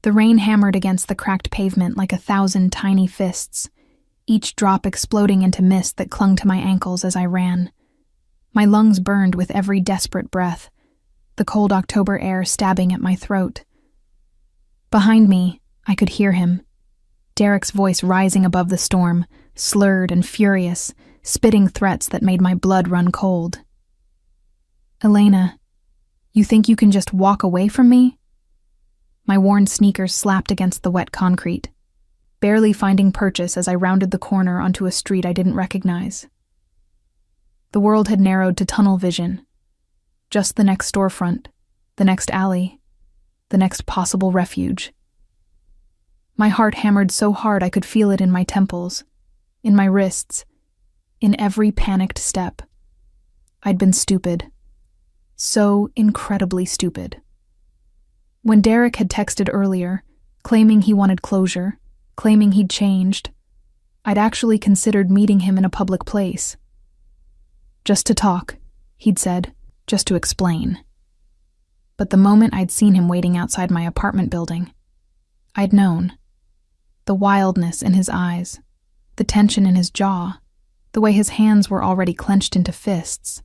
The rain hammered against the cracked pavement like 1,000 tiny fists, each drop exploding into mist that clung to my ankles as I ran. My lungs burned with every desperate breath, the cold October air stabbing at my throat. Behind me, I could hear him, Derek's voice rising above the storm, slurred and furious, spitting threats that made my blood run cold. "Elena, you think you can just walk away from me?" My worn sneakers slapped against the wet concrete, barely finding purchase as I rounded the corner onto a street I didn't recognize. The world had narrowed to tunnel vision. Just the next storefront, the next alley, the next possible refuge. My heart hammered so hard I could feel it in my temples, in my wrists, in every panicked step. I'd been stupid. So incredibly stupid. When Derek had texted earlier, claiming he wanted closure, claiming he'd changed, I'd actually considered meeting him in a public place. Just to talk, he'd said, just to explain. But the moment I'd seen him waiting outside my apartment building, I'd known. The wildness in his eyes, the tension in his jaw, the way his hands were already clenched into fists.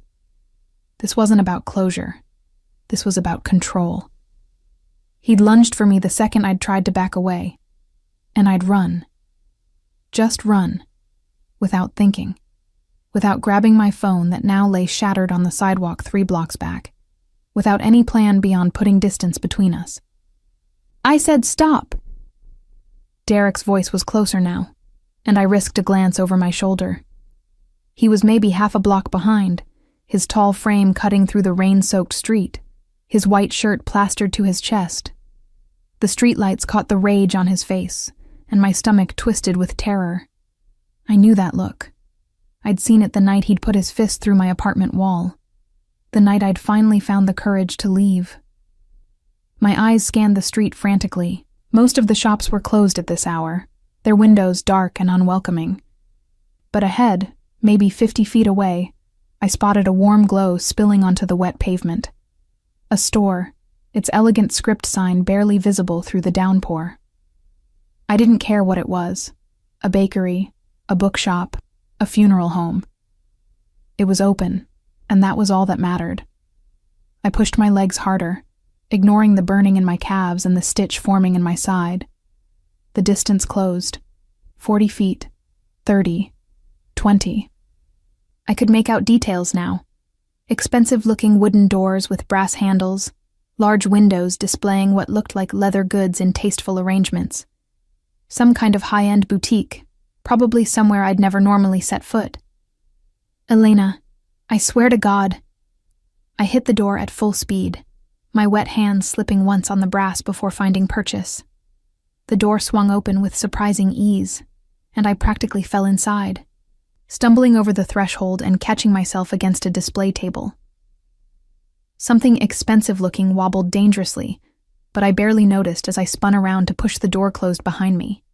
This wasn't about closure. This was about control. He'd lunged for me the second I'd tried to back away, and I'd run. Just run, without thinking, without grabbing my phone that now lay shattered on the sidewalk 3 blocks back, without any plan beyond putting distance between us. "I said stop!" Derek's voice was closer now, and I risked a glance over my shoulder. He was maybe half a block behind, his tall frame cutting through the rain-soaked street, his white shirt plastered to his chest. The streetlights caught the rage on his face, and my stomach twisted with terror. I knew that look. I'd seen it the night he'd put his fist through my apartment wall, the night I'd finally found the courage to leave. My eyes scanned the street frantically. Most of the shops were closed at this hour, their windows dark and unwelcoming. But ahead, maybe 50 feet away, I spotted a warm glow spilling onto the wet pavement. A store, its elegant script sign barely visible through the downpour. I didn't care what it was. A bakery, a bookshop, a funeral home. It was open, and that was all that mattered. I pushed my legs harder, ignoring the burning in my calves and the stitch forming in my side. The distance closed. 40 feet, 30, 20. I could make out details now. Expensive-looking wooden doors with brass handles, large windows displaying what looked like leather goods in tasteful arrangements. Some kind of high-end boutique, probably somewhere I'd never normally set foot. "Elena, I swear to God." I hit the door at full speed, my wet hands slipping once on the brass before finding purchase. The door swung open with surprising ease, and I practically fell inside, stumbling over the threshold and catching myself against a display table. Something expensive-looking wobbled dangerously, but I barely noticed as I spun around to push the door closed behind me.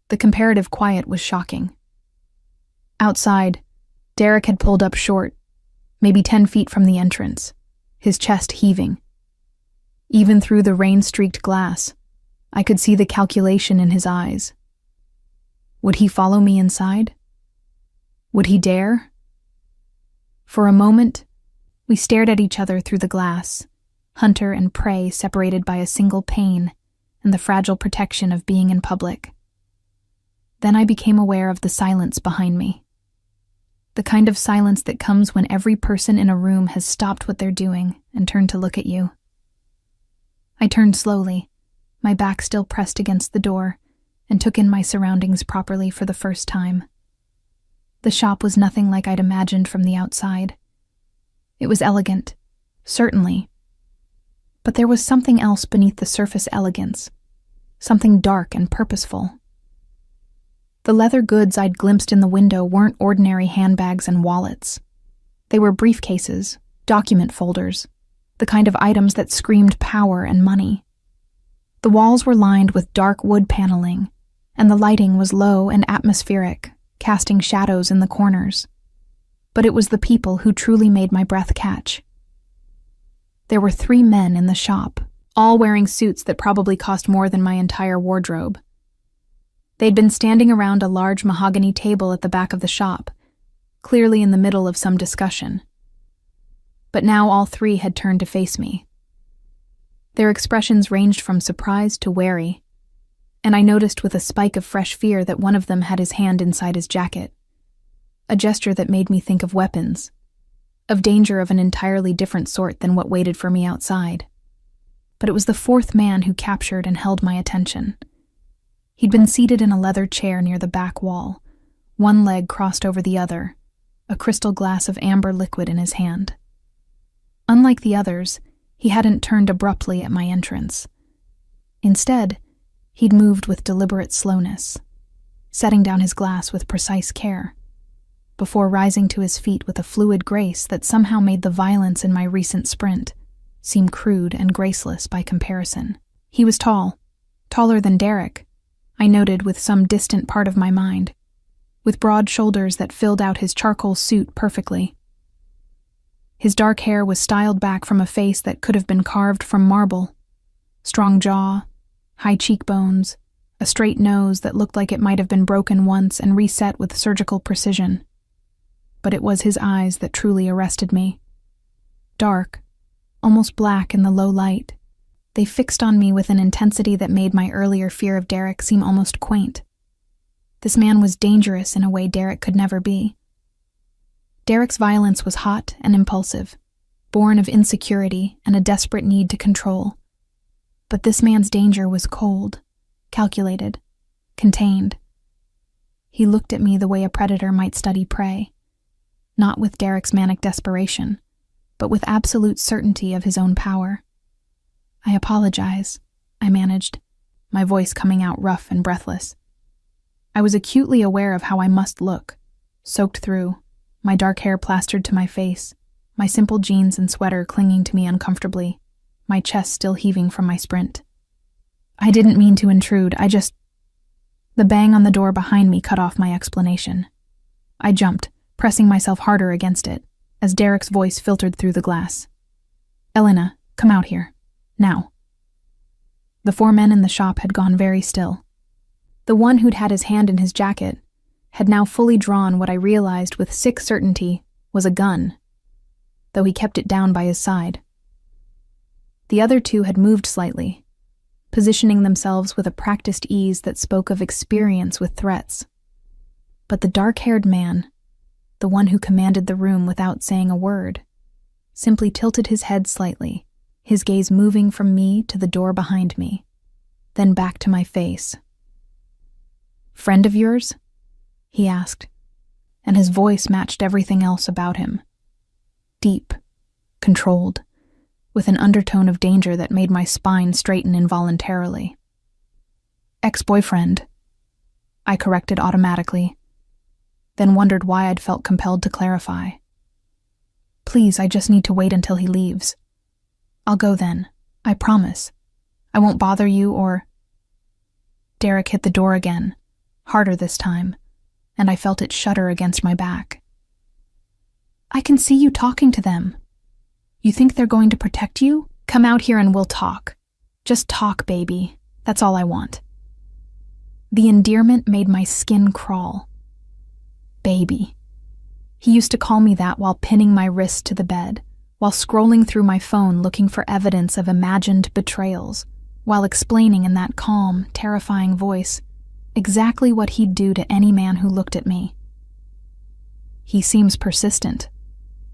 The comparative quiet was shocking. Outside, Derek had pulled up short, maybe 10 feet from the entrance, his chest heaving. Even through the rain-streaked glass, I could see the calculation in his eyes. Would he follow me inside? Would he dare? For a moment, we stared at each other through the glass, hunter and prey separated by a single pane and the fragile protection of being in public. Then I became aware of the silence behind me. The kind of silence that comes when every person in a room has stopped what they're doing and turned to look at you. I turned slowly, my back still pressed against the door, and took in my surroundings properly for the first time. The shop was nothing like I'd imagined from the outside. It was elegant, certainly. But there was something else beneath the surface elegance, something dark and purposeful. The leather goods I'd glimpsed in the window weren't ordinary handbags and wallets. They were briefcases, document folders, the kind of items that screamed power and money. The walls were lined with dark wood paneling, and the lighting was low and atmospheric, casting shadows in the corners. But it was the people who truly made my breath catch. There were 3 men in the shop, all wearing suits that probably cost more than my entire wardrobe. They'd been standing around a large mahogany table at the back of the shop, clearly in the middle of some discussion. But now all three had turned to face me. Their expressions ranged from surprise to wary, and I noticed with a spike of fresh fear that one of them had his hand inside his jacket, a gesture that made me think of weapons, of danger of an entirely different sort than what waited for me outside. But it was the fourth man who captured and held my attention. He'd been seated in a leather chair near the back wall, one leg crossed over the other, a crystal glass of amber liquid in his hand. Unlike the others, he hadn't turned abruptly at my entrance. Instead, he'd moved with deliberate slowness, setting down his glass with precise care, before rising to his feet with a fluid grace that somehow made the violence in my recent sprint seem crude and graceless by comparison. He was tall, taller than Derek, I noted with some distant part of my mind, with broad shoulders that filled out his charcoal suit perfectly. His dark hair was styled back from a face that could have been carved from marble. Strong jaw, high cheekbones, a straight nose that looked like it might have been broken once and reset with surgical precision. But it was his eyes that truly arrested me. Dark, almost black in the low light, they fixed on me with an intensity that made my earlier fear of Derek seem almost quaint. This man was dangerous in a way Derek could never be. Derek's violence was hot and impulsive, born of insecurity and a desperate need to control. But this man's danger was cold, calculated, contained. He looked at me the way a predator might study prey, not with Derek's manic desperation, but with absolute certainty of his own power. "I apologize," I managed, my voice coming out rough and breathless. I was acutely aware of how I must look, soaked through, my dark hair plastered to my face, my simple jeans and sweater clinging to me uncomfortably, my chest still heaving from my sprint. "I didn't mean to intrude, The bang on the door behind me cut off my explanation. I jumped, pressing myself harder against it, as Derek's voice filtered through the glass. "Elena, come out here. Now." The four men in the shop had gone very still. The one who'd had his hand in his jacket had now fully drawn what I realized with sick certainty was a gun, though he kept it down by his side. The other two had moved slightly, positioning themselves with a practiced ease that spoke of experience with threats. But the dark-haired man, the one who commanded the room without saying a word, simply tilted his head slightly, his gaze moving from me to the door behind me, then back to my face. "Friend of yours?" he asked, and his voice matched everything else about him. Deep, controlled, with an undertone of danger that made my spine straighten involuntarily. "Ex-boyfriend," I corrected automatically, then wondered why I'd felt compelled to clarify. "Please, I just need to wait until he leaves. I'll go then, I promise. I won't bother you or—" Derek hit the door again, harder this time, and I felt it shudder against my back. "I can see you talking to them. You think they're going to protect you? Come out here and we'll talk. Just talk, baby. That's all I want." The endearment made my skin crawl. Baby. He used to call me that while pinning my wrist to the bed, while scrolling through my phone looking for evidence of imagined betrayals, while explaining in that calm, terrifying voice exactly what he'd do to any man who looked at me. "He seems persistent,"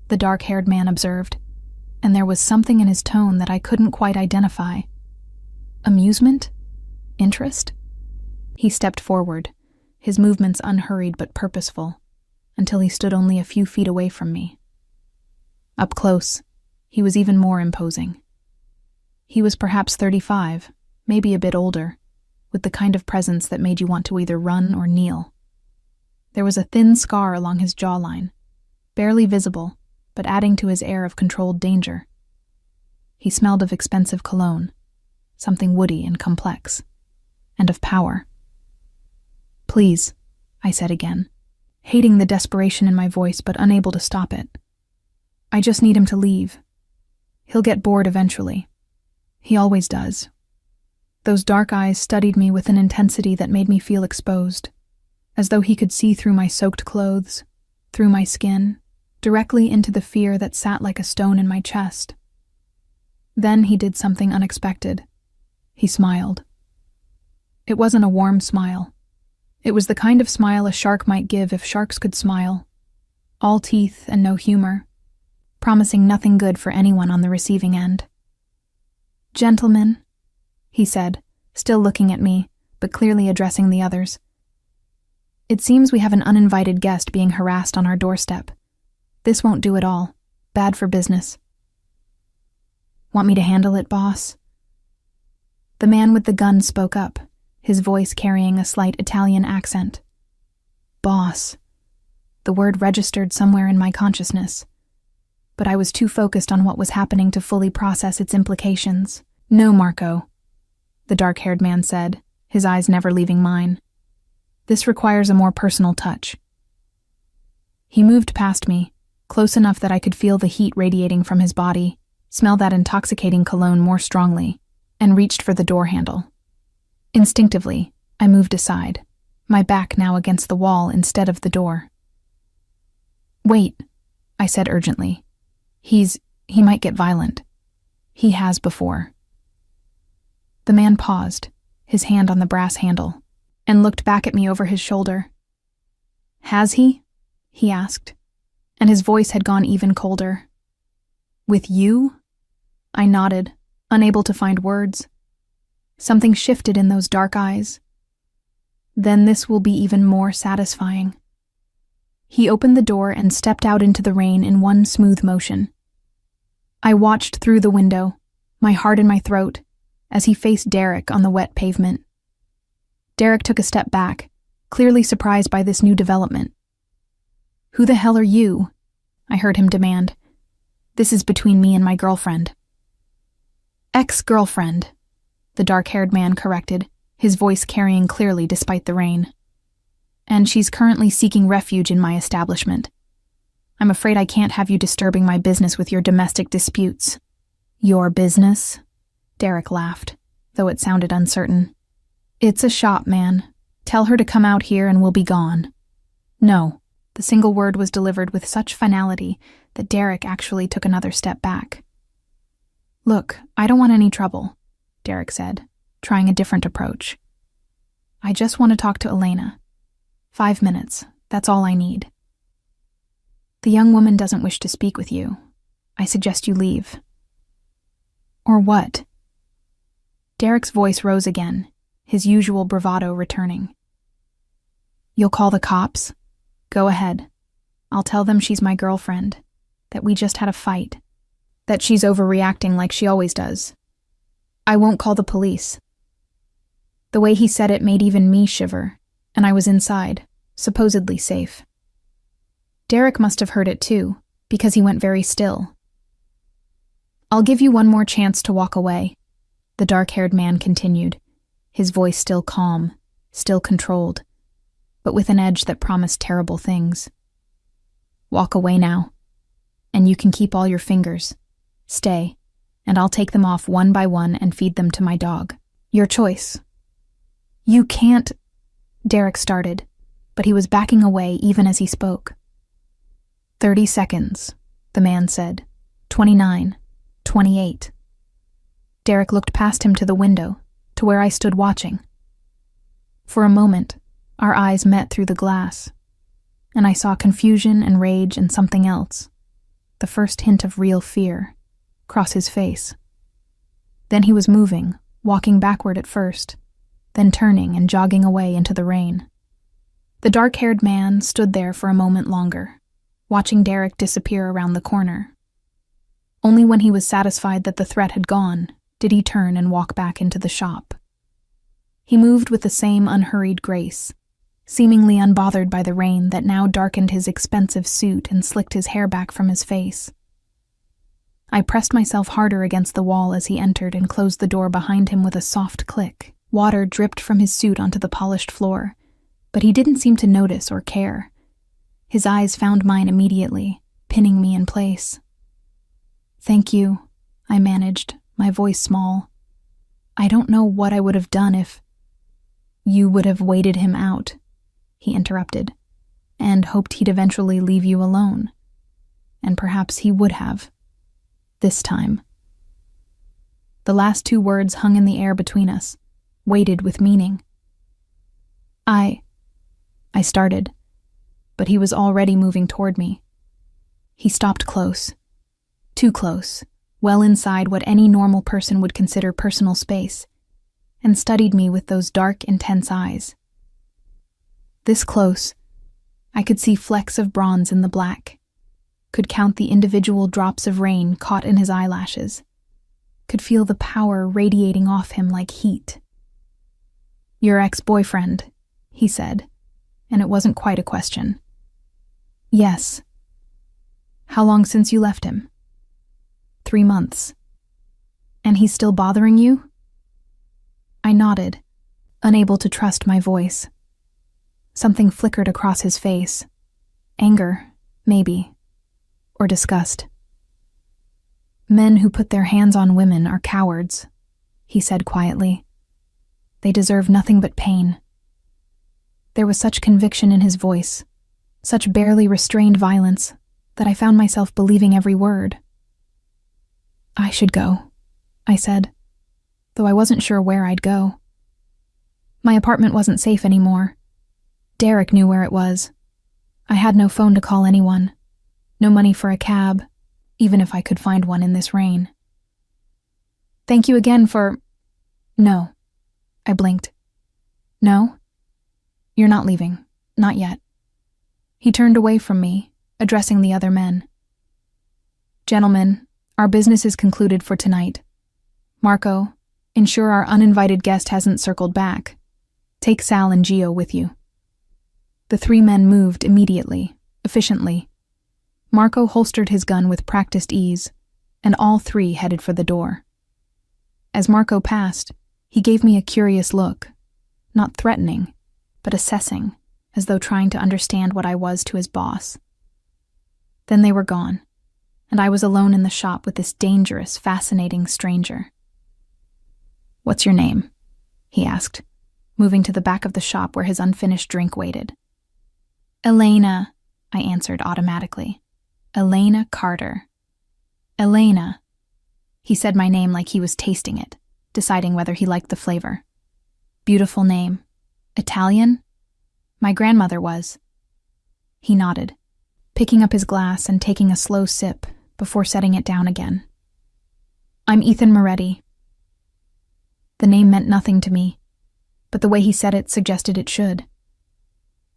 the dark-haired man observed, and there was something in his tone that I couldn't quite identify. Amusement? Interest? He stepped forward, his movements unhurried but purposeful, until he stood only a few feet away from me. Up close, he was even more imposing. He was perhaps 35, maybe a bit older, with the kind of presence that made you want to either run or kneel. There was a thin scar along his jawline, barely visible, but adding to his air of controlled danger. He smelled of expensive cologne, something woody and complex, and of power. "Please," I said again, hating the desperation in my voice but unable to stop it. "I just need him to leave. He'll get bored eventually. He always does. Those dark eyes studied me with an intensity that made me feel exposed, as though he could see through my soaked clothes, through my skin, directly into the fear that sat like a stone in my chest. Then he did something unexpected. He smiled. It wasn't a warm smile. It was the kind of smile a shark might give if sharks could smile. All teeth and no humor, promising nothing good for anyone on the receiving end. "Gentlemen," he said, still looking at me, but clearly addressing the others. "It seems we have an uninvited guest being harassed on our doorstep. This won't do at all. Bad for business." "Want me to handle it, boss?" The man with the gun spoke up, his voice carrying a slight Italian accent. Boss. The word registered somewhere in my consciousness, but I was too focused on what was happening to fully process its implications. "No, Marco," the dark-haired man said, his eyes never leaving mine. "This requires a more personal touch." He moved past me, close enough that I could feel the heat radiating from his body, smell that intoxicating cologne more strongly, and reached for the door handle. Instinctively, I moved aside, my back now against the wall instead of the door. "Wait," I said urgently. He might get violent. He has before." The man paused, his hand on the brass handle, and looked back at me over his shoulder. "Has he?" he asked, and his voice had gone even colder. "With you?" I nodded, unable to find words. Something shifted in those dark eyes. "Then this will be even more satisfying." He opened the door and stepped out into the rain in one smooth motion. I watched through the window, my heart in my throat, as he faced Derek on the wet pavement. Derek took a step back, clearly surprised by this new development. "Who the hell are you?" I heard him demand. "This is between me and my girlfriend." "Ex-girlfriend," the dark-haired man corrected, his voice carrying clearly despite the rain. "And she's currently seeking refuge in my establishment. I'm afraid I can't have you disturbing my business with your domestic disputes." "Your business?" Derek laughed, though it sounded uncertain. "It's a shop, man. Tell her to come out here and we'll be gone." "No." The single word was delivered with such finality that Derek actually took another step back. "Look, I don't want any trouble," Derek said, trying a different approach. "I just want to talk to Elena. 5 minutes, that's all I need." "The young woman doesn't wish to speak with you. I suggest you leave." "Or what?" Derek's voice rose again, his usual bravado returning. "You'll call the cops? Go ahead. I'll tell them she's my girlfriend, that we just had a fight, that she's overreacting like she always does. I won't call the police." The way he said it made even me shiver, and I was inside, supposedly safe. Derek must have heard it too, because he went very still. "I'll give you one more chance to walk away," the dark-haired man continued, his voice still calm, still controlled, but with an edge that promised terrible things. "Walk away now, and you can keep all your fingers. Stay, and I'll take them off one by one and feed them to my dog. Your choice." "You can't," Derek started, but he was backing away even as he spoke. 30 seconds, the man said. 29, 28. Derek looked past him to the window, to where I stood watching. For a moment, our eyes met through the glass, and I saw confusion and rage and something else, the first hint of real fear, cross his face. Then he was moving, walking backward at first, then turning and jogging away into the rain. The dark-haired man stood there for a moment longer, watching Derek disappear around the corner. Only when he was satisfied that the threat had gone did he turn and walk back into the shop. He moved with the same unhurried grace, seemingly unbothered by the rain that now darkened his expensive suit and slicked his hair back from his face. I pressed myself harder against the wall as he entered and closed the door behind him with a soft click. Water dripped from his suit onto the polished floor, but he didn't seem to notice or care. His eyes found mine immediately, pinning me in place. "Thank you," I managed, my voice small. I don't know what I would have done if— You would have waited him out, he interrupted, and hoped he'd eventually leave you alone. And perhaps he would have. This time. The last two words hung in the air between us, weighted with meaning. I started, but he was already moving toward me. He stopped close. Too close, well inside what any normal person would consider personal space, and studied me with those dark, intense eyes. This close, I could see flecks of bronze in the black, could count the individual drops of rain caught in his eyelashes, could feel the power radiating off him like heat. Your ex-boyfriend, he said, and it wasn't quite a question. Yes. How long since you left him? 3 months. And he's still bothering you? I nodded, unable to trust my voice. Something flickered across his face. Anger, maybe, or disgust. Men who put their hands on women are cowards, he said quietly. They deserve nothing but pain. There was such conviction in his voice, such barely restrained violence, that I found myself believing every word. I should go, I said, though I wasn't sure where I'd go. My apartment wasn't safe anymore. Derek knew where it was. I had no phone to call anyone, no money for a cab, even if I could find one in this rain. Thank you again for— No, I blinked. No? You're not leaving. Not yet. He turned away from me, addressing the other men. Gentlemen, our business is concluded for tonight. Marco, ensure our uninvited guest hasn't circled back. Take Sal and Gio with you. The 3 men moved immediately, efficiently. Marco holstered his gun with practiced ease, and all 3 headed for the door. As Marco passed, he gave me a curious look, not threatening, but assessing, as though trying to understand what I was to his boss. Then they were gone, and I was alone in the shop with this dangerous, fascinating stranger. What's your name? He asked, moving to the back of the shop where his unfinished drink waited. Elena, I answered automatically. Elena Carter. Elena. He said my name like he was tasting it, deciding whether he liked the flavor. Beautiful name. Italian? My grandmother was. He nodded, picking up his glass and taking a slow sip before setting it down again. I'm Ethan Moretti. The name meant nothing to me, but the way he said it suggested it should.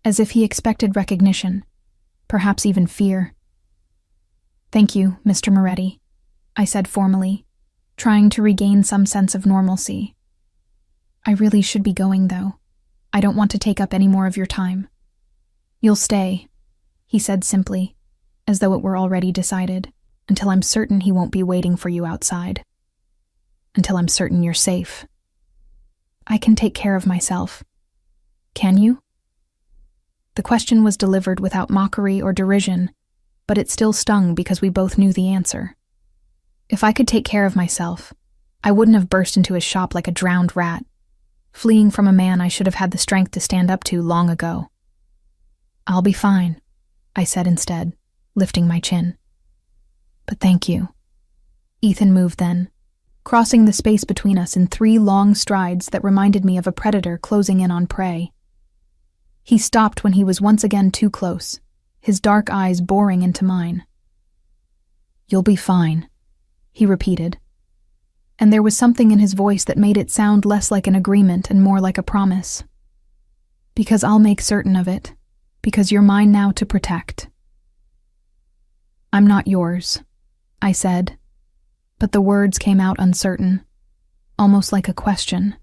As if he expected recognition, perhaps even fear. Thank you, Mr. Moretti, I said formally, trying to regain some sense of normalcy. I really should be going, though. I don't want to take up any more of your time. You'll stay, he said simply, as though it were already decided, until I'm certain he won't be waiting for you outside. Until I'm certain you're safe. I can take care of myself. Can you? The question was delivered without mockery or derision, but it still stung because we both knew the answer. If I could take care of myself, I wouldn't have burst into his shop like a drowned rat, fleeing from a man I should have had the strength to stand up to long ago. I'll be fine, I said instead, lifting my chin. But thank you. Ethan moved then, crossing the space between us in 3 long strides that reminded me of a predator closing in on prey. He stopped when he was once again too close, his dark eyes boring into mine. You'll be fine, he repeated, and there was something in his voice that made it sound less like an agreement and more like a promise. Because I'll make certain of it, because you're mine now to protect. I'm not yours, I said, but the words came out uncertain, almost like a question.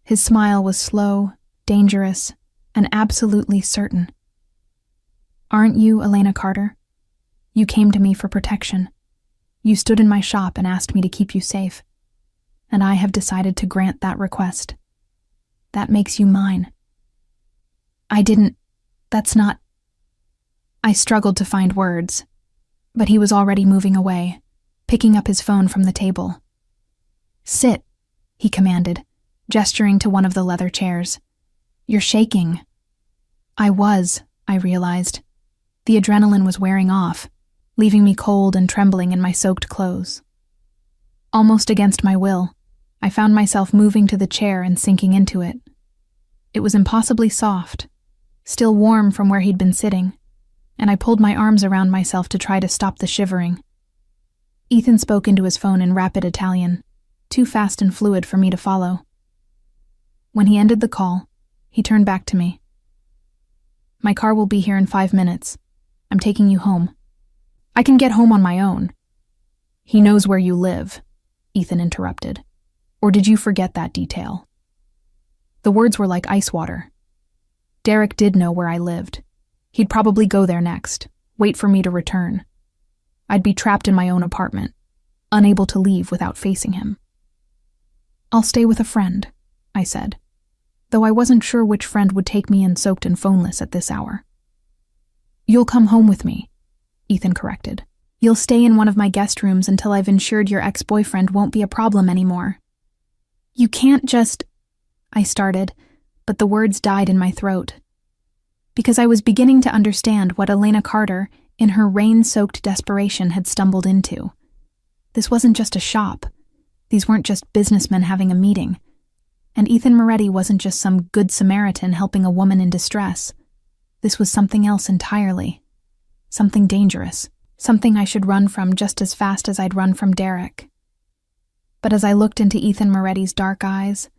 His smile was slow, dangerous, and absolutely certain. Aren't you Elena Carter? You came to me for protection. You stood in my shop and asked me to keep you safe, and I have decided to grant that request. That makes you mine. That's not— I struggled to find words, but he was already moving away, picking up his phone from the table. Sit, he commanded, gesturing to one of the leather chairs. "You're shaking." I realized. The adrenaline was wearing off, leaving me cold and trembling in my soaked clothes. Almost against my will, I found myself moving to the chair and sinking into it. It was impossibly soft, still warm from where he'd been sitting, and I pulled my arms around myself to try to stop the shivering. Ethan spoke into his phone in rapid Italian, too fast and fluid for me to follow. When he ended the call, he turned back to me. "My car will be here in 5 minutes. I'm taking you home." "I can get home on my own." "He knows where you live," Ethan interrupted. "Or did you forget that detail?" The words were like ice water. Derek did know where I lived. He'd probably go there next, wait for me to return. I'd be trapped in my own apartment, unable to leave without facing him. "I'll stay with a friend," I said, though I wasn't sure which friend would take me in soaked and phoneless at this hour. "You'll come home with me," Ethan corrected. "You'll stay in one of my guest rooms until I've ensured your ex-boyfriend won't be a problem anymore." "You can't just—" I started, but the words died in my throat. Because I was beginning to understand what Elena Carter, in her rain-soaked desperation, had stumbled into. This wasn't just a shop. These weren't just businessmen having a meeting. And Ethan Moretti wasn't just some good Samaritan helping a woman in distress. This was something else entirely. Something dangerous. Something I should run from just as fast as I'd run from Derek. But as I looked into Ethan Moretti's dark eyes,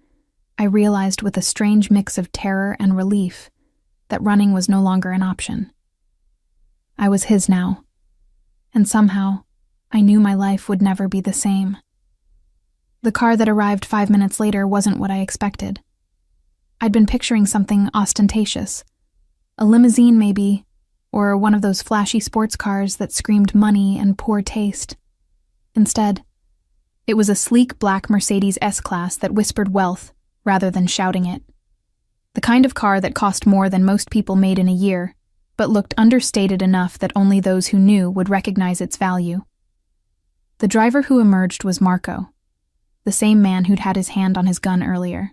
I realized with a strange mix of terror and relief that running was no longer an option. I was his now, and somehow I knew my life would never be the same. The car that arrived 5 minutes later wasn't what I expected. I'd been picturing something ostentatious. A limousine, maybe, or one of those flashy sports cars that screamed money and poor taste. Instead, it was a sleek black Mercedes S-Class that whispered wealth rather than shouting it. The kind of car that cost more than most people made in a year, but looked understated enough that only those who knew would recognize its value. The driver who emerged was Marco, the same man who'd had his hand on his gun earlier.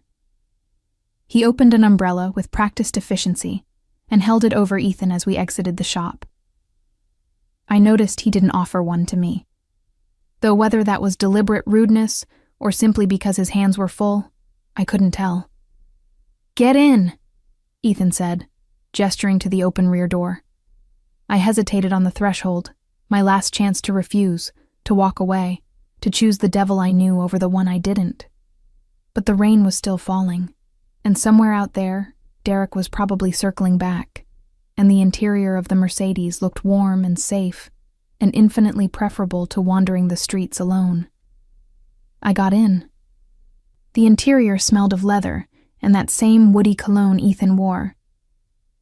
He opened an umbrella with practiced efficiency and held it over Ethan as we exited the shop. I noticed he didn't offer one to me, though whether that was deliberate rudeness or simply because his hands were full, I couldn't tell. "Get in," Ethan said, gesturing to the open rear door. I hesitated on the threshold, my last chance to refuse, to walk away, to choose the devil I knew over the one I didn't. But the rain was still falling, and somewhere out there, Derek was probably circling back, and the interior of the Mercedes looked warm and safe, and infinitely preferable to wandering the streets alone. I got in. The interior smelled of leather and that same woody cologne Ethan wore.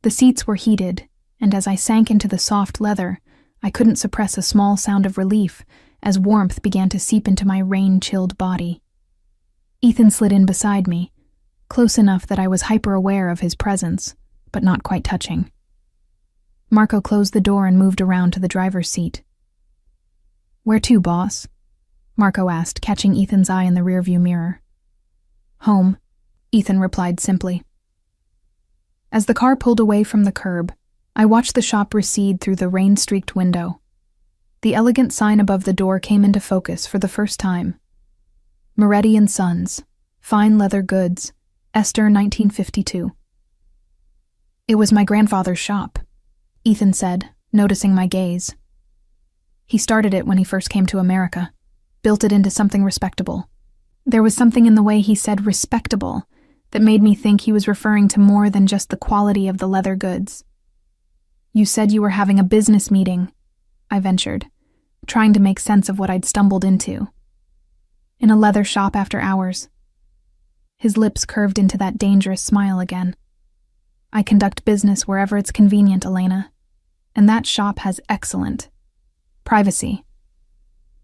The seats were heated, and as I sank into the soft leather, I couldn't suppress a small sound of relief as warmth began to seep into my rain-chilled body. Ethan slid in beside me, close enough that I was hyper-aware of his presence, but not quite touching. Marco closed the door and moved around to the driver's seat. "Where to, boss?" Marco asked, catching Ethan's eye in the rearview mirror. "Home," Ethan replied simply. As the car pulled away from the curb, I watched the shop recede through the rain-streaked window. The elegant sign above the door came into focus for the first time. Moretti & Sons, Fine Leather Goods, Esther 1952. "It was my grandfather's shop," Ethan said, noticing my gaze. "He started it when he first came to America, built it into something respectable." There was something in the way he said respectable that made me think he was referring to more than just the quality of the leather goods. "You said you were having a business meeting," I ventured, trying to make sense of what I'd stumbled into. "In a leather shop after hours." His lips curved into that dangerous smile again. "I conduct business wherever it's convenient, Elena, and that shop has excellent privacy."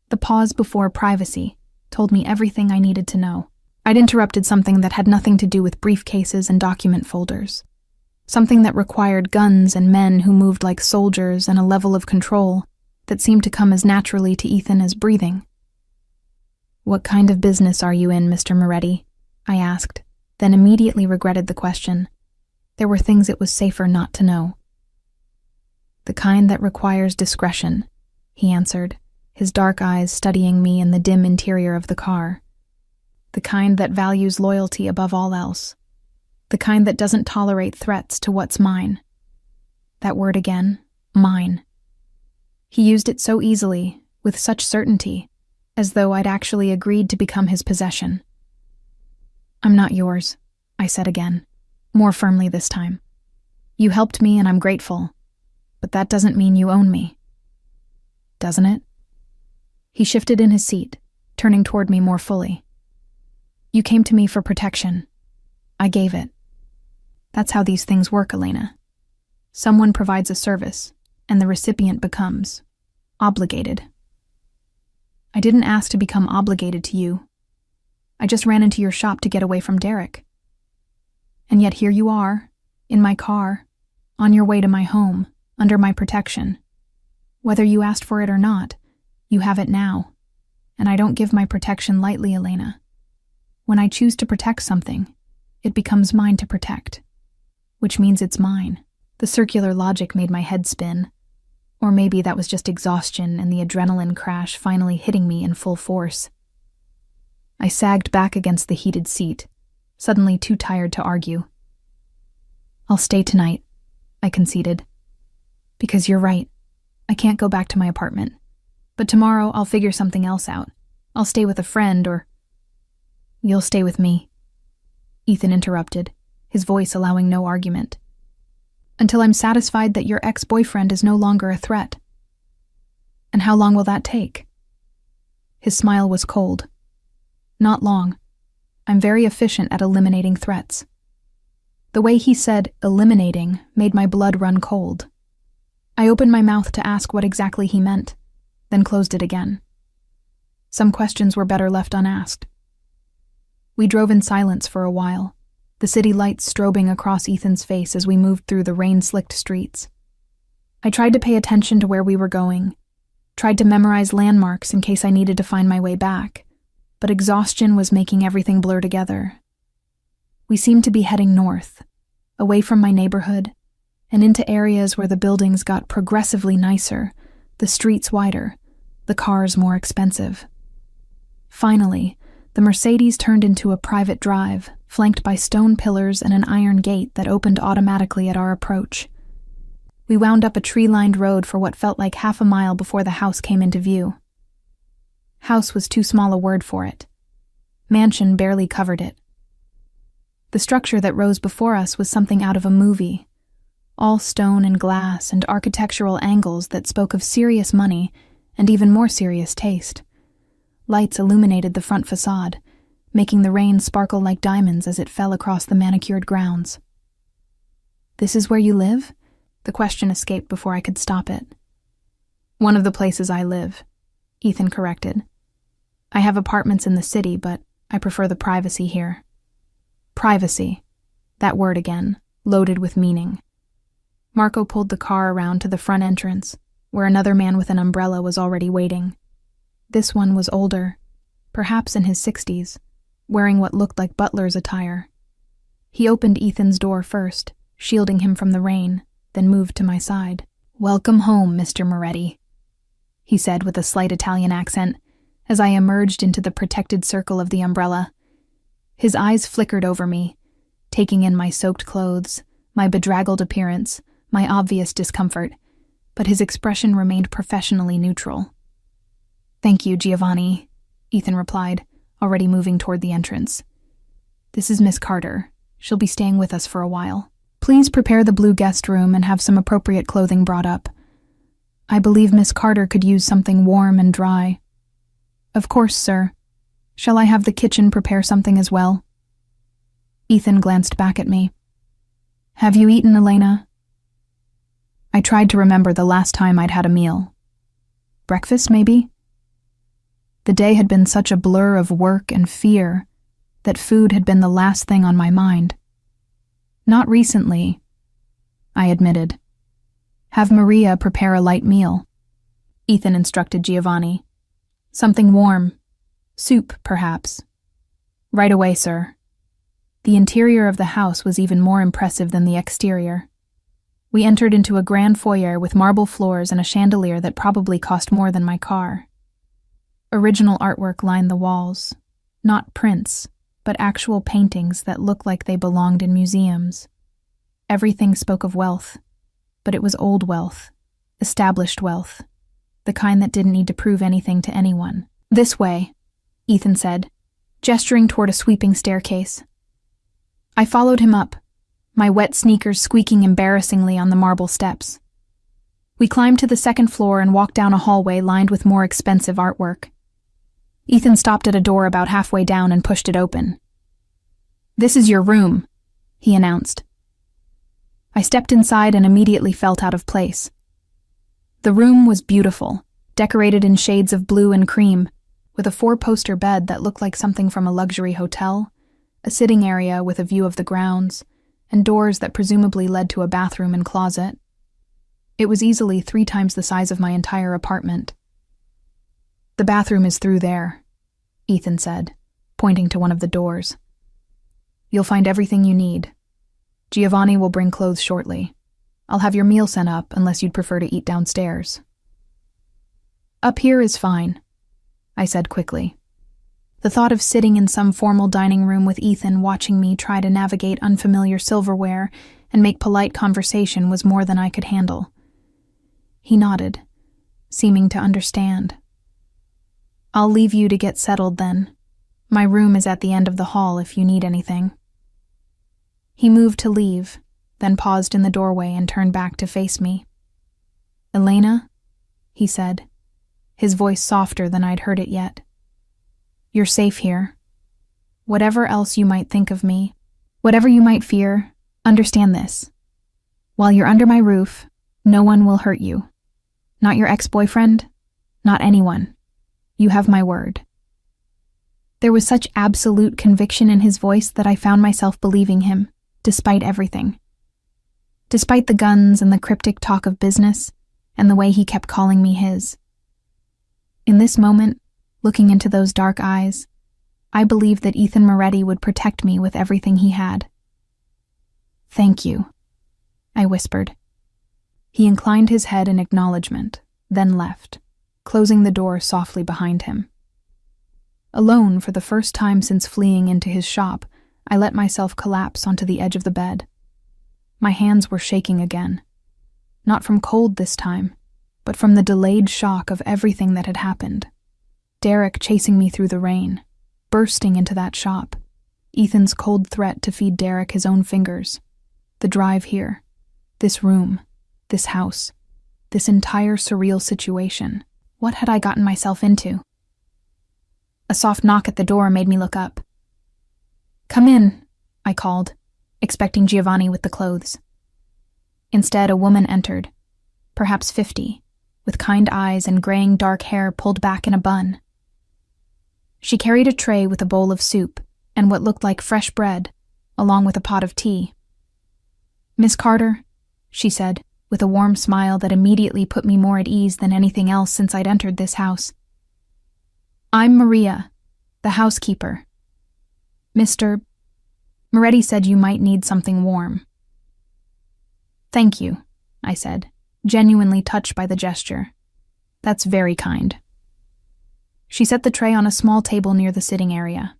The pause before privacy told me everything I needed to know. I'd interrupted something that had nothing to do with briefcases and document folders. Something that required guns and men who moved like soldiers and a level of control that seemed to come as naturally to Ethan as breathing. "What kind of business are you in, Mr. Moretti?" I asked, then immediately regretted the question. There were things it was safer not to know. "The kind that requires discretion," he answered, his dark eyes studying me in the dim interior of the car. "The kind that values loyalty above all else. The kind that doesn't tolerate threats to what's mine." That word again, mine. He used it so easily, with such certainty, as though I'd actually agreed to become his possession. "I'm not yours," I said again, more firmly this time. "You helped me and I'm grateful, but that doesn't mean you own me." "Doesn't it?" He shifted in his seat, turning toward me more fully. "You came to me for protection. I gave it. That's how these things work, Elena. Someone provides a service, and the recipient becomes obligated. I didn't ask to become obligated to you. I just ran into your shop to get away from Derek. And yet here you are, in my car, on your way to my home, under my protection. Whether you asked for it or not, you have it now. And I don't give my protection lightly, Elena. When I choose to protect something, it becomes mine to protect, which means it's mine." The circular logic made my head spin. Or maybe that was just exhaustion and the adrenaline crash finally hitting me in full force. I sagged back against the heated seat, suddenly too tired to argue. "I'll stay tonight," I conceded. "Because you're right. I can't go back to my apartment. But tomorrow I'll figure something else out. I'll stay with a friend or—" "You'll stay with me," Ethan interrupted, his voice allowing no argument. "Until I'm satisfied that your ex-boyfriend is no longer a threat." "And how long will that take?" His smile was cold. "Not long. I'm very efficient at eliminating threats." The way he said eliminating made my blood run cold. I opened my mouth to ask what exactly he meant, then closed it again. Some questions were better left unasked. We drove in silence for a while, the city lights strobing across Ethan's face as we moved through the rain-slicked streets. I tried to pay attention to where we were going, tried to memorize landmarks in case I needed to find my way back, but exhaustion was making everything blur together. We seemed to be heading north, away from my neighborhood, and into areas where the buildings got progressively nicer, the streets wider, the cars more expensive. Finally, the Mercedes turned into a private drive, flanked by stone pillars and an iron gate that opened automatically at our approach. We wound up a tree-lined road for what felt like half a mile before the house came into view. House was too small a word for it. Mansion barely covered it. The structure that rose before us was something out of a movie, all stone and glass and architectural angles that spoke of serious money and even more serious taste. Lights illuminated the front facade, making the rain sparkle like diamonds as it fell across the manicured grounds. "This is where you live?" The question escaped before I could stop it. "One of the places I live," Ethan corrected. "I have apartments in the city, but I prefer the privacy here." Privacy. That word again, loaded with meaning. Marco pulled the car around to the front entrance, where another man with an umbrella was already waiting. This one was older, perhaps in his 60s, wearing what looked like butler's attire. He opened Ethan's door first, shielding him from the rain, then moved to my side. "Welcome home, Mr. Moretti," he said with a slight Italian accent, as I emerged into the protected circle of the umbrella. His eyes flickered over me, taking in my soaked clothes, my bedraggled appearance, my obvious discomfort, but his expression remained professionally neutral. "Thank you, Giovanni," Ethan replied, already moving toward the entrance. "This is Miss Carter. She'll be staying with us for a while. Please prepare the blue guest room and have some appropriate clothing brought up. I believe Miss Carter could use something warm and dry." "Of course, sir. Shall I have the kitchen prepare something as well?" Ethan glanced back at me. "Have you eaten, Elena?" I tried to remember the last time I'd had a meal. Breakfast, maybe? The day had been such a blur of work and fear that food had been the last thing on my mind. "Not recently," I admitted. "Have Maria prepare a light meal," Ethan instructed Giovanni. "Something warm, Soup, perhaps. Right away, sir. The interior of the house was even more impressive than the exterior. We entered into a grand foyer with marble floors and a chandelier that probably cost more than my car. Original artwork lined the walls. Not prints, but actual paintings that looked like they belonged in museums. Everything spoke of wealth, but it was old wealth, established wealth, the kind that didn't need to prove anything to anyone. This way, Ethan said, gesturing toward a sweeping staircase. I followed him up, my wet sneakers squeaking embarrassingly on the marble steps. We climbed to the second floor and walked down a hallway lined with more expensive artwork. Ethan stopped at a door about halfway down and pushed it open. "This is your room," he announced. I stepped inside and immediately felt out of place. The room was beautiful, decorated in shades of blue and cream, with a 4-poster bed that looked like something from a luxury hotel, a sitting area with a view of the grounds, and doors that presumably led to a bathroom and closet. It was easily 3 times the size of my entire apartment. "The bathroom is through there," Ethan said, pointing to one of the doors. "You'll find everything you need. Giovanni will bring clothes shortly. I'll have your meal sent up unless you'd prefer to eat downstairs." "Up here is fine," I said quickly. The thought of sitting in some formal dining room with Ethan watching me try to navigate unfamiliar silverware and make polite conversation was more than I could handle. He nodded, seeming to understand. "I'll leave you to get settled then. My room is at the end of the hall if you need anything." He moved to leave, then paused in the doorway and turned back to face me. "Elena," he said, his voice softer than I'd heard it yet. "You're safe here. Whatever else you might think of me, whatever you might fear, understand this. While you're under my roof, no one will hurt you. Not your ex-boyfriend, not anyone. You have my word." There was such absolute conviction in his voice that I found myself believing him, despite everything. Despite the guns and the cryptic talk of business, and the way he kept calling me his. In this moment, looking into those dark eyes, I believed that Ethan Moretti would protect me with everything he had. "Thank you," I whispered. He inclined his head in acknowledgement, then left, closing the door softly behind him. Alone for the first time since fleeing into his shop, I let myself collapse onto the edge of the bed. My hands were shaking again. Not from cold this time, but from the delayed shock of everything that had happened. Derek chasing me through the rain, bursting into that shop, Ethan's cold threat to feed Derek his own fingers, the drive here, this room, this house, this entire surreal situation. What had I gotten myself into? A soft knock at the door made me look up. "Come in," I called, expecting Giovanni with the clothes. Instead, a woman entered, perhaps 50, with kind eyes and graying dark hair pulled back in a bun. She carried a tray with a bowl of soup and what looked like fresh bread, along with a pot of tea. "Miss Carter," she said, with a warm smile that immediately put me more at ease than anything else since I'd entered this house. "I'm Maria, the housekeeper. Mr. Moretti said you might need something warm." "Thank you," I said, genuinely touched by the gesture. "That's very kind." She set the tray on a small table near the sitting area.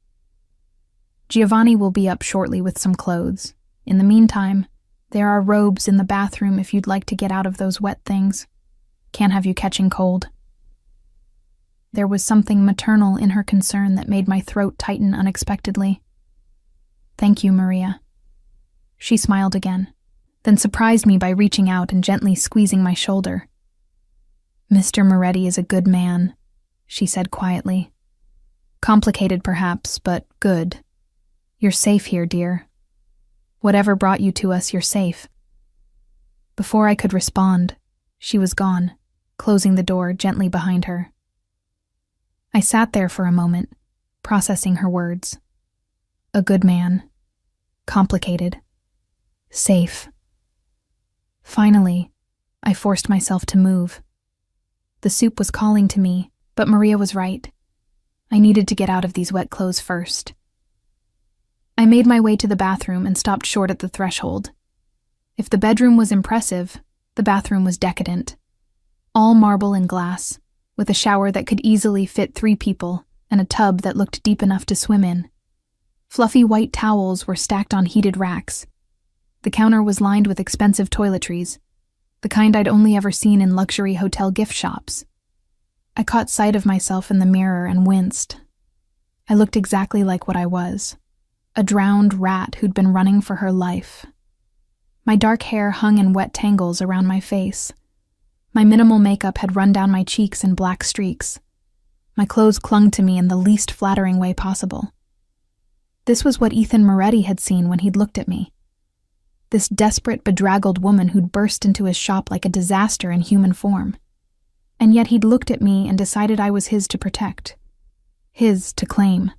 "Giovanni will be up shortly with some clothes. In the meantime, there are robes in the bathroom if you'd like to get out of those wet things. Can't have you catching cold." There was something maternal in her concern that made my throat tighten unexpectedly. "Thank you, Maria." She smiled again, then surprised me by reaching out and gently squeezing my shoulder. "Mr. Moretti is a good man," she said quietly. "Complicated perhaps, but good. You're safe here, dear. Whatever brought you to us, you're safe." Before I could respond, she was gone, closing the door gently behind her. I sat there for a moment, processing her words. A good man. Complicated. Safe. Finally, I forced myself to move. The soup was calling to me, but Maria was right. I needed to get out of these wet clothes first. I made my way to the bathroom and stopped short at the threshold. If the bedroom was impressive, the bathroom was decadent. All marble and glass, with a shower that could easily fit 3 people and a tub that looked deep enough to swim in. Fluffy white towels were stacked on heated racks. The counter was lined with expensive toiletries, the kind I'd only ever seen in luxury hotel gift shops. I caught sight of myself in the mirror and winced. I looked exactly like what I was, a drowned rat who'd been running for her life. My dark hair hung in wet tangles around my face. My minimal makeup had run down my cheeks in black streaks. My clothes clung to me in the least flattering way possible. This was what Ethan Moretti had seen when he'd looked at me. This desperate, bedraggled woman who'd burst into his shop like a disaster in human form. And yet he'd looked at me and decided I was his to protect. His to claim.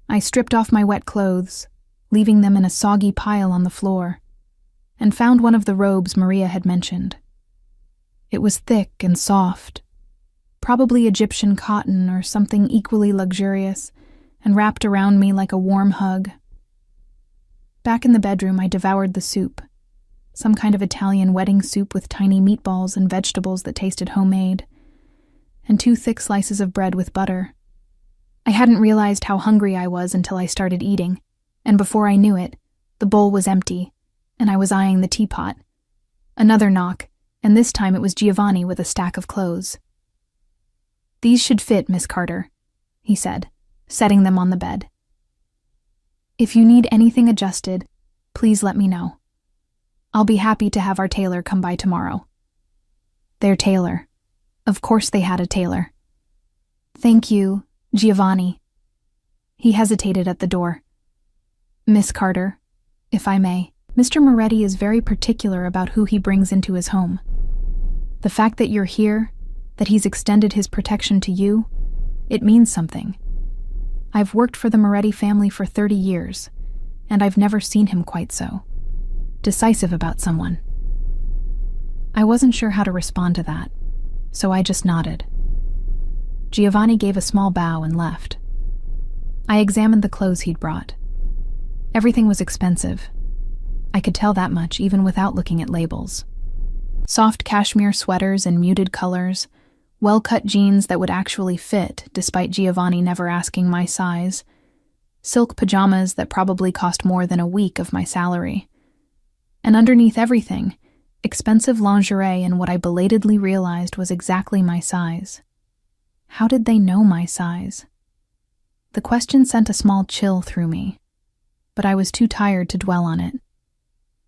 I stripped off my wet clothes, leaving them in a soggy pile on the floor, and found one of the robes Maria had mentioned. It was thick and soft, probably Egyptian cotton or something equally luxurious, and wrapped around me like a warm hug. Back in the bedroom, I devoured the soup, some kind of Italian wedding soup with tiny meatballs and vegetables that tasted homemade, and 2 thick slices of bread with butter. I hadn't realized how hungry I was until I started eating, and before I knew it, the bowl was empty, and I was eyeing the teapot. Another knock, and this time it was Giovanni with a stack of clothes. "These should fit, Miss Carter," he said, setting them on the bed. "If you need anything adjusted, please let me know. I'll be happy to have our tailor come by tomorrow." Their tailor. Of course they had a tailor. "Thank you, Giovanni." He hesitated at the door. "Miss Carter, if I may, Mr. Moretti is very particular about who he brings into his home. The fact that you're here, that he's extended his protection to you, it means something. I've worked for the Moretti family for 30 years, and I've never seen him quite so decisive about someone." I wasn't sure how to respond to that, so I just nodded. Giovanni gave a small bow and left. I examined the clothes he'd brought. Everything was expensive. I could tell that much even without looking at labels. Soft cashmere sweaters in muted colors, well-cut jeans that would actually fit despite Giovanni never asking my size, silk pajamas that probably cost more than a week of my salary. And underneath everything, expensive lingerie in what I belatedly realized was exactly my size. How did they know my size? The question sent a small chill through me, but I was too tired to dwell on it.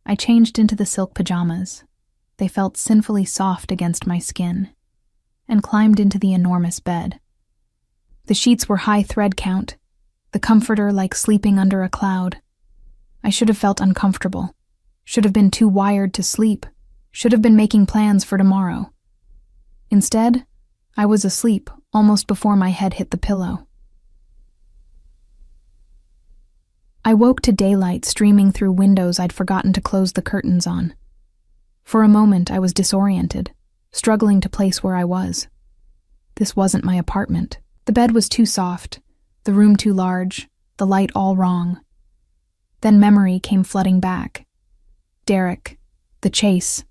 I changed into the silk pajamas. They felt sinfully soft against my skin, and climbed into the enormous bed. The sheets were high thread count, the comforter like sleeping under a cloud. I should have felt uncomfortable, should have been too wired to sleep, should have been making plans for tomorrow. Instead, I was asleep almost before my head hit the pillow. I woke to daylight streaming through windows I'd forgotten to close the curtains on. For a moment, I was disoriented, struggling to place where I was. This wasn't my apartment. The bed was too soft, the room too large, the light all wrong. Then memory came flooding back. Derek, the chase,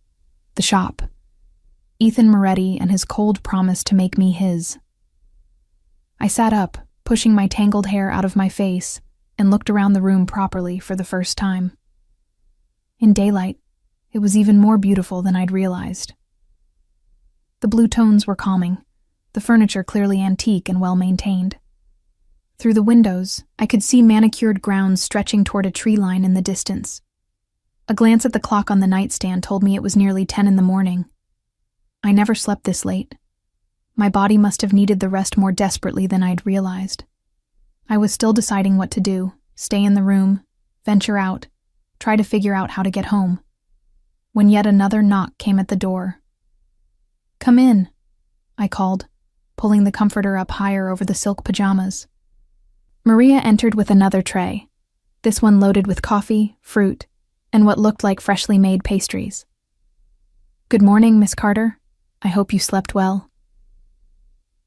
the shop, Ethan Moretti and his cold promise to make me his. I sat up, pushing my tangled hair out of my face, and looked around the room properly for the first time. In daylight, it was even more beautiful than I'd realized. The blue tones were calming, the furniture clearly antique and well-maintained. Through the windows, I could see manicured grounds stretching toward a tree line in the distance. A glance at the clock on the nightstand told me it was nearly 10 in the morning. I never slept this late. My body must have needed the rest more desperately than I'd realized. I was still deciding what to do, stay in the room, venture out, try to figure out how to get home, when yet another knock came at the door. "Come in," I called, pulling the comforter up higher over the silk pajamas. Maria entered with another tray, this one loaded with coffee, fruit, and what looked like freshly made pastries. "Good morning, Miss Carter. I hope you slept well."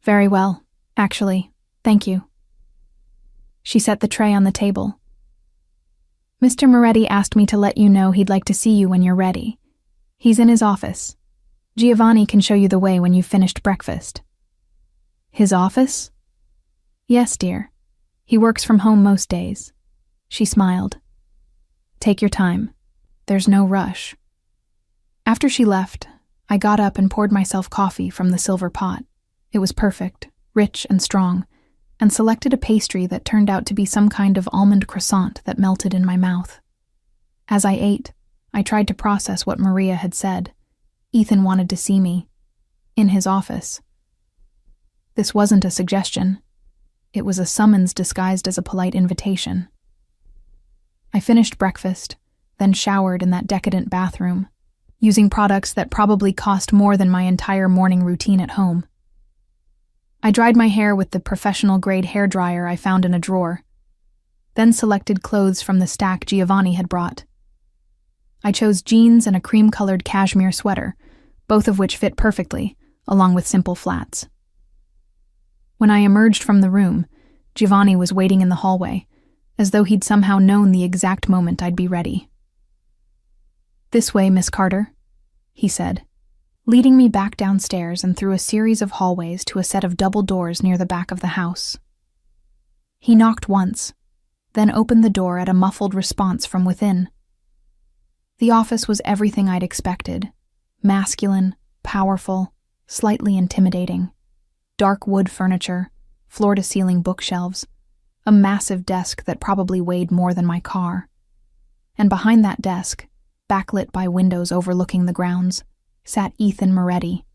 "Very well, actually. Thank you. She set the tray on the table. Mr. Moretti asked me to let you know he'd like to see you when you're ready. He's in his office. Giovanni can show you the way when you've finished breakfast. His office? Yes, dear. He works from home most days. She smiled. Take your time. There's no rush. After she left, I got up and poured myself coffee from the silver pot. It was perfect, rich and strong, and selected a pastry that turned out to be some kind of almond croissant that melted in my mouth. As I ate, I tried to process what Maria had said. Ethan wanted to see me. In his office. This wasn't a suggestion. It was a summons disguised as a polite invitation. I finished breakfast, then showered in that decadent bathroom, using products that probably cost more than my entire morning routine at home. I dried my hair with the professional-grade hairdryer I found in a drawer, then selected clothes from the stack Giovanni had brought. I chose jeans and a cream-colored cashmere sweater, both of which fit perfectly, along with simple flats. When I emerged from the room, Giovanni was waiting in the hallway, as though he'd somehow known the exact moment I'd be ready. "This way, Miss Carter," he said, leading me back downstairs and through a series of hallways to a set of double doors near the back of the house. He knocked once, then opened the door at a muffled response from within. The office was everything I'd expected: masculine, powerful, slightly intimidating. Dark wood furniture, floor-to-ceiling bookshelves, a massive desk that probably weighed more than my car. And behind that desk, backlit by windows overlooking the grounds, sat Ethan Moretti.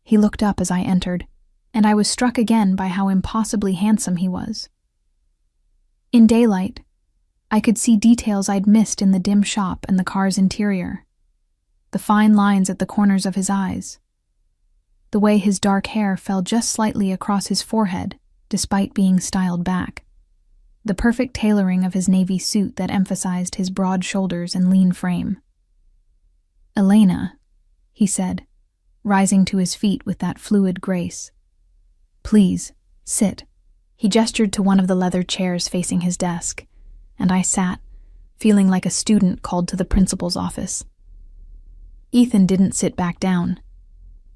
He looked up as I entered, and I was struck again by how impossibly handsome he was. In daylight, I could see details I'd missed in the dim shop and the car's interior. The fine lines at the corners of his eyes. The way his dark hair fell just slightly across his forehead, despite being styled back. The perfect tailoring of his navy suit that emphasized his broad shoulders and lean frame. "Elena," he said, rising to his feet with that fluid grace. "Please, sit." He gestured to one of the leather chairs facing his desk, and I sat, feeling like a student called to the principal's office. Ethan didn't sit back down.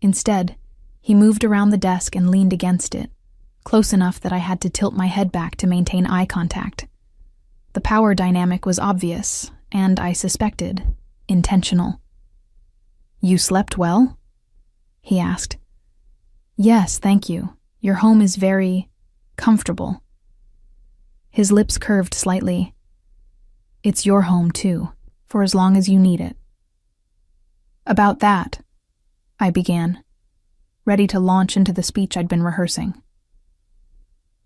Instead, he moved around the desk and leaned against it, close enough that I had to tilt my head back to maintain eye contact. The power dynamic was obvious, and I suspected, intentional. "You slept well?" he asked. "Yes, thank you. Your home is very comfortable." His lips curved slightly. "It's your home, too, for as long as you need it." "About that," I began, ready to launch into the speech I'd been rehearsing.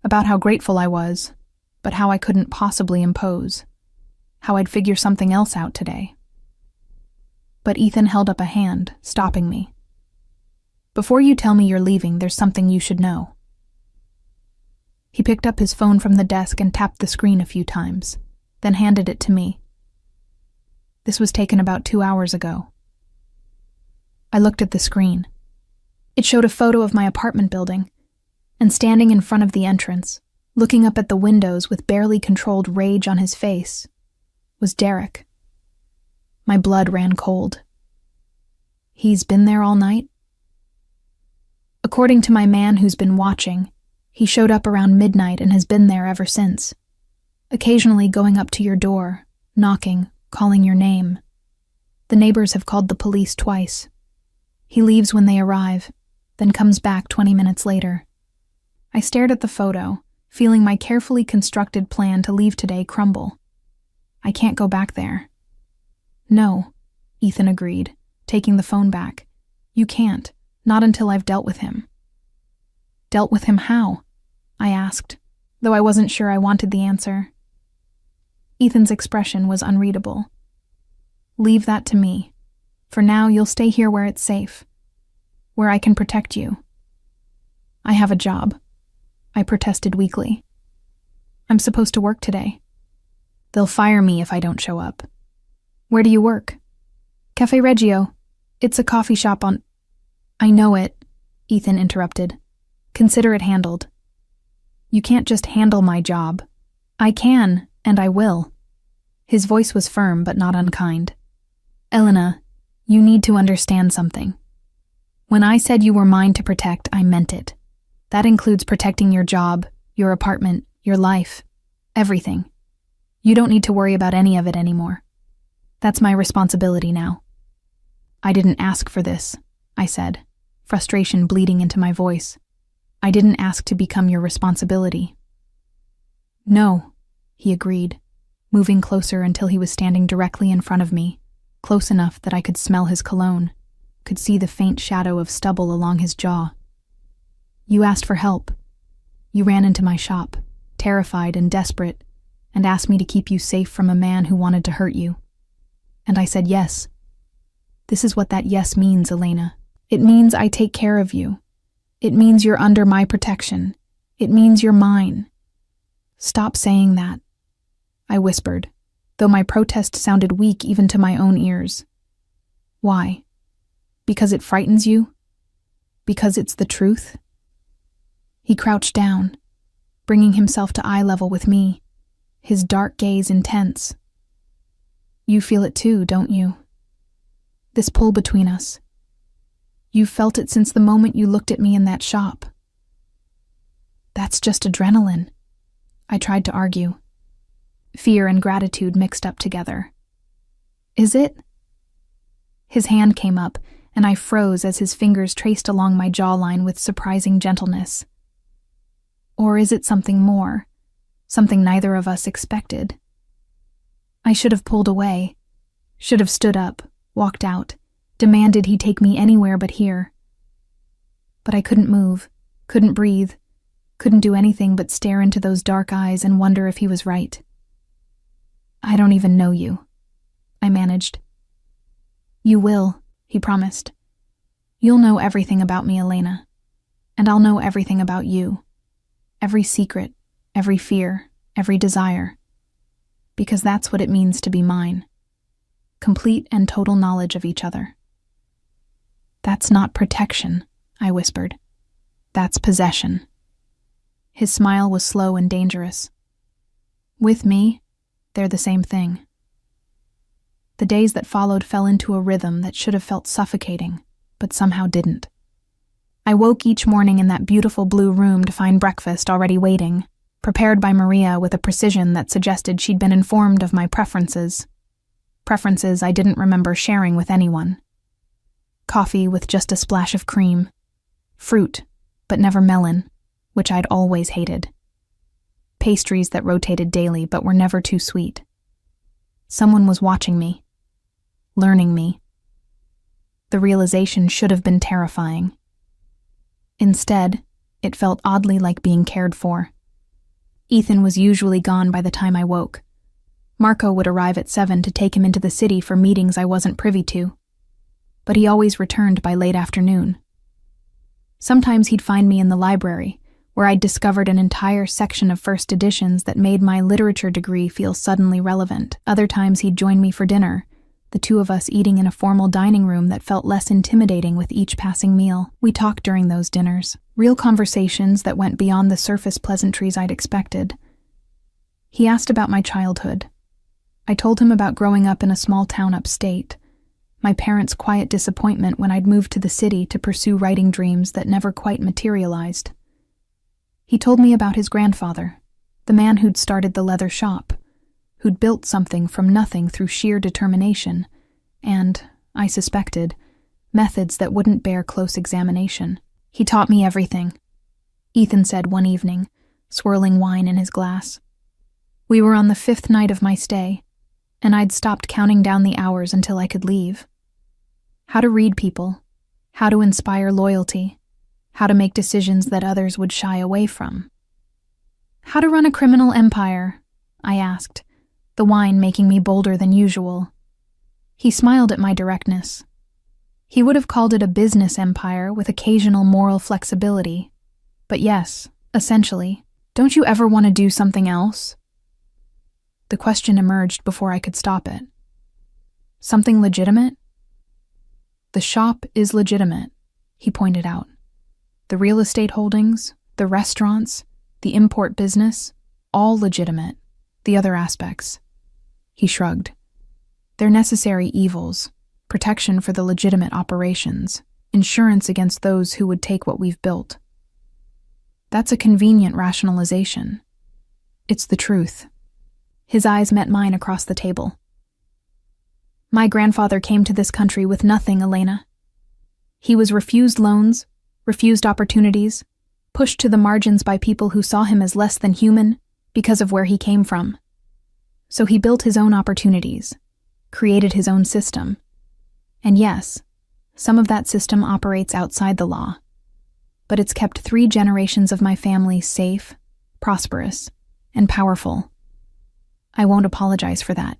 About how grateful I was, but how I couldn't possibly impose, how I'd figure something else out today. But Ethan held up a hand, stopping me. "Before you tell me you're leaving, there's something you should know." He picked up his phone from the desk and tapped the screen a few times, then handed it to me. This was taken about 2 hours ago. I looked at the screen. It showed a photo of my apartment building, and standing in front of the entrance, looking up at the windows with barely controlled rage on his face, was Derek. My blood ran cold. "He's been there all night?" "According to my man who's been watching, he showed up around midnight and has been there ever since, occasionally going up to your door, knocking, calling your name. The neighbors have called the police twice. He leaves when they arrive, then comes back 20 minutes later." I stared at the photo, feeling my carefully constructed plan to leave today crumble. I can't go back there. "No," Ethan agreed, taking the phone back. "You can't, not until I've dealt with him." "Dealt with him how?" I asked, though I wasn't sure I wanted the answer. Ethan's expression was unreadable. "Leave that to me. For now, you'll stay here where it's safe, where I can protect you." "I have a job," I protested weakly. "I'm supposed to work today." "They'll fire me if I don't show up." "Where do you work?" "Cafe Reggio. It's a coffee shop on—" "I know it," Ethan interrupted. "Consider it handled." You can't just handle my job. I can, and I will. His voice was firm but not unkind. Elena, you need to understand something. When I said you were mine to protect, I meant it. That includes protecting your job, your apartment, your life, everything. You don't need to worry about any of it anymore. That's my responsibility now. I didn't ask for this, I said, frustration bleeding into my voice. I didn't ask to become your responsibility. No, he agreed, moving closer until he was standing directly in front of me, close enough that I could smell his cologne, could see the faint shadow of stubble along his jaw. You asked for help. You ran into my shop, terrified and desperate, and asked me to keep you safe from a man who wanted to hurt you. And I said yes. This is what that yes means, Elena. It means I take care of you. It means you're under my protection. It means you're mine. Stop saying that, I whispered, though my protest sounded weak even to my own ears. Why? Because it frightens you? Because it's the truth? He crouched down, bringing himself to eye level with me, his dark gaze intense. You feel it too, don't you? This pull between us. You've felt it since the moment you looked at me in that shop. That's just adrenaline, I tried to argue. Fear and gratitude mixed up together. Is it? His hand came up, and I froze as his fingers traced along my jawline with surprising gentleness. Or is it something more, something neither of us expected? I should have pulled away, should have stood up, walked out, demanded he take me anywhere but here. But I couldn't move, couldn't breathe, couldn't do anything but stare into those dark eyes and wonder if he was right. I don't even know you, I managed. You will, he promised. You'll know everything about me, Elena, and I'll know everything about you. Every secret, every fear, every desire. Because that's what it means to be mine. Complete and total knowledge of each other. That's not protection, I whispered. That's possession. His smile was slow and dangerous. With me, they're the same thing. The days that followed fell into a rhythm that should have felt suffocating, but somehow didn't. I woke each morning in that beautiful blue room to find breakfast already waiting, prepared by Maria with a precision that suggested she'd been informed of my preferences. Preferences I didn't remember sharing with anyone. Coffee with just a splash of cream. Fruit, but never melon, which I'd always hated. Pastries that rotated daily but were never too sweet. Someone was watching me, learning me. The realization should have been terrifying. Instead, it felt oddly like being cared for. Ethan was usually gone by the time I woke. Marco would arrive at 7 to take him into the city for meetings I wasn't privy to. But he always returned by late afternoon. Sometimes he'd find me in the library, where I'd discovered an entire section of first editions that made my literature degree feel suddenly relevant. Other times he'd join me for dinner, the two of us eating in a formal dining room that felt less intimidating with each passing meal. We talked during those dinners, real conversations that went beyond the surface pleasantries I'd expected. He asked about my childhood. I told him about growing up in a small town upstate, my parents' quiet disappointment when I'd moved to the city to pursue writing dreams that never quite materialized. He told me about his grandfather, the man who'd started the leather shop, who'd built something from nothing through sheer determination, and, I suspected, methods that wouldn't bear close examination. He taught me everything, Ethan said one evening, swirling wine in his glass. We were on the 5th night of my stay, and I'd stopped counting down the hours until I could leave. How to read people, how to inspire loyalty, how to make decisions that others would shy away from. How to run a criminal empire, I asked, the wine making me bolder than usual. He smiled at my directness. He would have called it a business empire with occasional moral flexibility. But yes, essentially, don't you ever want to do something else? The question emerged before I could stop it. Something legitimate? The shop is legitimate, he pointed out. The real estate holdings, the restaurants, The import business, all legitimate. The other aspects. He shrugged. They're necessary evils, protection for the legitimate operations, insurance against those who would take what we've built. That's a convenient rationalization. It's the truth. His eyes met mine across the table. My grandfather came to this country with nothing, Elena. He was refused loans, refused opportunities, pushed to the margins by people who saw him as less than human because of where he came from. So he built his own opportunities, created his own system. And yes, some of that system operates outside the law, but it's kept 3 generations of my family safe, prosperous, and powerful. I won't apologize for that.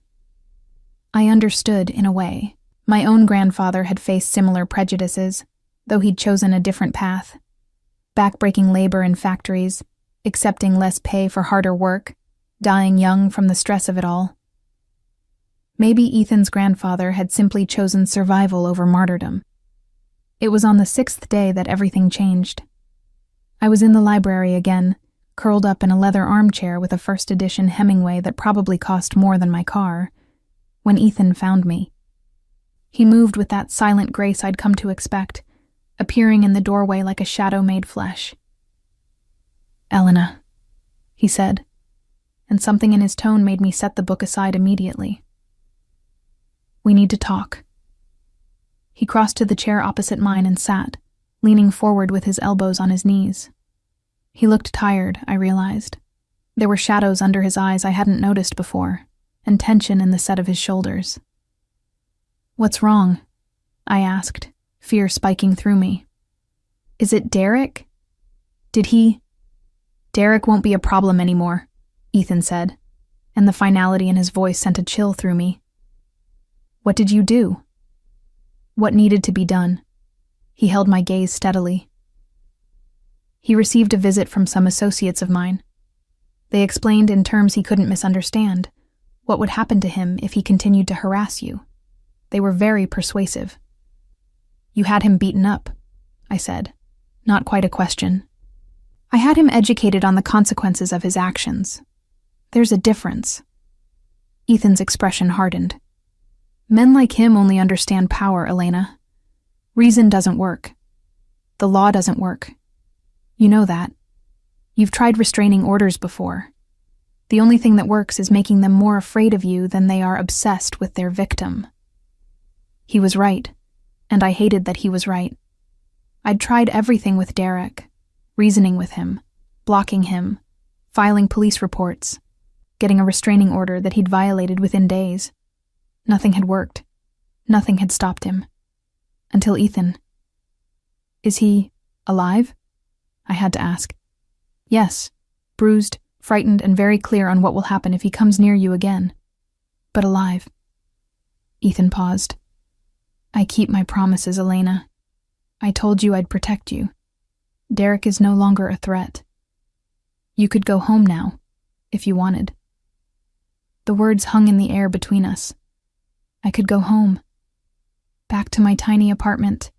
I understood, in a way. My own grandfather had faced similar prejudices, though he'd chosen a different path. Backbreaking labor in factories, accepting less pay for harder work, dying young from the stress of it all. Maybe Ethan's grandfather had simply chosen survival over martyrdom. It was on the 6th day that everything changed. I was in the library again, curled up in a leather armchair with a first edition Hemingway that probably cost more than my car, when Ethan found me. He moved with that silent grace I'd come to expect, appearing in the doorway like a shadow made flesh. "Elena," he said, and something in his tone made me set the book aside immediately. "We need to talk." He crossed to the chair opposite mine and sat, leaning forward with his elbows on his knees. He looked tired, I realized. There were shadows under his eyes I hadn't noticed before, and tension in the set of his shoulders. "What's wrong?" I asked, fear spiking through me. "Is it Derek? Did he—" "Derek won't be a problem anymore," Ethan said, and the finality in his voice sent a chill through me. "What did you do?" "What needed to be done?" He held my gaze steadily. "He received a visit from some associates of mine. They explained in terms he couldn't misunderstand what would happen to him if he continued to harass you. They were very persuasive." "You had him beaten up," I said, not quite a question. "I had him educated on the consequences of his actions. There's a difference." Ethan's expression hardened. "Men like him only understand power, Elena. Reason doesn't work. The law doesn't work. You know that. You've tried restraining orders before. The only thing that works is making them more afraid of you than they are obsessed with their victim." He was right, and I hated that he was right. I'd tried everything with Derek, reasoning with him, blocking him, filing police reports, getting a restraining order that he'd violated within days. Nothing had worked. Nothing had stopped him. Until Ethan. "Is he alive?" I had to ask. "Yes, bruised, frightened, and very clear on what will happen if he comes near you again. But alive." Ethan paused. "I keep my promises, Elena. I told you I'd protect you. Derek is no longer a threat. You could go home now, if you wanted." The words hung in the air between us. I could go home. Back to my tiny apartment,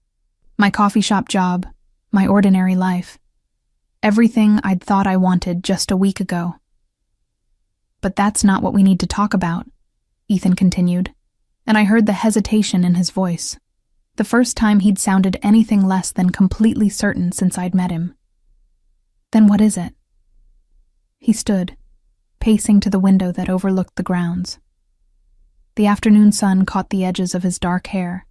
my coffee shop job, my ordinary life. Everything I'd thought I wanted just a week ago. "But that's not what we need to talk about," Ethan continued, and I heard the hesitation in his voice, the first time he'd sounded anything less than completely certain since I'd met him. "Then what is it?" He stood, pacing to the window that overlooked the grounds. The afternoon sun caught the edges of his dark hair,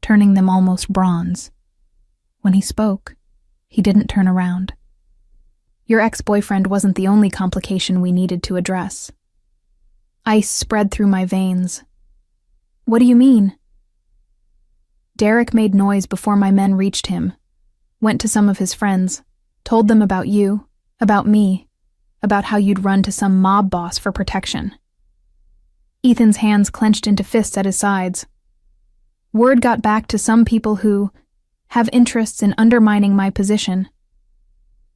turning them almost bronze. When he spoke, he didn't turn around. "Your ex-boyfriend wasn't the only complication we needed to address." Ice spread through my veins. "What do you mean?" "Derek made noise before my men reached him, went to some of his friends, told them about you, about me, about how you'd run to some mob boss for protection." Ethan's hands clenched into fists at his sides. "Word got back to some people who have interests in undermining my position.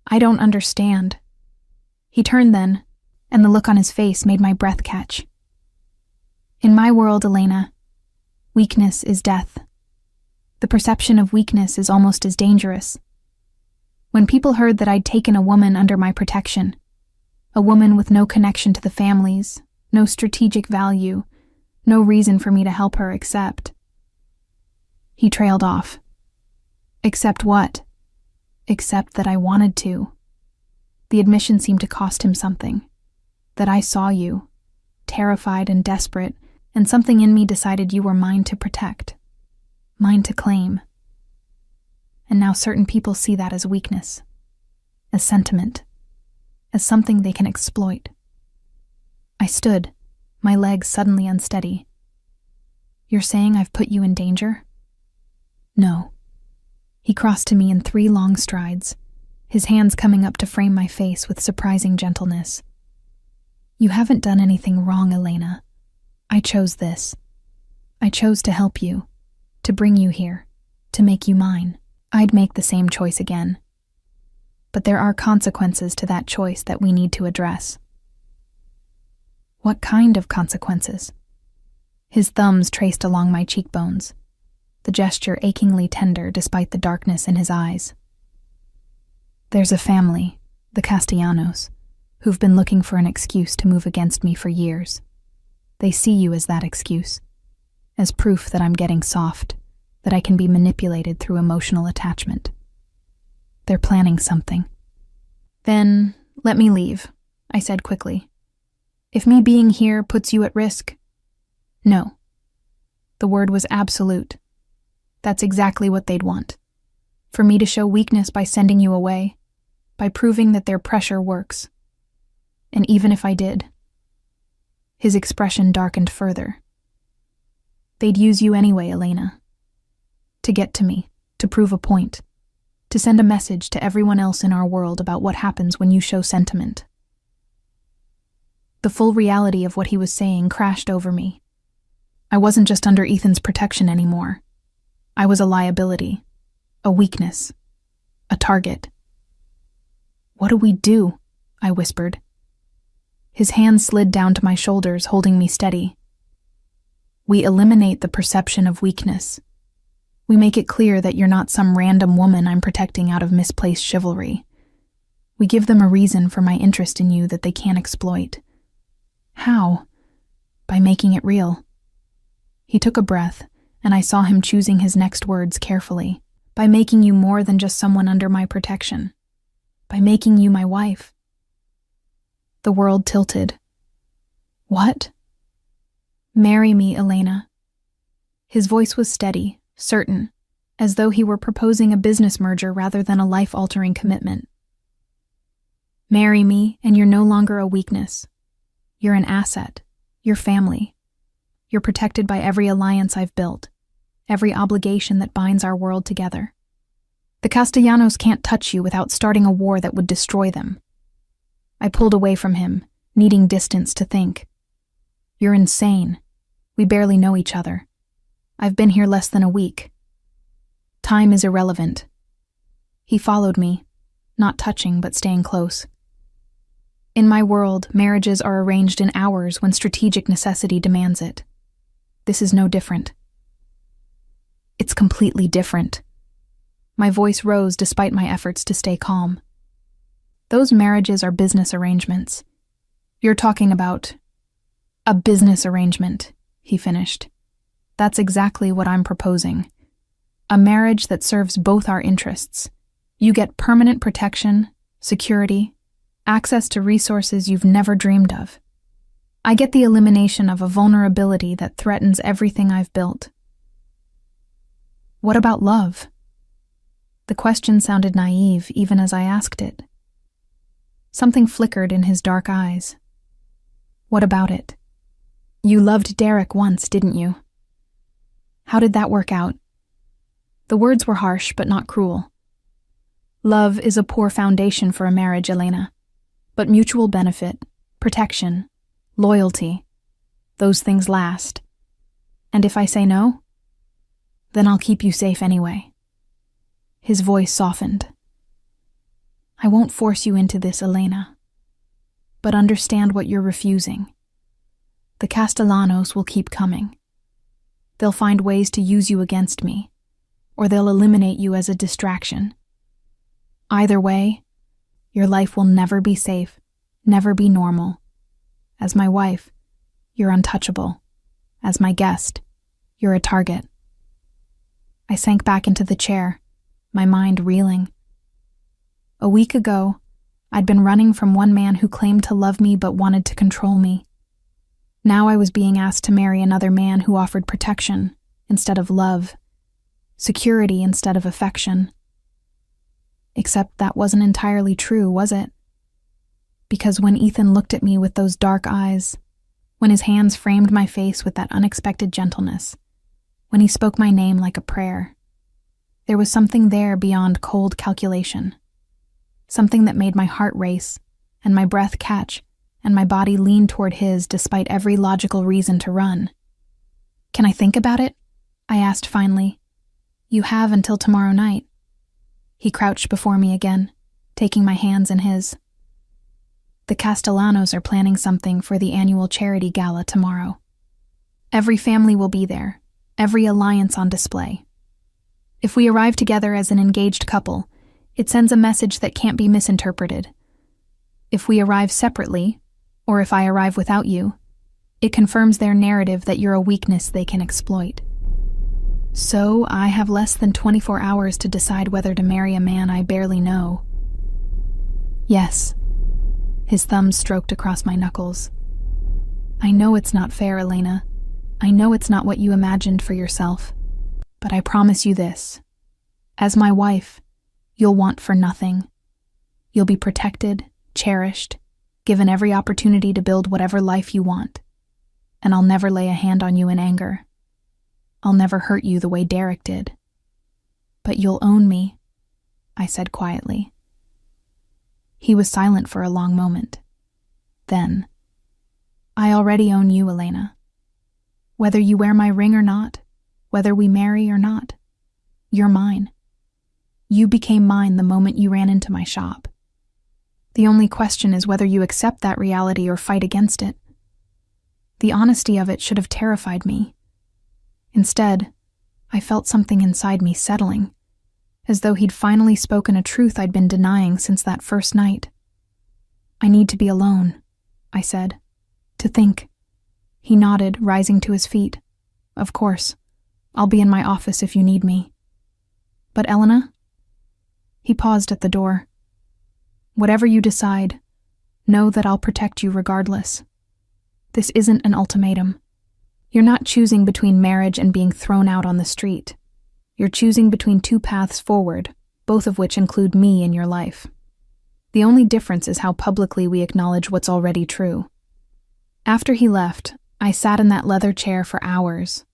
I don't understand." He turned then, and the look on his face made my breath catch. "In my world, Elena, weakness is death. The perception of weakness is almost as dangerous. When people heard that I'd taken a woman under my protection, a woman with no connection to the families, no strategic value, no reason for me to help her except... He trailed off. Except what? Except that I wanted to. The admission seemed to cost him something. That I saw you, terrified and desperate, and something in me decided you were mine to protect, mine to claim. And now certain people see that as weakness, as sentiment, as something they can exploit. I stood, my legs suddenly unsteady. You're saying I've put you in danger? No. He crossed to me in 3 long strides, his hands coming up to frame my face with surprising gentleness. You haven't done anything wrong, Elena. I chose this. I chose to help you, to bring you here, to make you mine. I'd make the same choice again. But there are consequences to that choice that we need to address. What kind of consequences? His thumbs traced along my cheekbones, the gesture achingly tender despite the darkness in his eyes. There's a family, the Castellanos, who've been looking for an excuse to move against me for years. They see you as that excuse, as proof that I'm getting soft, that I can be manipulated through emotional attachment. They're planning something. Then let me leave, I said quickly. If me being here puts you at risk? No. The word was absolute. That's exactly what they'd want. For me to show weakness by sending you away, by proving that their pressure works. And even if I did. His expression darkened further. They'd use you anyway, Elena. To get to me, to prove a point, to send a message to everyone else in our world about what happens when you show sentiment. The full reality of what he was saying crashed over me. I wasn't just under Ethan's protection anymore. I was a liability, a weakness, a target. What do we do? I whispered. His hand slid down to my shoulders, holding me steady. We eliminate the perception of weakness. We make it clear that you're not some random woman I'm protecting out of misplaced chivalry. We give them a reason for my interest in you that they can't exploit. How? By making it real. He took a breath, and I saw him choosing his next words carefully. By making you more than just someone under my protection. By making you my wife. The world tilted. What? Marry me, Elena. His voice was steady, certain, as though he were proposing a business merger rather than a life-altering commitment. Marry me, and you're no longer a weakness. You're an asset. You're family. You're protected by every alliance I've built, every obligation that binds our world together. The Castellanos can't touch you without starting a war that would destroy them. I pulled away from him, needing distance to think. You're insane. We barely know each other. I've been here less than a week. Time is irrelevant. He followed me, not touching but staying close. In my world, marriages are arranged in hours when strategic necessity demands it. This is no different. It's completely different. My voice rose despite my efforts to stay calm. Those marriages are business arrangements. You're talking about a business arrangement, he finished. That's exactly what I'm proposing. A marriage that serves both our interests. You get permanent protection, security, access to resources you've never dreamed of. I get the elimination of a vulnerability that threatens everything I've built. What about love? The question sounded naive even as I asked it. Something flickered in his dark eyes. What about it? You loved Derek once, didn't you? How did that work out? The words were harsh but not cruel. Love is a poor foundation for a marriage, Elena. But mutual benefit, protection, loyalty, those things last. And if I say no, then I'll keep you safe anyway. His voice softened. I won't force you into this, Elena. But understand what you're refusing. The Castellanos will keep coming. They'll find ways to use you against me, or they'll eliminate you as a distraction. Either way, your life will never be safe, never be normal. As my wife, you're untouchable. As my guest, you're a target. I sank back into the chair, my mind reeling. A week ago, I'd been running from one man who claimed to love me but wanted to control me. Now I was being asked to marry another man who offered protection instead of love, security instead of affection. Except that wasn't entirely true, was it? Because when Ethan looked at me with those dark eyes, when his hands framed my face with that unexpected gentleness, when he spoke my name like a prayer, there was something there beyond cold calculation. Something that made my heart race, and my breath catch, and my body lean toward his despite every logical reason to run. "Can I think about it?" I asked finally. "You have until tomorrow night." He crouched before me again, taking my hands in his. "The Castellanos are planning something for the annual charity gala tomorrow. Every family will be there, every alliance on display. If we arrive together as an engaged couple, it sends a message that can't be misinterpreted. If we arrive separately, or if I arrive without you, it confirms their narrative that you're a weakness they can exploit. So I have less than 24 hours to decide whether to marry a man I barely know." "Yes." His thumbs stroked across my knuckles. "I know it's not fair, Elena. I know it's not what you imagined for yourself. But I promise you this. As my wife, you'll want for nothing. You'll be protected, cherished, given every opportunity to build whatever life you want. And I'll never lay a hand on you in anger. I'll never hurt you the way Derek did. But you'll own me," I said quietly. He was silent for a long moment. Then, "I already own you, Elena. Whether you wear my ring or not, whether we marry or not, you're mine. You became mine the moment you ran into my shop. The only question is whether you accept that reality or fight against it. The honesty of it should have terrified me. Instead, I felt something inside me settling, as though he'd finally spoken a truth I'd been denying since that first night. "I need to be alone," I said. "To think." He nodded, rising to his feet. "Of course. I'll be in my office if you need me." "But Elena?" He paused at the door. "Whatever you decide, know that I'll protect you regardless. This isn't an ultimatum. You're not choosing between marriage and being thrown out on the street. You're choosing between two paths forward, both of which include me in your life. The only difference is how publicly we acknowledge what's already true." After he left, I sat in that leather chair for hours,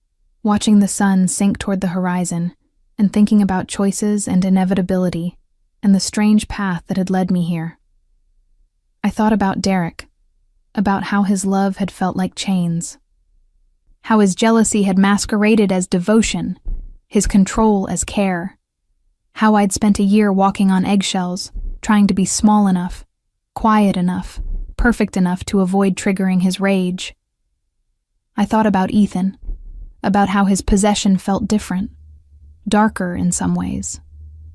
watching the sun sink toward the horizon and thinking about choices and inevitability and the strange path that had led me here. I thought about Derek, about how his love had felt like chains, how his jealousy had masqueraded as devotion, his control as care, how I'd spent a year walking on eggshells, trying to be small enough, quiet enough, perfect enough to avoid triggering his rage. I thought about Ethan, about how his possession felt different, darker in some ways,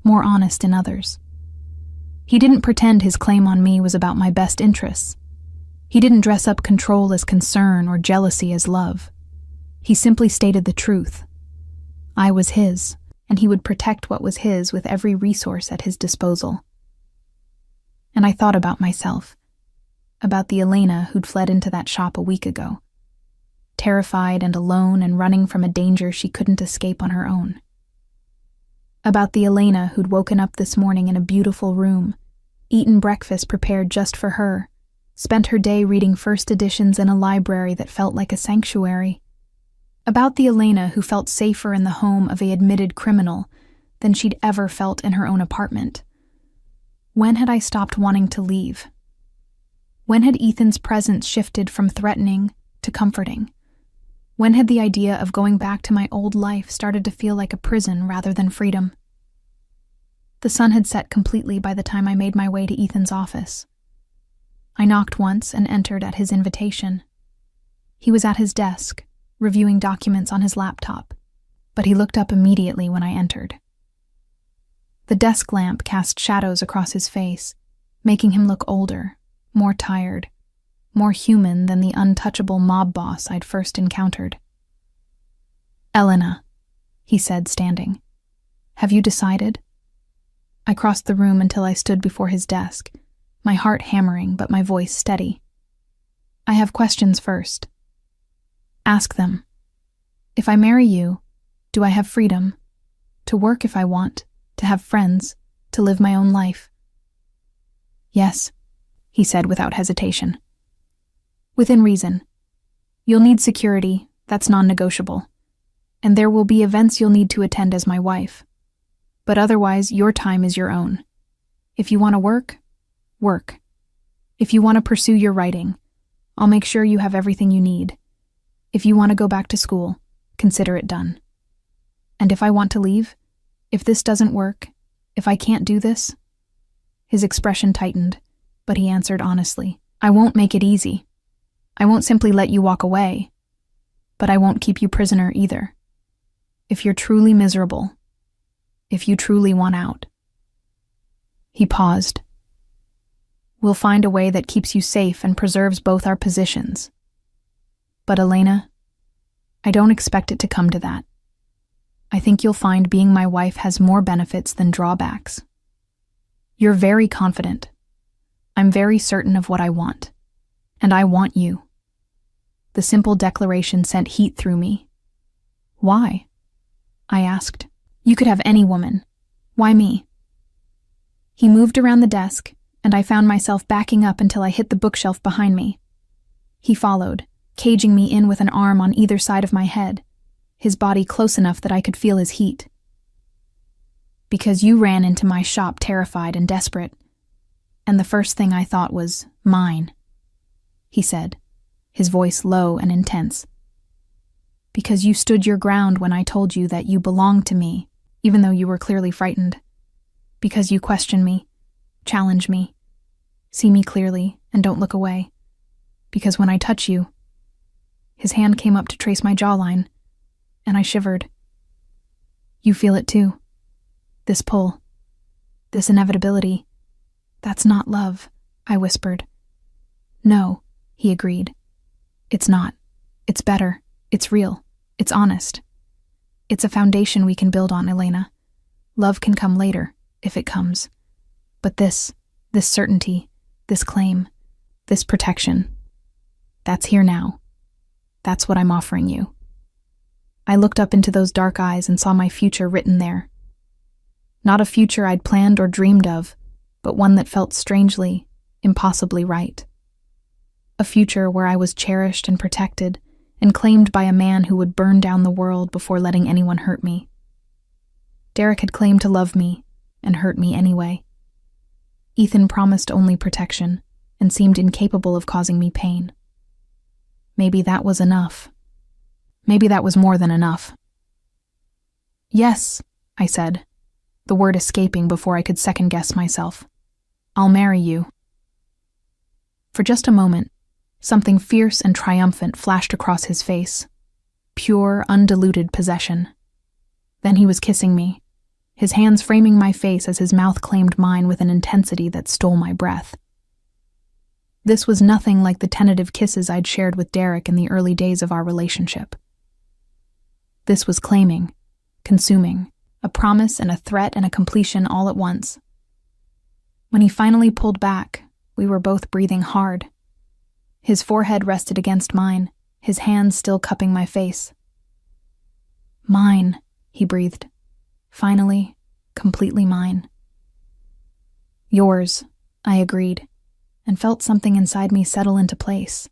more honest in others. He didn't pretend his claim on me was about my best interests. He didn't dress up control as concern or jealousy as love. He simply stated the truth. I was his, and he would protect what was his with every resource at his disposal. And I thought about myself, about the Elena who'd fled into that shop a week ago, terrified and alone and running from a danger she couldn't escape on her own. About the Elena who'd woken up this morning in a beautiful room, eaten breakfast prepared just for her, spent her day reading first editions in a library that felt like a sanctuary. About the Elena who felt safer in the home of an admitted criminal than she'd ever felt in her own apartment. When had I stopped wanting to leave? When had Ethan's presence shifted from threatening to comforting? When had the idea of going back to my old life started to feel like a prison rather than freedom? The sun had set completely by the time I made my way to Ethan's office. I knocked once and entered at his invitation. He was at his desk, reviewing documents on his laptop, but he looked up immediately when I entered. The desk lamp cast shadows across his face, making him look older, more tired, more human than the untouchable mob boss I'd first encountered. "Elena," he said, standing. "Have you decided?" I crossed the room until I stood before his desk, my heart hammering but my voice steady. "I have questions first." "Ask them." "If I marry you, do I have freedom? To work if I want, to have friends, to live my own life?" "Yes," he said without hesitation. "Within reason. You'll need security, that's non-negotiable. And there will be events you'll need to attend as my wife. But otherwise, your time is your own. If you want to work, work. If you want to pursue your writing, I'll make sure you have everything you need. If you want to go back to school, consider it done. And if I want to leave, if this doesn't work, if I can't do this..." His expression tightened, but he answered honestly, "I won't make it easy. I won't simply let you walk away. But I won't keep you prisoner either. If you're truly miserable, if you truly want out..." He paused. "We'll find a way that keeps you safe and preserves both our positions. But Elena, I don't expect it to come to that. I think you'll find being my wife has more benefits than drawbacks. You're very confident. I'm very certain of what I want. And I want you." The simple declaration sent heat through me. "Why?" I asked. "You could have any woman. Why me?" He moved around the desk, and I found myself backing up until I hit the bookshelf behind me. He followed, caging me in with an arm on either side of my head, his body close enough that I could feel his heat. "Because you ran into my shop terrified and desperate, and the first thing I thought was, mine," he said, his voice low and intense. "Because you stood your ground when I told you that you belonged to me, even though you were clearly frightened. Because you question me, challenge me, see me clearly, and don't look away. Because when I touch you..." His hand came up to trace my jawline, and I shivered. "You feel it too. This pull, this inevitability. That's not love," I whispered. "No," he agreed. "It's not. It's better. It's real. It's honest. It's a foundation we can build on, Elena. Love can come later, if it comes. But this certainty, this claim, this protection, that's here now. That's what I'm offering you." I looked up into those dark eyes and saw my future written there. Not a future I'd planned or dreamed of, but one that felt strangely, impossibly right. A future where I was cherished and protected, and claimed by a man who would burn down the world before letting anyone hurt me. Derek had claimed to love me, and hurt me anyway. Ethan promised only protection, and seemed incapable of causing me pain. Maybe that was enough. Maybe that was more than enough. "Yes," I said, the word escaping before I could second-guess myself. "I'll marry you." For just a moment, something fierce and triumphant flashed across his face. Pure, undiluted possession. Then he was kissing me, his hands framing my face as his mouth claimed mine with an intensity that stole my breath. This was nothing like the tentative kisses I'd shared with Derek in the early days of our relationship. This was claiming, consuming, a promise and a threat and a completion all at once. When he finally pulled back, we were both breathing hard. His forehead rested against mine, his hands still cupping my face. "Mine," he breathed. "Finally, completely mine." "Yours," I agreed, and felt something inside me settle into place,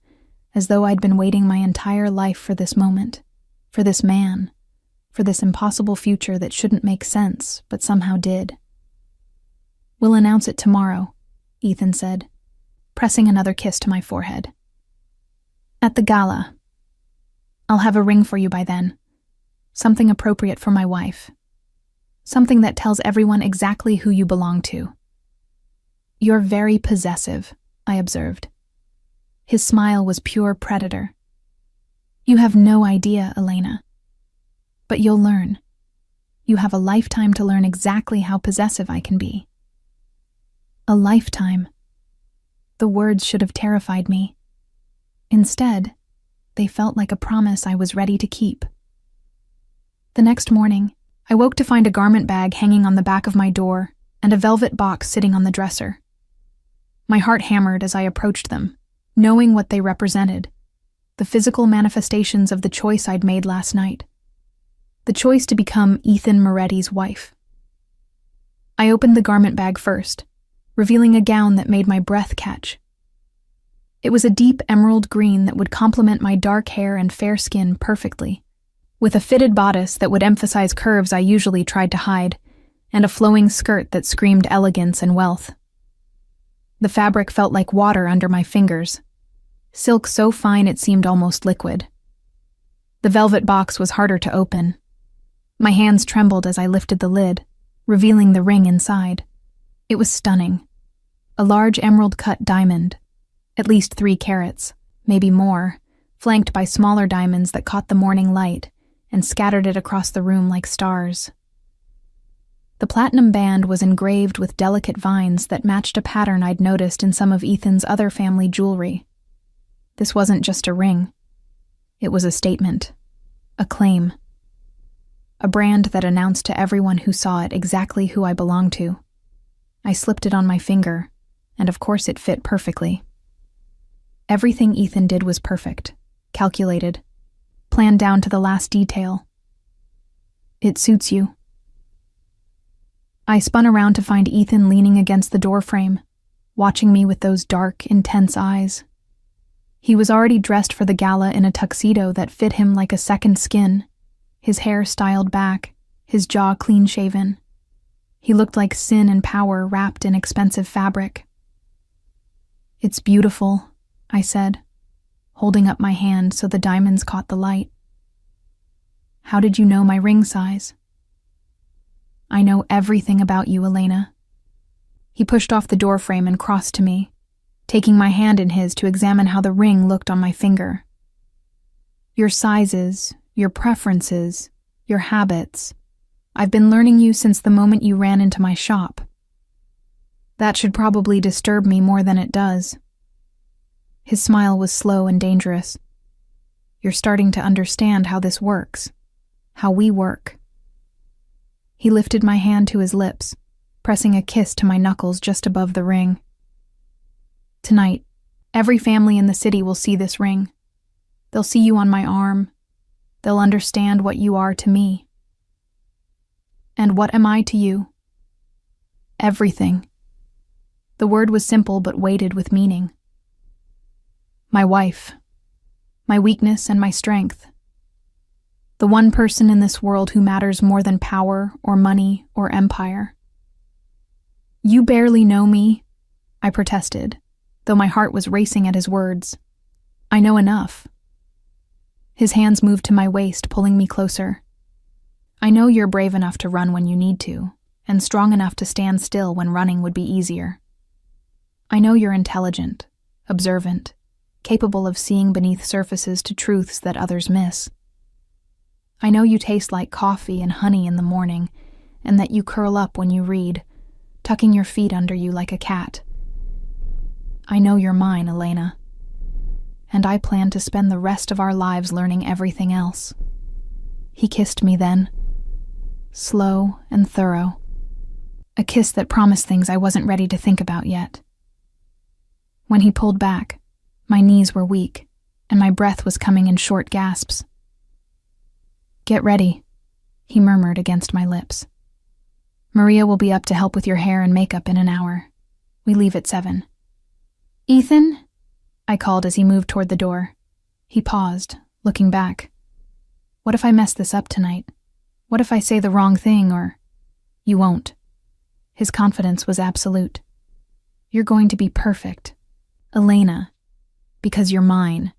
as though I'd been waiting my entire life for this moment, for this man, for this impossible future that shouldn't make sense, but somehow did. "We'll announce it tomorrow," Ethan said, pressing another kiss to my forehead. "At the gala. I'll have a ring for you by then. Something appropriate for my wife. Something that tells everyone exactly who you belong to." "You're very possessive," I observed. His smile was pure predator. "You have no idea, Elena. But you'll learn. You have a lifetime to learn exactly how possessive I can be." A lifetime. The words should have terrified me. Instead, they felt like a promise I was ready to keep. The next morning, I woke to find a garment bag hanging on the back of my door and a velvet box sitting on the dresser. My heart hammered as I approached them, knowing what they represented, the physical manifestations of the choice I'd made last night. The choice to become Ethan Moretti's wife. I opened the garment bag first, revealing a gown that made my breath catch. It was a deep emerald green that would complement my dark hair and fair skin perfectly, with a fitted bodice that would emphasize curves I usually tried to hide, and a flowing skirt that screamed elegance and wealth. The fabric felt like water under my fingers, silk so fine it seemed almost liquid. The velvet box was harder to open. My hands trembled as I lifted the lid, revealing the ring inside. It was stunning. A large emerald-cut diamond, at least 3 carats, maybe more, flanked by smaller diamonds that caught the morning light and scattered it across the room like stars. The platinum band was engraved with delicate vines that matched a pattern I'd noticed in some of Ethan's other family jewelry. This wasn't just a ring. It was a statement, a claim, a brand that announced to everyone who saw it exactly who I belonged to. I slipped it on my finger, and of course it fit perfectly. Everything Ethan did was perfect, calculated, planned down to the last detail. "It suits you." I spun around to find Ethan leaning against the doorframe, watching me with those dark, intense eyes. He was already dressed for the gala in a tuxedo that fit him like a second skin, his hair styled back, his jaw clean-shaven. He looked like sin and power wrapped in expensive fabric. "It's beautiful," I said, holding up my hand so the diamonds caught the light. "How did you know my ring size?" "I know everything about you, Elena." He pushed off the doorframe and crossed to me, taking my hand in his to examine how the ring looked on my finger. "Your sizes, your preferences, your habits. I've been learning you since the moment you ran into my shop. That should probably disturb me more than it does." His smile was slow and dangerous. "You're starting to understand how this works, how we work." He lifted my hand to his lips, pressing a kiss to my knuckles just above the ring. "Tonight, every family in the city will see this ring. They'll see you on my arm. They'll understand what you are to me." "And what am I to you?" "Everything." The word was simple but weighted with meaning. "My wife. My weakness and my strength. The one person in this world who matters more than power or money or empire." "You barely know me," I protested, though my heart was racing at his words. "I know enough." His hands moved to my waist, pulling me closer. "I know you're brave enough to run when you need to, and strong enough to stand still when running would be easier. I know you're intelligent, observant, capable of seeing beneath surfaces to truths that others miss. I know you taste like coffee and honey in the morning, and that you curl up when you read, tucking your feet under you like a cat. I know you're mine, Elena. And I plan to spend the rest of our lives learning everything else." He kissed me then, slow and thorough, a kiss that promised things I wasn't ready to think about yet. When he pulled back, my knees were weak, and my breath was coming in short gasps. "Get ready," he murmured against my lips. "Maria will be up to help with your hair and makeup in an hour. We leave at 7. "Ethan?" I called as he moved toward the door. He paused, looking back. "What if I mess this up tonight? What if I say the wrong thing or—" "You won't." His confidence was absolute. "You're going to be perfect, Elena, because you're mine,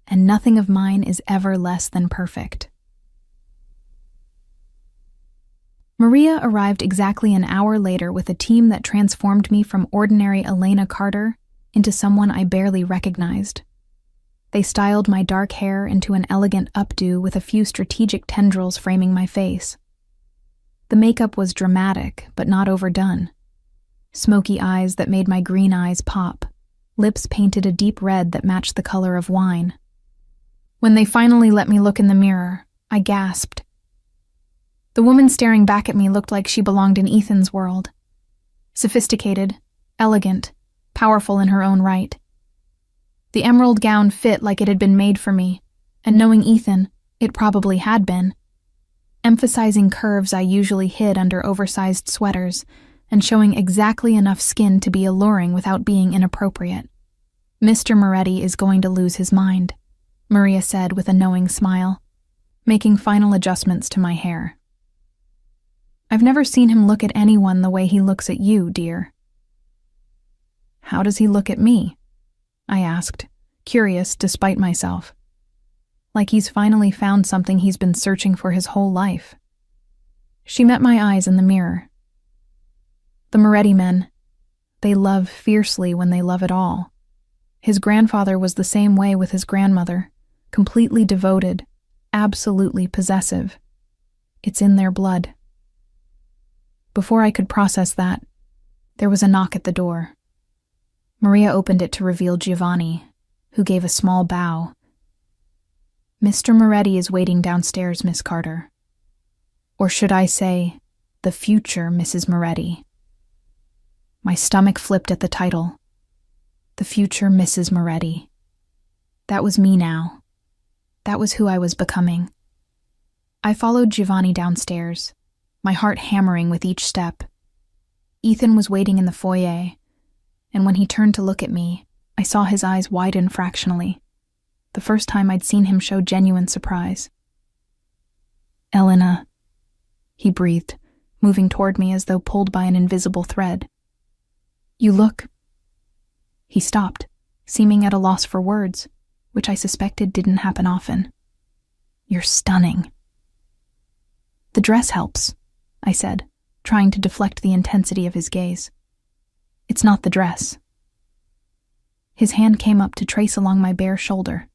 and nothing of mine is ever less than perfect." Maria arrived exactly an hour later with a team that transformed me from ordinary Elena Carter into someone I barely recognized. They styled my dark hair into an elegant updo with a few strategic tendrils framing my face. The makeup was dramatic, but not overdone. Smoky eyes that made my green eyes pop, lips painted a deep red that matched the color of wine. When they finally let me look in the mirror, I gasped. The woman staring back at me looked like she belonged in Ethan's world. Sophisticated, elegant, powerful in her own right. The emerald gown fit like it had been made for me, and knowing Ethan, it probably had been. Emphasizing curves I usually hid under oversized sweaters, and showing exactly enough skin to be alluring without being inappropriate. Mr. Moretti is going to lose his mind, Maria said with a knowing smile, making final adjustments to my hair. I've never seen him look at anyone the way he looks at you, dear. How does he look at me? I asked, curious despite myself. Like he's finally found something he's been searching for his whole life. She met my eyes in the mirror. The Moretti men, they love fiercely when they love at all. His grandfather was the same way with his grandmother, completely devoted, absolutely possessive. It's in their blood. Before I could process that, there was a knock at the door. Maria opened it to reveal Giovanni, who gave a small bow. Mr. Moretti is waiting downstairs, Miss Carter. Or should I say, the future Mrs. Moretti. My stomach flipped at the title. The future Mrs. Moretti. That was me now. That was who I was becoming. I followed Giovanni downstairs, my heart hammering with each step. Ethan was waiting in the foyer, and when he turned to look at me, I saw his eyes widen fractionally, the first time I'd seen him show genuine surprise. Elena, he breathed, moving toward me as though pulled by an invisible thread. You look... He stopped, seeming at a loss for words, which I suspected didn't happen often. You're stunning. The dress helps, I said, trying to deflect the intensity of his gaze. It's not the dress. His hand came up to trace along my bare shoulder,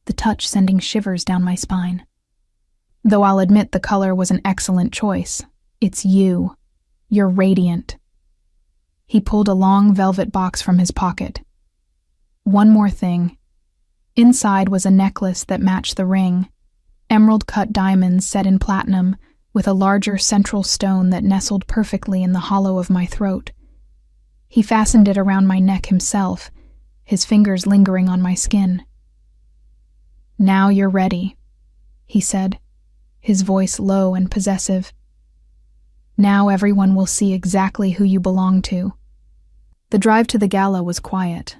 the touch sending shivers down my spine. Though I'll admit the color was an excellent choice, it's you. You're radiant. He pulled a long velvet box from his pocket. One more thing. Inside was a necklace that matched the ring, emerald-cut diamonds set in platinum, with a larger central stone that nestled perfectly in the hollow of my throat. He fastened it around my neck himself, his fingers lingering on my skin. Now you're ready, he said, his voice low and possessive. Now everyone will see exactly who you belong to. The drive to the gala was quiet.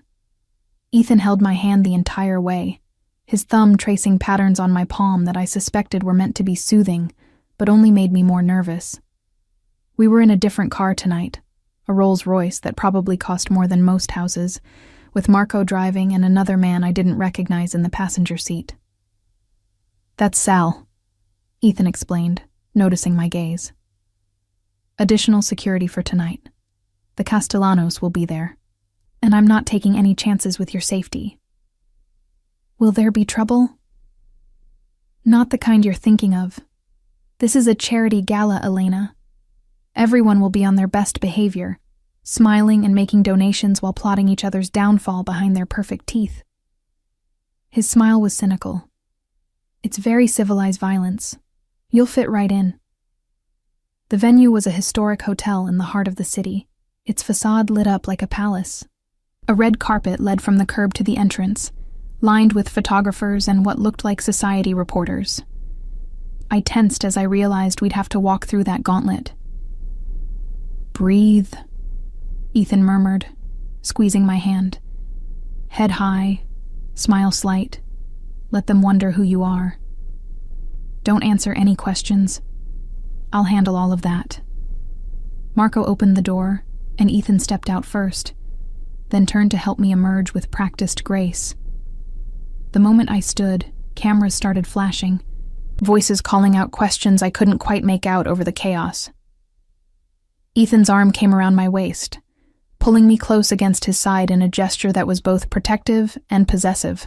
Ethan held my hand the entire way, his thumb tracing patterns on my palm that I suspected were meant to be soothing, but only made me more nervous. We were in a different car tonight, a Rolls-Royce that probably cost more than most houses, with Marco driving and another man I didn't recognize in the passenger seat. That's Sal, Ethan explained, noticing my gaze. Additional security for tonight. The Castellanos will be there, and I'm not taking any chances with your safety. Will there be trouble? Not the kind you're thinking of. This is a charity gala, Elena. Everyone will be on their best behavior, smiling and making donations while plotting each other's downfall behind their perfect teeth. His smile was cynical. It's very civilized violence. You'll fit right in. The venue was a historic hotel in the heart of the city, its facade lit up like a palace. A red carpet led from the curb to the entrance, lined with photographers and what looked like society reporters. I tensed as I realized we'd have to walk through that gauntlet. Breathe, Ethan murmured, squeezing my hand. Head high, smile slight. Let them wonder who you are. Don't answer any questions. I'll handle all of that. Marco opened the door, and Ethan stepped out first, then turned to help me emerge with practiced grace. The moment I stood, cameras started flashing, voices calling out questions I couldn't quite make out over the chaos. Ethan's arm came around my waist, pulling me close against his side in a gesture that was both protective and possessive.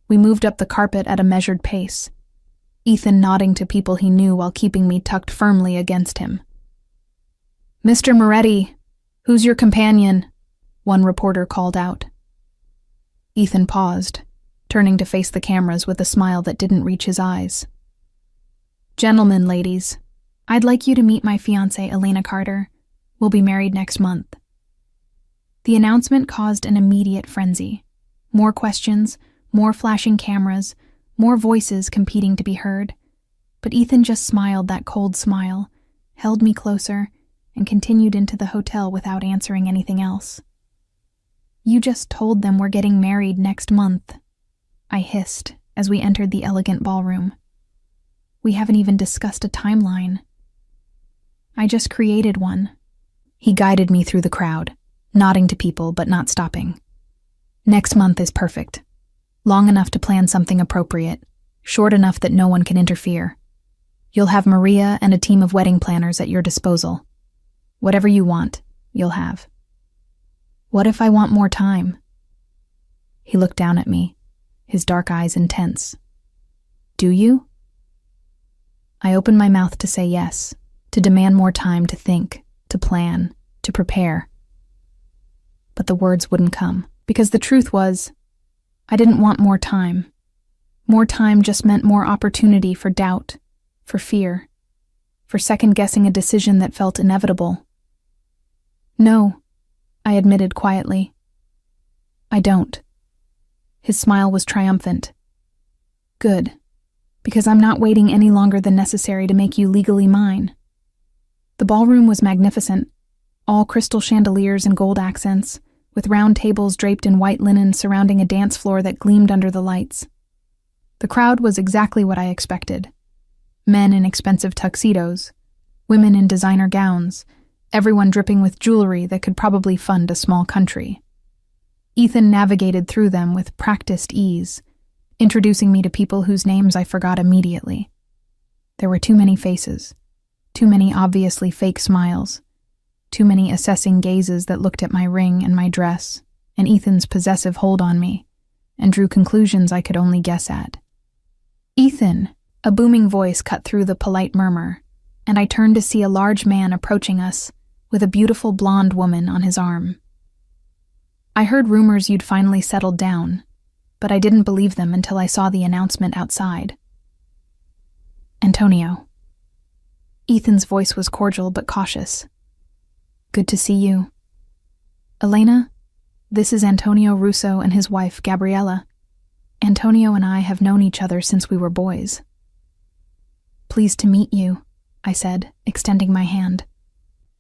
We moved up the carpet at a measured pace. Ethan nodding to people he knew while keeping me tucked firmly against him. "Mr. Moretti, who's your companion?" one reporter called out. Ethan paused, turning to face the cameras with a smile that didn't reach his eyes. "Gentlemen, ladies, I'd like you to meet my fiancée, Elena Carter. We'll be married next month." The announcement caused an immediate frenzy. More questions, more flashing cameras, more voices competing to be heard. But Ethan just smiled that cold smile, held me closer, and continued into the hotel without answering anything else. "You just told them we're getting married next month," I hissed as we entered the elegant ballroom. "We haven't even discussed a timeline." "I just created one." He guided me through the crowd, nodding to people but not stopping. "Next month is perfect. Long enough to plan something appropriate, short enough that no one can interfere. You'll have Maria and a team of wedding planners at your disposal. Whatever you want, you'll have." "What if I want more time?" He looked down at me, his dark eyes intense. "Do you?" I opened my mouth to say yes, to demand more time to think, to plan, to prepare. But the words wouldn't come, because the truth was, I didn't want more time. More time just meant more opportunity for doubt, for fear, for second-guessing a decision that felt inevitable. "No," I admitted quietly. "I don't." His smile was triumphant. "Good, because I'm not waiting any longer than necessary to make you legally mine." The ballroom was magnificent, all crystal chandeliers and gold accents, with round tables draped in white linen surrounding a dance floor that gleamed under the lights. The crowd was exactly what I expected. Men in expensive tuxedos, women in designer gowns, everyone dripping with jewelry that could probably fund a small country. Ethan navigated through them with practiced ease, introducing me to people whose names I forgot immediately. There were too many faces, too many obviously fake smiles, too many assessing gazes that looked at my ring and my dress, and Ethan's possessive hold on me, and drew conclusions I could only guess at. "Ethan," a booming voice cut through the polite murmur, and I turned to see a large man approaching us, with a beautiful blonde woman on his arm. I heard rumors you'd finally settled down, but I didn't believe them until I saw the announcement outside. "Antonio." Ethan's voice was cordial but cautious. "Good to see you. Elena, this is Antonio Russo and his wife, Gabriella. Antonio and I have known each other since we were boys." "Pleased to meet you," I said, extending my hand.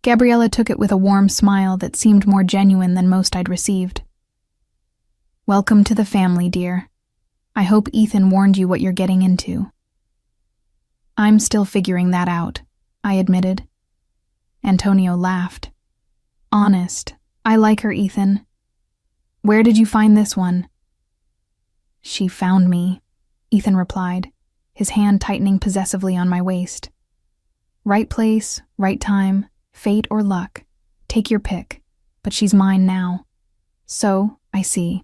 Gabriella took it with a warm smile that seemed more genuine than most I'd received. "Welcome to the family, dear. I hope Ethan warned you what you're getting into." "I'm still figuring that out," I admitted. Antonio laughed. "Honest, I like her, Ethan. Where did you find this one?" "She found me," Ethan replied, his hand tightening possessively on my waist. "Right place, right time, fate or luck. Take your pick, but she's mine now. So, I see."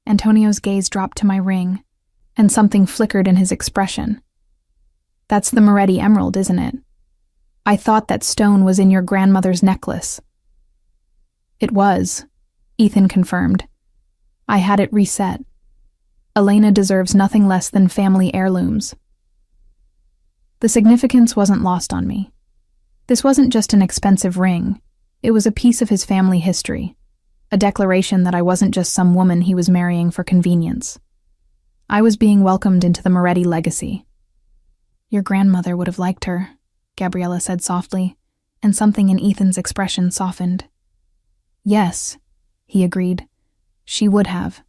Antonio's gaze dropped to my ring, and something flickered in his expression. "That's the Moretti emerald, isn't it? I thought that stone was in your grandmother's necklace." "It was," Ethan confirmed. "I had it reset. Elena deserves nothing less than family heirlooms." The significance wasn't lost on me. This wasn't just an expensive ring. It was a piece of his family history, a declaration that I wasn't just some woman he was marrying for convenience. I was being welcomed into the Moretti legacy. "Your grandmother would have liked her," Gabriella said softly, and something in Ethan's expression softened. "Yes," he agreed. "She would have."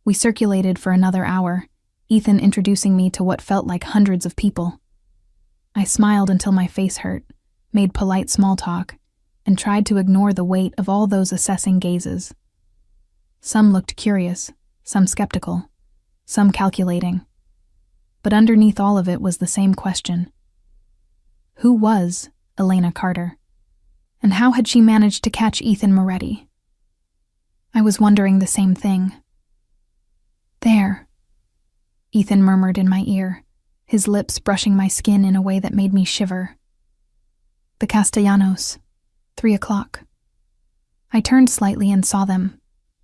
We circulated for another hour, Ethan introducing me to what felt like hundreds of people. I smiled until my face hurt, made polite small talk, and tried to ignore the weight of all those assessing gazes. Some looked curious, some skeptical, some calculating. But underneath all of it was the same question. Who was Elena Carter? And how had she managed to catch Ethan Moretti? I was wondering the same thing. There. Ethan murmured in my ear, his lips brushing my skin in a way that made me shiver. The Castellanos, 3:00. I turned slightly and saw them,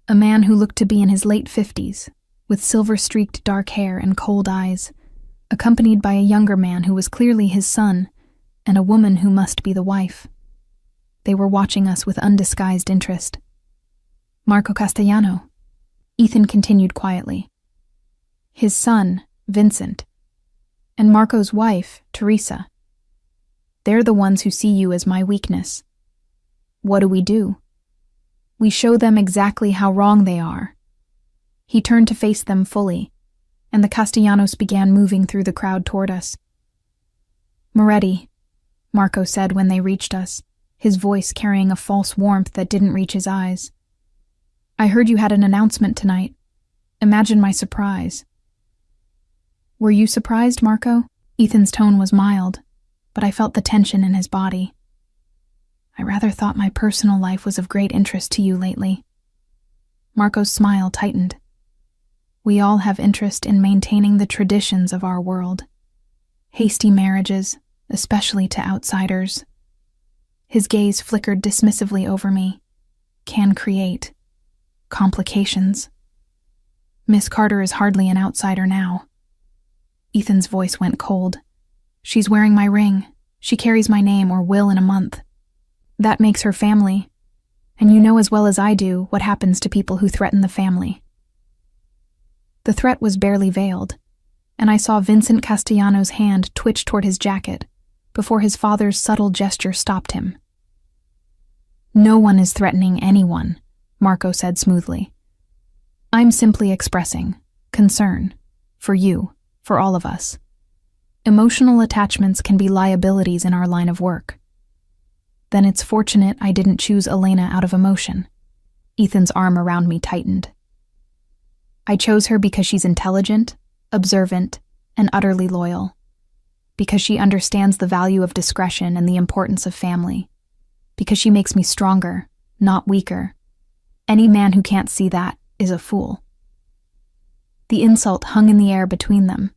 a man who looked to be in his late 50s, with silver-streaked dark hair and cold eyes, accompanied by a younger man who was clearly his son, and a woman who must be the wife. They were watching us with undisguised interest. Marco Castellano, Ethan continued quietly. His son, Vincent, and Marco's wife, Teresa. They're the ones who see you as my weakness. What do? We show them exactly how wrong they are. He turned to face them fully, and the Castellanos began moving through the crowd toward us. Moretti, Marco said when they reached us, his voice carrying a false warmth that didn't reach his eyes. I heard you had an announcement tonight. Imagine my surprise. Were you surprised, Marco? Ethan's tone was mild, but I felt the tension in his body. I rather thought my personal life was of great interest to you lately. Marco's smile tightened. We all have interest in maintaining the traditions of our world. Hasty marriages, especially to outsiders. His gaze flickered dismissively over me. Can create complications. Miss Carter is hardly an outsider now. Ethan's voice went cold. She's wearing my ring. She carries my name or will in a month. That makes her family. And you know as well as I do what happens to people who threaten the family. The threat was barely veiled, and I saw Vincent Castellanos' hand twitch toward his jacket before his father's subtle gesture stopped him. No one is threatening anyone, Marco said smoothly. I'm simply expressing concern for you, for all of us. Emotional attachments can be liabilities in our line of work. Then it's fortunate I didn't choose Elena out of emotion. Ethan's arm around me tightened. I chose her because she's intelligent, observant, and utterly loyal. Because she understands the value of discretion and the importance of family. Because she makes me stronger, not weaker. Any man who can't see that is a fool. The insult hung in the air between them.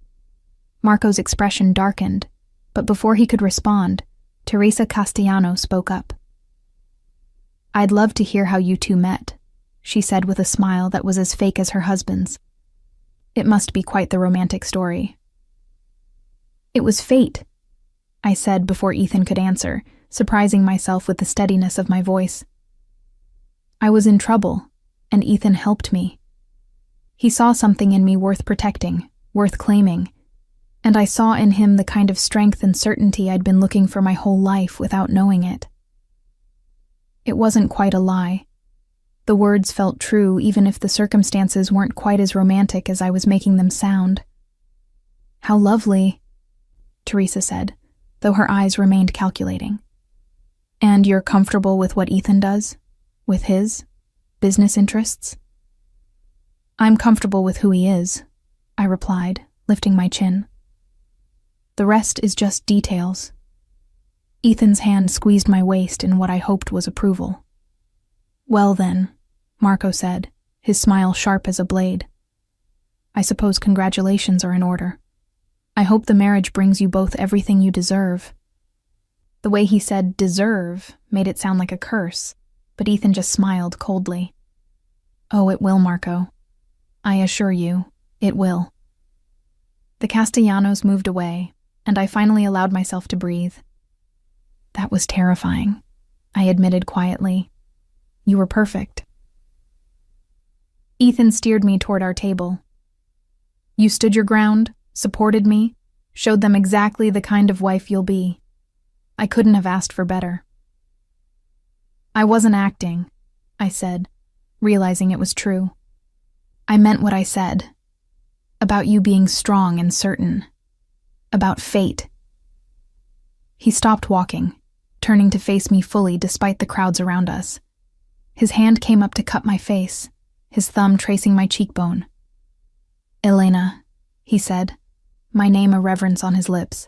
Marco's expression darkened, but before he could respond, Teresa Castellano spoke up. I'd love to hear how you two met, she said with a smile that was as fake as her husband's. It must be quite the romantic story. It was fate, I said before Ethan could answer, surprising myself with the steadiness of my voice. I was in trouble, and Ethan helped me. He saw something in me worth protecting, worth claiming, and I saw in him the kind of strength and certainty I'd been looking for my whole life without knowing it. It wasn't quite a lie. The words felt true even if the circumstances weren't quite as romantic as I was making them sound. How lovely, Teresa said, though her eyes remained calculating. And you're comfortable with what Ethan does? With his business interests? I'm comfortable with who he is, I replied, lifting my chin. The rest is just details. Ethan's hand squeezed my waist in what I hoped was approval. Well then, Marco said, his smile sharp as a blade. I suppose congratulations are in order. I hope the marriage brings you both everything you deserve. The way he said deserve made it sound like a curse, but Ethan just smiled coldly. Oh, it will, Marco. I assure you, it will. The Castellanos moved away, and I finally allowed myself to breathe. That was terrifying, I admitted quietly. You were perfect. Ethan steered me toward our table. You stood your ground, supported me, showed them exactly the kind of wife you'll be. I couldn't have asked for better. I wasn't acting, I said, realizing it was true. I meant what I said. About you being strong and certain. About fate. He stopped walking, turning to face me fully despite the crowds around us. His hand came up to cup my face, his thumb tracing my cheekbone. Elena, he said, my name a reverence on his lips.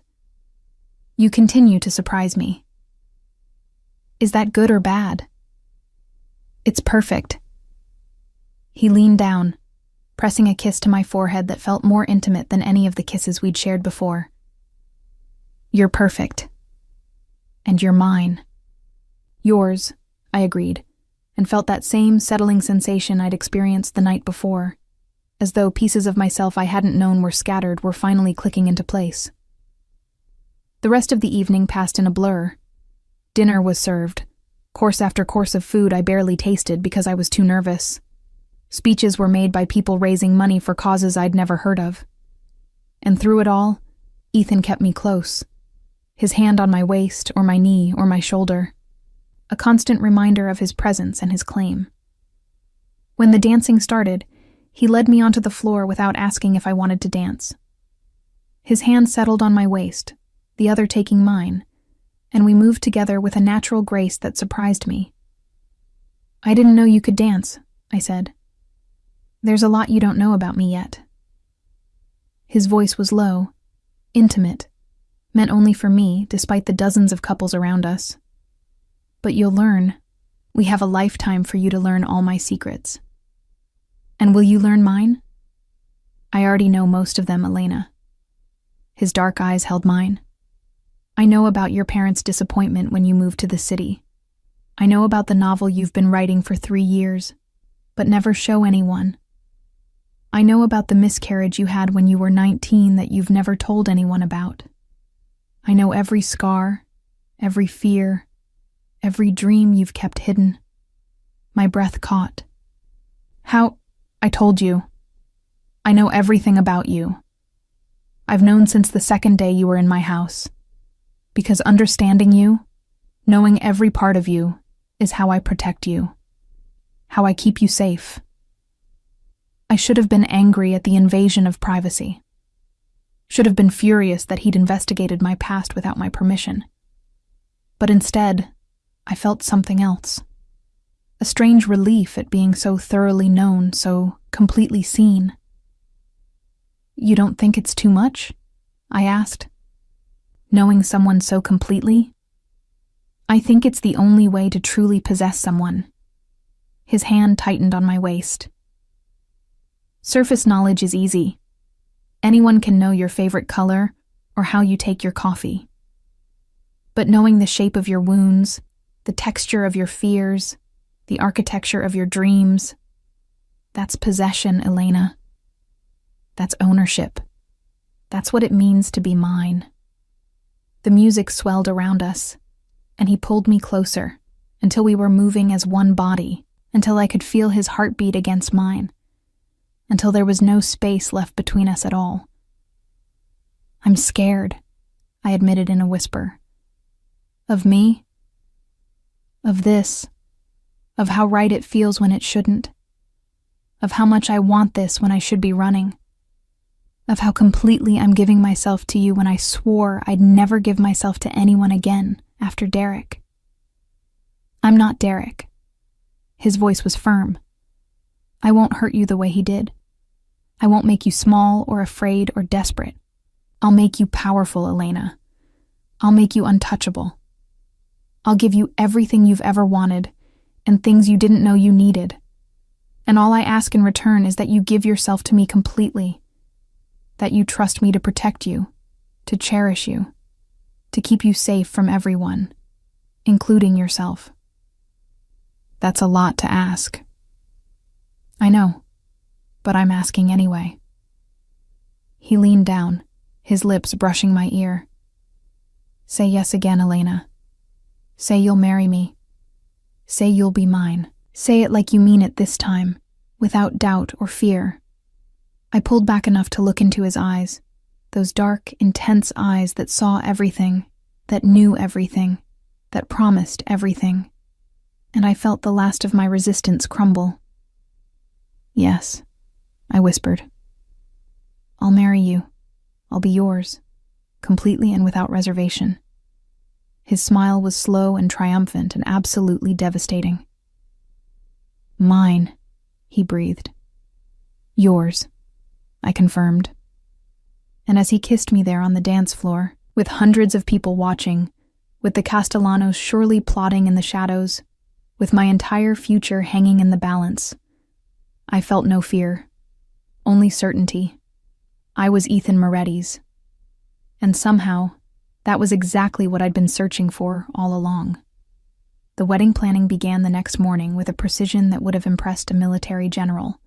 You continue to surprise me. Is that good or bad? It's perfect. He leaned down, pressing a kiss to my forehead that felt more intimate than any of the kisses we'd shared before. "You're perfect. And you're mine." "Yours," I agreed, and felt that same settling sensation I'd experienced the night before, as though pieces of myself I hadn't known were scattered were finally clicking into place. The rest of the evening passed in a blur. Dinner was served, course after course of food I barely tasted because I was too nervous. Speeches were made by people raising money for causes I'd never heard of. And through it all, Ethan kept me close, his hand on my waist or my knee or my shoulder, a constant reminder of his presence and his claim. When the dancing started, he led me onto the floor without asking if I wanted to dance. His hand settled on my waist, the other taking mine, and we moved together with a natural grace that surprised me. "I didn't know you could dance," I said. "There's a lot you don't know about me yet." His voice was low, intimate, meant only for me despite the dozens of couples around us. "But you'll learn. We have a lifetime for you to learn all my secrets." "And will you learn mine?" "I already know most of them, Elena." His dark eyes held mine. "I know about your parents' disappointment when you moved to the city. I know about the novel you've been writing for 3 years, but never show anyone. I know about the miscarriage you had when you were 19 that you've never told anyone about. I know every scar, every fear, every dream you've kept hidden." My breath caught. "How? I told you. I know everything about you. I've known since the second day you were in my house. Because understanding you, knowing every part of you, is how I protect you. How I keep you safe." I should have been angry at the invasion of privacy. Should have been furious that he'd investigated my past without my permission. But instead, I felt something else. A strange relief at being so thoroughly known, so completely seen. "You don't think it's too much?" I asked. "Knowing someone so completely?" "I think it's the only way to truly possess someone." His hand tightened on my waist. "Surface knowledge is easy. Anyone can know your favorite color or how you take your coffee. But knowing the shape of your wounds, the texture of your fears, the architecture of your dreams, that's possession, Elena. That's ownership. That's what it means to be mine." The music swelled around us, and he pulled me closer until we were moving as one body, until I could feel his heartbeat against mine, until there was no space left between us at all. "I'm scared," I admitted in a whisper. "Of me? Of this? Of how right it feels when it shouldn't? Of how much I want this when I should be running? Of how completely I'm giving myself to you when I swore I'd never give myself to anyone again after Derek?" "I'm not Derek." His voice was firm. "I won't hurt you the way he did. I won't make you small or afraid or desperate. I'll make you powerful, Elena. I'll make you untouchable. I'll give you everything you've ever wanted and things you didn't know you needed. And all I ask in return is that you give yourself to me completely, that you trust me to protect you, to cherish you, to keep you safe from everyone, including yourself." "That's a lot to ask." "I know, but I'm asking anyway." He leaned down, his lips brushing my ear. "Say yes again, Elena. Say you'll marry me. Say you'll be mine. Say it like you mean it this time, without doubt or fear." I pulled back enough to look into his eyes, those dark, intense eyes that saw everything, that knew everything, that promised everything, and I felt the last of my resistance crumble. "Yes," I whispered. "I'll marry you. I'll be yours, completely and without reservation." His smile was slow and triumphant and absolutely devastating. "Mine," he breathed. "Yours," I confirmed. And as he kissed me there on the dance floor, with hundreds of people watching, with the Castellanos surely plotting in the shadows, with my entire future hanging in the balance, I felt no fear, only certainty. I was Ethan Moretti's. And somehow, that was exactly what I'd been searching for all along. The wedding planning began the next morning with a precision that would have impressed a military general.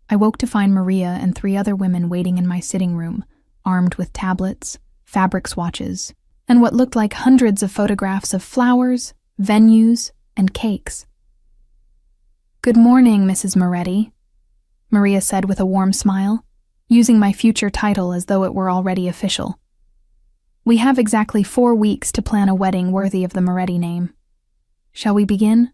I woke to find Maria and 3 other women waiting in my sitting room, armed with tablets, fabric swatches, and what looked like hundreds of photographs of flowers, venues, and cakes. "Good morning, Mrs. Moretti," Maria said with a warm smile, using my future title as though it were already official. "We have exactly 4 weeks to plan a wedding worthy of the Moretti name. Shall we begin?"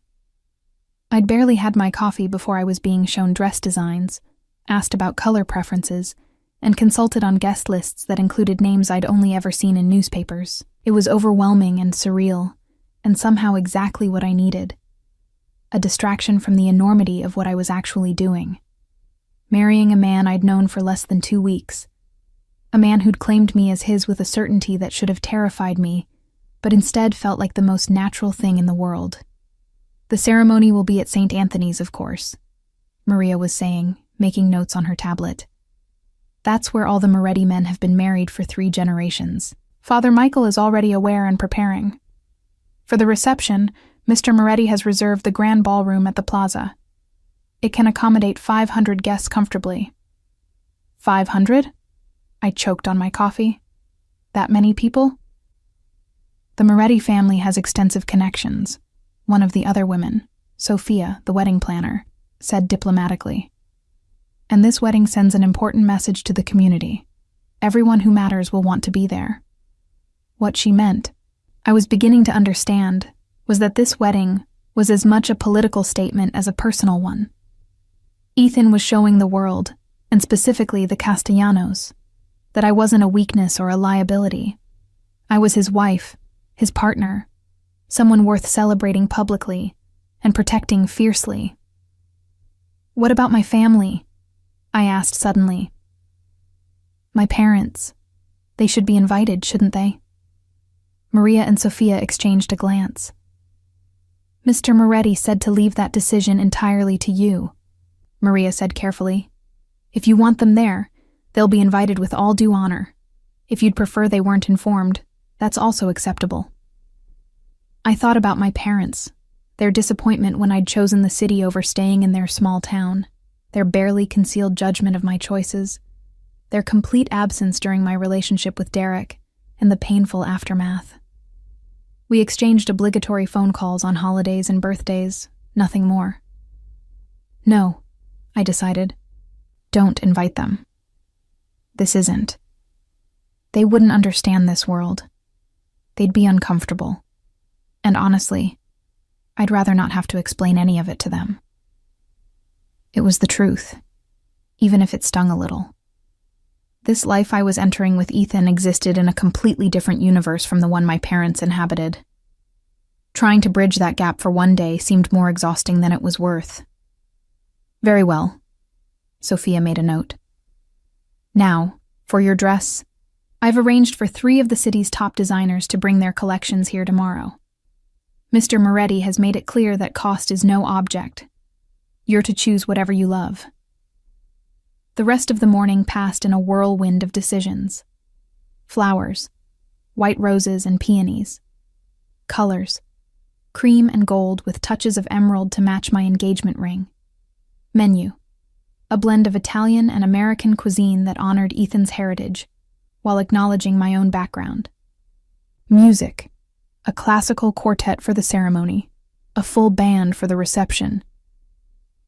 I'd barely had my coffee before I was being shown dress designs, asked about color preferences, and consulted on guest lists that included names I'd only ever seen in newspapers. It was overwhelming and surreal, and somehow exactly what I needed. A distraction from the enormity of what I was actually doing. Marrying a man I'd known for less than 2 weeks. A man who'd claimed me as his with a certainty that should have terrified me, but instead felt like the most natural thing in the world. "The ceremony will be at St. Anthony's, of course," Maria was saying, making notes on her tablet. "That's where all the Moretti men have been married for 3 generations. Father Michael is already aware and preparing. For the reception, Mr. Moretti has reserved the grand ballroom at the plaza. It can accommodate 500 guests comfortably." 500? I choked on my coffee. That many people? "The Moretti family has extensive connections," one of the other women, Sophia, the wedding planner, said diplomatically. "And this wedding sends an important message to the community. Everyone who matters will want to be there." What she meant, I was beginning to understand, was that this wedding was as much a political statement as a personal one. Ethan was showing the world, and specifically the Castellanos, that I wasn't a weakness or a liability. I was his wife, his partner, someone worth celebrating publicly and protecting fiercely. "What about my family?" I asked suddenly. "My parents. They should be invited, shouldn't they?" Maria and Sophia exchanged a glance. "Mr. Moretti said to leave that decision entirely to you," Maria said carefully. "If you want them there, they'll be invited with all due honor. If you'd prefer they weren't informed, that's also acceptable." I thought about my parents, their disappointment when I'd chosen the city over staying in their small town, their barely concealed judgment of my choices, their complete absence during my relationship with Derek, and the painful aftermath. We exchanged obligatory phone calls on holidays and birthdays, nothing more. "No," I decided. "Don't invite them. This isn't. They wouldn't understand this world. They'd be uncomfortable. And honestly, I'd rather not have to explain any of it to them." It was the truth, even if it stung a little. This life I was entering with Ethan existed in a completely different universe from the one my parents inhabited. Trying to bridge that gap for one day seemed more exhausting than it was worth. "Very well," Sophia made a note. "Now, for your dress, I've arranged for 3 of the city's top designers to bring their collections here tomorrow. Mr. Moretti has made it clear that cost is no object. You're to choose whatever you love." The rest of the morning passed in a whirlwind of decisions. Flowers, white roses and peonies. Colors, cream and gold with touches of emerald to match my engagement ring. Menu, a blend of Italian and American cuisine that honored Ethan's heritage, while acknowledging my own background. Music, a classical quartet for the ceremony, a full band for the reception.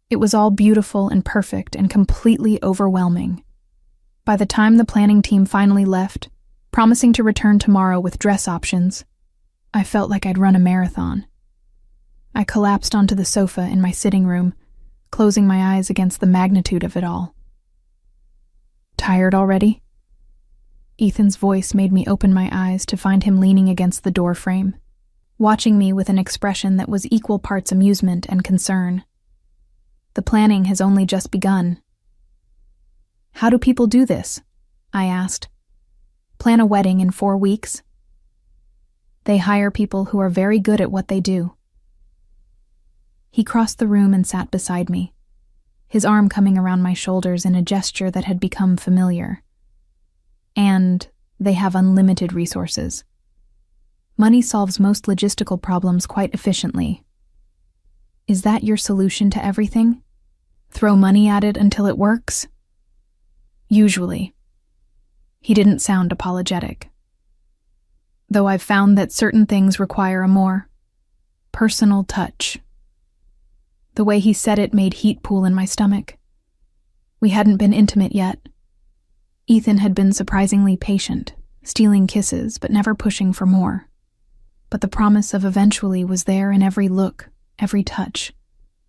It was all beautiful and perfect and completely overwhelming. By the time the planning team finally left, promising to return tomorrow with dress options, I felt like I'd run a marathon. I collapsed onto the sofa in my sitting room, closing my eyes against the magnitude of it all. "Tired already?" Ethan's voice made me open my eyes to find him leaning against the doorframe, watching me with an expression that was equal parts amusement and concern. "The planning has only just begun." "How do people do this?" I asked. "Plan a wedding in 4 weeks?" "They hire people who are very good at what they do." He crossed the room and sat beside me. his arm coming around my shoulders in a gesture that had become familiar. And they have unlimited resources. Money solves most logistical problems quite efficiently. Is that your solution to everything? Throw money at it until it works? Usually. He didn't sound apologetic. Though I've found that certain things require a more personal touch. The way he said it made heat pool in my stomach. We hadn't been intimate yet. Ethan had been surprisingly patient, stealing kisses but never pushing for more. But the promise of eventually was there in every look, every touch,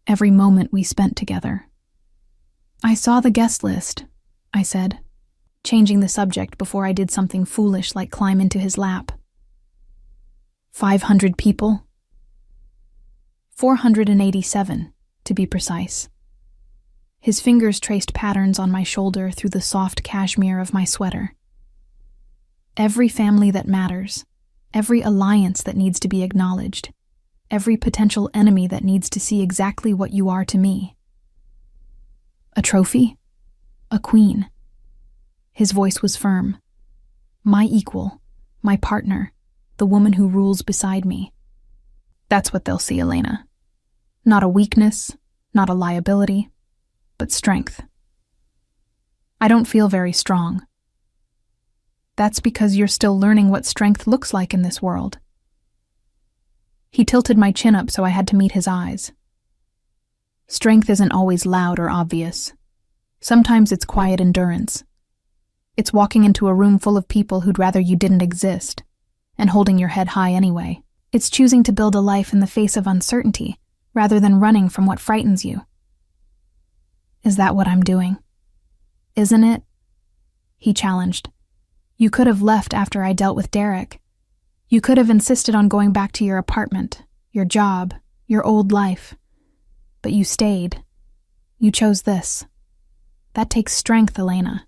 every moment we spent together. I saw the guest list, I said, changing the subject before I did something foolish like climb into his lap. 500 people? 487, to be precise. His fingers traced patterns on my shoulder through the soft cashmere of my sweater. Every family that matters, every alliance that needs to be acknowledged, every potential enemy that needs to see exactly what you are to me. A trophy? A queen. His voice was firm. My equal, my partner, the woman who rules beside me. That's what they'll see, Elena. Not a weakness, not a liability, but strength. I don't feel very strong. That's because you're still learning what strength looks like in this world. He tilted my chin up so I had to meet his eyes. Strength isn't always loud or obvious. Sometimes it's quiet endurance. It's walking into a room full of people who'd rather you didn't exist, and holding your head high anyway. It's choosing to build a life in the face of uncertainty, rather than running from what frightens you. Is that what I'm doing? Isn't it? He challenged. You could have left after I dealt with Derek. You could have insisted on going back to your apartment, your job, your old life. But you stayed. You chose this. That takes strength, Elena.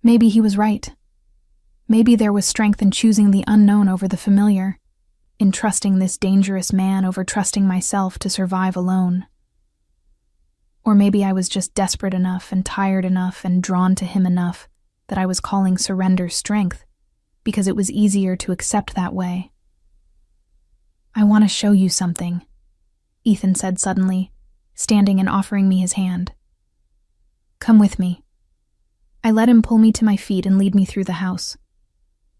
Maybe he was right. Maybe there was strength in choosing the unknown over the familiar, in trusting this dangerous man over trusting myself to survive alone. Or maybe I was just desperate enough and tired enough and drawn to him enough that I was calling surrender strength, because it was easier to accept that way. I want to show you something, Ethan said suddenly, standing and offering me his hand. Come with me. I let him pull me to my feet and lead me through the house.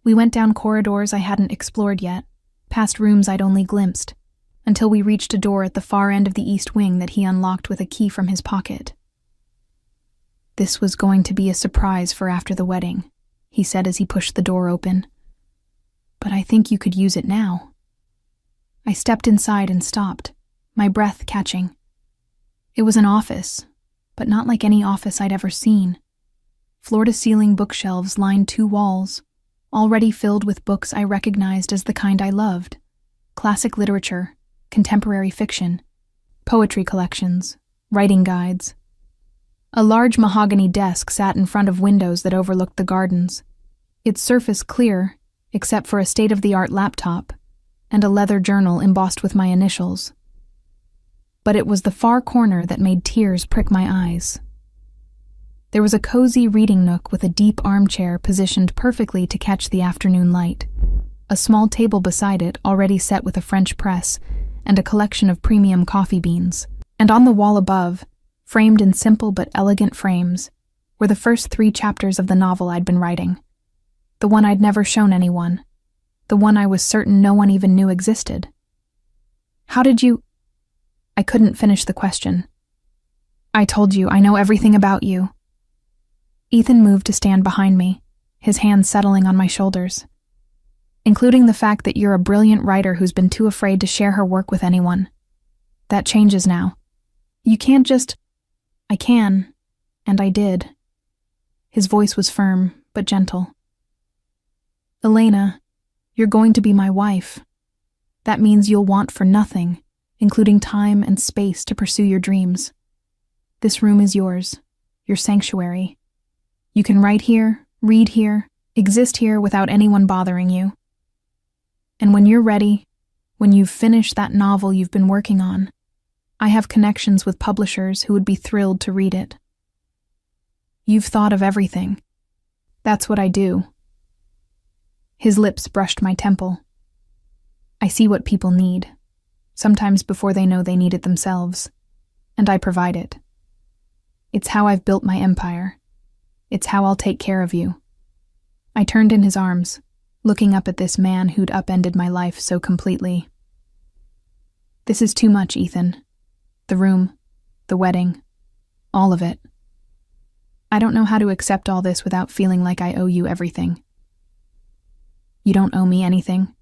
We went down corridors I hadn't explored yet, past rooms I'd only glimpsed, until we reached a door at the far end of the east wing that he unlocked with a key from his pocket. This was going to be a surprise for after the wedding, he said as he pushed the door open. But I think you could use it now. I stepped inside and stopped, my breath catching. It was an office, but not like any office I'd ever seen. Floor-to-ceiling bookshelves lined 2 walls, already filled with books I recognized as the kind I loved. Classic literature, contemporary fiction, poetry collections, writing guides. A large mahogany desk sat in front of windows that overlooked the gardens, its surface clear, except for a state-of-the-art laptop, and a leather journal embossed with my initials. But it was the far corner that made tears prick my eyes. There was a cozy reading nook with a deep armchair positioned perfectly to catch the afternoon light, a small table beside it already set with a French press, and a collection of premium coffee beans. And on the wall above, framed in simple but elegant frames, were the first 3 chapters of the novel I'd been writing. The one I'd never shown anyone. The one I was certain no one even knew existed. How did you... I couldn't finish the question. I told you, I know everything about you. Ethan moved to stand behind me, his hands settling on my shoulders. Including the fact that you're a brilliant writer who's been too afraid to share her work with anyone. That changes now. You can't just... I can, and I did. His voice was firm, but gentle. Elena, you're going to be my wife. That means you'll want for nothing, including time and space to pursue your dreams. This room is yours, your sanctuary. You can write here, read here, exist here without anyone bothering you. And when you're ready, when you've finished that novel you've been working on, I have connections with publishers who would be thrilled to read it. You've thought of everything. That's what I do. His lips brushed my temple. I see what people need, sometimes before they know they need it themselves, and I provide it. It's how I've built my empire. It's how I'll take care of you. I turned in his arms, looking up at this man who'd upended my life so completely. This is too much, Ethan. The room, the wedding, all of it. I don't know how to accept all this without feeling like I owe you everything. You don't owe me anything.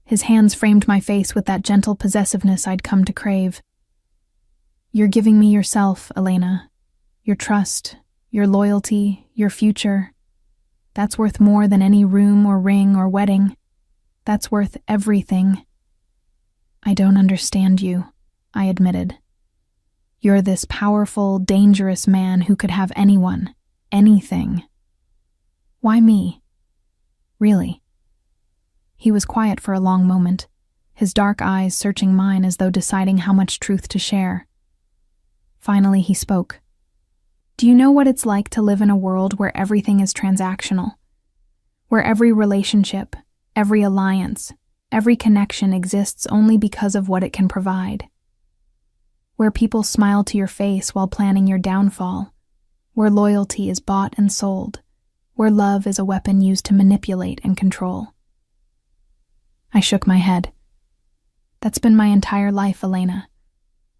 His hands framed my face with that gentle possessiveness I'd come to crave. You're giving me yourself, Elena. Your trust, your loyalty, your future. That's worth more than any room or ring or wedding. That's worth everything. I don't understand you, I admitted. You're this powerful, dangerous man who could have anyone, anything. Why me? Really? He was quiet for a long moment, his dark eyes searching mine as though deciding how much truth to share. Finally, he spoke. Do you know what it's like to live in a world where everything is transactional? Where every relationship, every alliance, every connection exists only because of what it can provide? Where people smile to your face while planning your downfall? Where loyalty is bought and sold? Where love is a weapon used to manipulate and control? I shook my head. That's been my entire life, Elena.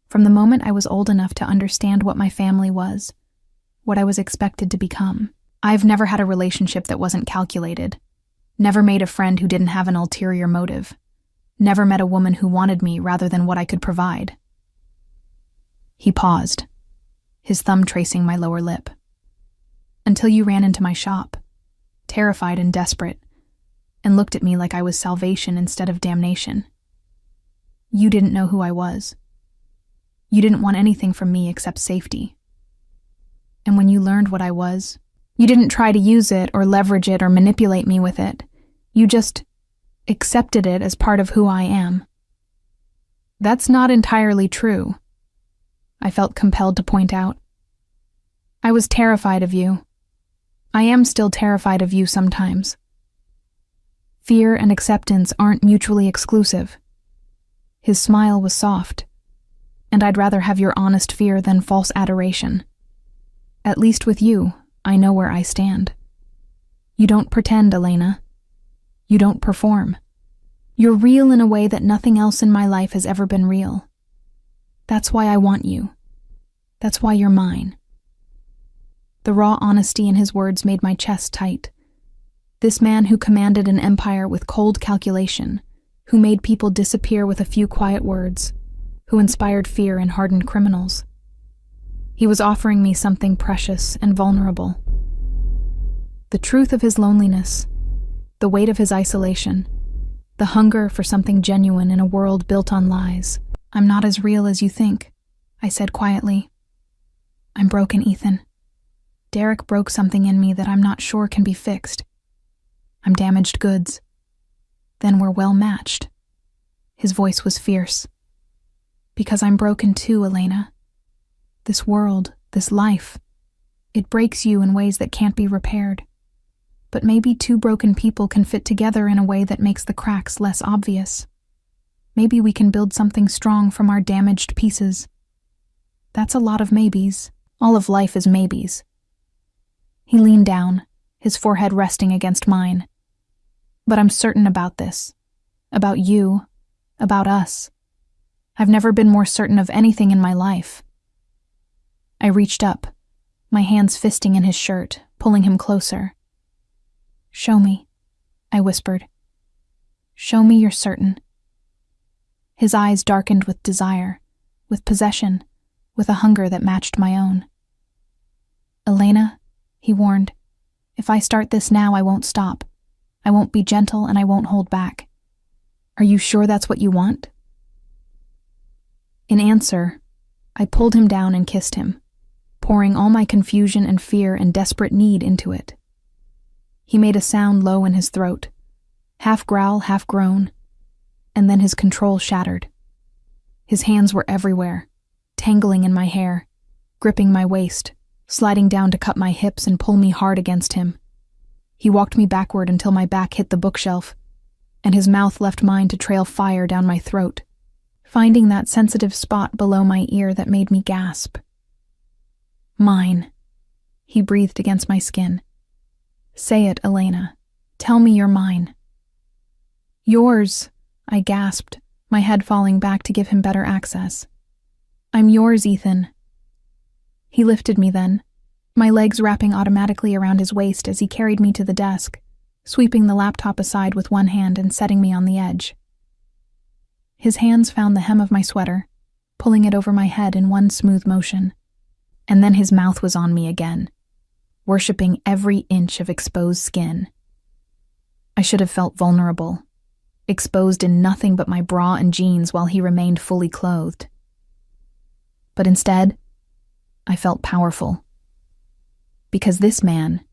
From the moment I was old enough to understand what my family was, what I was expected to become. I've never had a relationship that wasn't calculated. Never made a friend who didn't have an ulterior motive. Never met a woman who wanted me rather than what I could provide. He paused, his thumb tracing my lower lip. Until you ran into my shop, terrified and desperate, and looked at me like I was salvation instead of damnation. You didn't know who I was. You didn't want anything from me except safety. And when you learned what I was, you didn't try to use it or leverage it or manipulate me with it. You just accepted it as part of who I am. That's not entirely true, I felt compelled to point out. I was terrified of you. I am still terrified of you sometimes. Fear and acceptance aren't mutually exclusive. His smile was soft, and I'd rather have your honest fear than false adoration. At least with you, I know where I stand. You don't pretend, Elena. You don't perform. You're real in a way that nothing else in my life has ever been real. That's why I want you. That's why you're mine. The raw honesty in his words made my chest tight. This man who commanded an empire with cold calculation, who made people disappear with a few quiet words, who inspired fear in hardened criminals. He was offering me something precious and vulnerable. The truth of his loneliness, the weight of his isolation, the hunger for something genuine in a world built on lies. I'm not as real as you think, I said quietly. I'm broken, Ethan. Derek broke something in me that I'm not sure can be fixed. I'm damaged goods. Then we're well matched. His voice was fierce. Because I'm broken too, Elena. This world, this life, it breaks you in ways that can't be repaired. But maybe two broken people can fit together in a way that makes the cracks less obvious. Maybe we can build something strong from our damaged pieces. That's a lot of maybes. All of life is maybes. He leaned down, his forehead resting against mine. But I'm certain about this. About you. About us. I've never been more certain of anything in my life. I reached up, my hands fisting in his shirt, pulling him closer. Show me, I whispered. Show me you're certain. His eyes darkened with desire, with possession, with a hunger that matched my own. Elena, he warned, if I start this now, I won't stop. I won't be gentle and I won't hold back. Are you sure that's what you want? In answer, I pulled him down and kissed him, pouring all my confusion and fear and desperate need into it. He made a sound low in his throat, half growl, half groan, and then his control shattered. His hands were everywhere, tangling in my hair, gripping my waist, sliding down to cut my hips and pull me hard against him. He walked me backward until my back hit the bookshelf, and his mouth left mine to trail fire down my throat, finding that sensitive spot below my ear that made me gasp. Mine, he breathed against my skin. Say it, Elena. Tell me you're mine. Yours, I gasped, my head falling back to give him better access. I'm yours, Ethan. He lifted me then, my legs wrapping automatically around his waist as he carried me to the desk, sweeping the laptop aside with one hand and setting me on the edge. His hands found the hem of my sweater, pulling it over my head in one smooth motion, and then his mouth was on me again, worshipping every inch of exposed skin. I should have felt vulnerable, exposed in nothing but my bra and jeans while he remained fully clothed. But instead, I felt powerful. Because this man,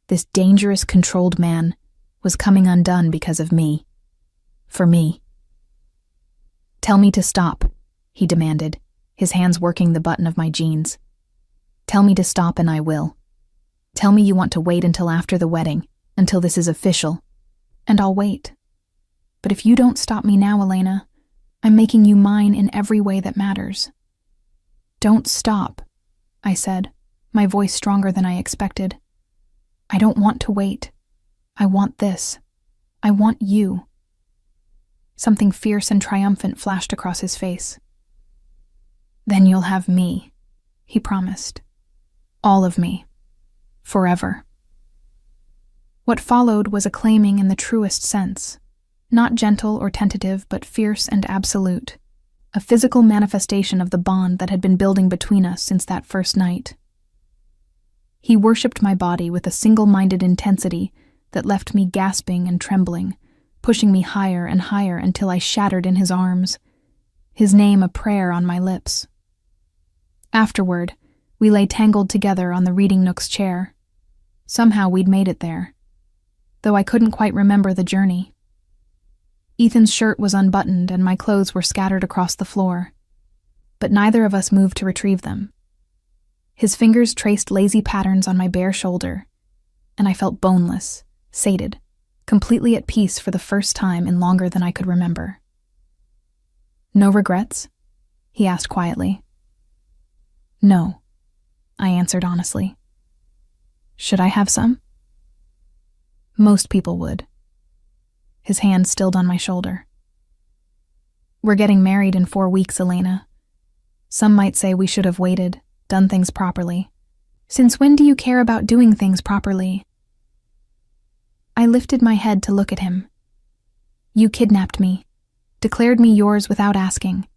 this dangerous, controlled man, was coming undone because of me. For me. Tell me to stop, he demanded, his hands working the button of my jeans. Tell me to stop and I will. Tell me you want to wait until after the wedding, until this is official, and I'll wait. But if you don't stop me now, Elena, I'm making you mine in every way that matters. Don't stop, I said, my voice stronger than I expected. I don't want to wait. I want this. I want you. Something fierce and triumphant flashed across his face. Then you'll have me, he promised. All of me. Forever. What followed was a claiming in the truest sense, not gentle or tentative, but fierce and absolute, a physical manifestation of the bond that had been building between us since that first night. He worshipped my body with a single-minded intensity that left me gasping and trembling, pushing me higher and higher until I shattered in his arms, his name a prayer on my lips. Afterward, we lay tangled together on the reading nook's chair. Somehow we'd made it there, though I couldn't quite remember the journey. Ethan's shirt was unbuttoned and my clothes were scattered across the floor, but neither of us moved to retrieve them. His fingers traced lazy patterns on my bare shoulder, and I felt boneless, sated, completely at peace for the first time in longer than I could remember. No regrets? He asked quietly. No, I answered honestly. Should I have some? Most people would. His hand stilled on my shoulder. We're getting married in 4 weeks, Elena. Some might say we should have waited, done things properly. Since when do you care about doing things properly? I lifted my head to look at him. You kidnapped me, declared me yours without asking,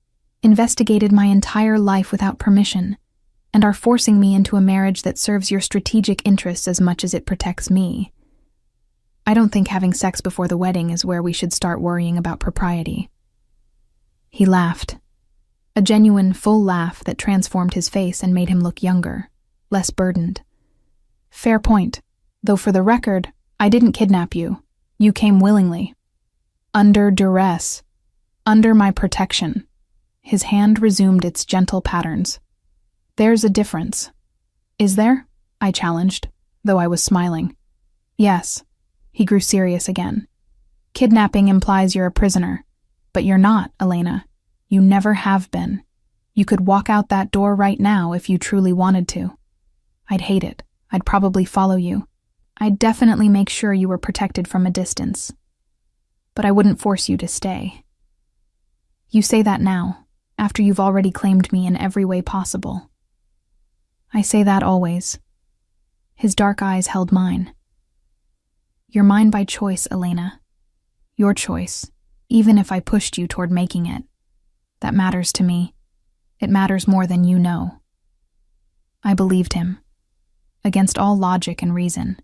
investigated my entire life without permission, and are forcing me into a marriage that serves your strategic interests as much as it protects me. I don't think having sex before the wedding is where we should start worrying about propriety. He laughed, a genuine, full laugh that transformed his face and made him look younger, less burdened. Fair point, though for the record, I didn't kidnap you. You came willingly. Under duress. Under my protection. His hand resumed its gentle patterns. There's a difference. Is there? I challenged, though I was smiling. Yes. He grew serious again. Kidnapping implies you're a prisoner, but you're not, Elena. You never have been. You could walk out that door right now if you truly wanted to. I'd hate it. I'd probably follow you. I'd definitely make sure you were protected from a distance. But I wouldn't force you to stay. You say that now, after you've already claimed me in every way possible. I say that always. His dark eyes held mine. You're mine by choice, Elena. Your choice, even if I pushed you toward making it. That matters to me. It matters more than you know. I believed him, against all logic and reason.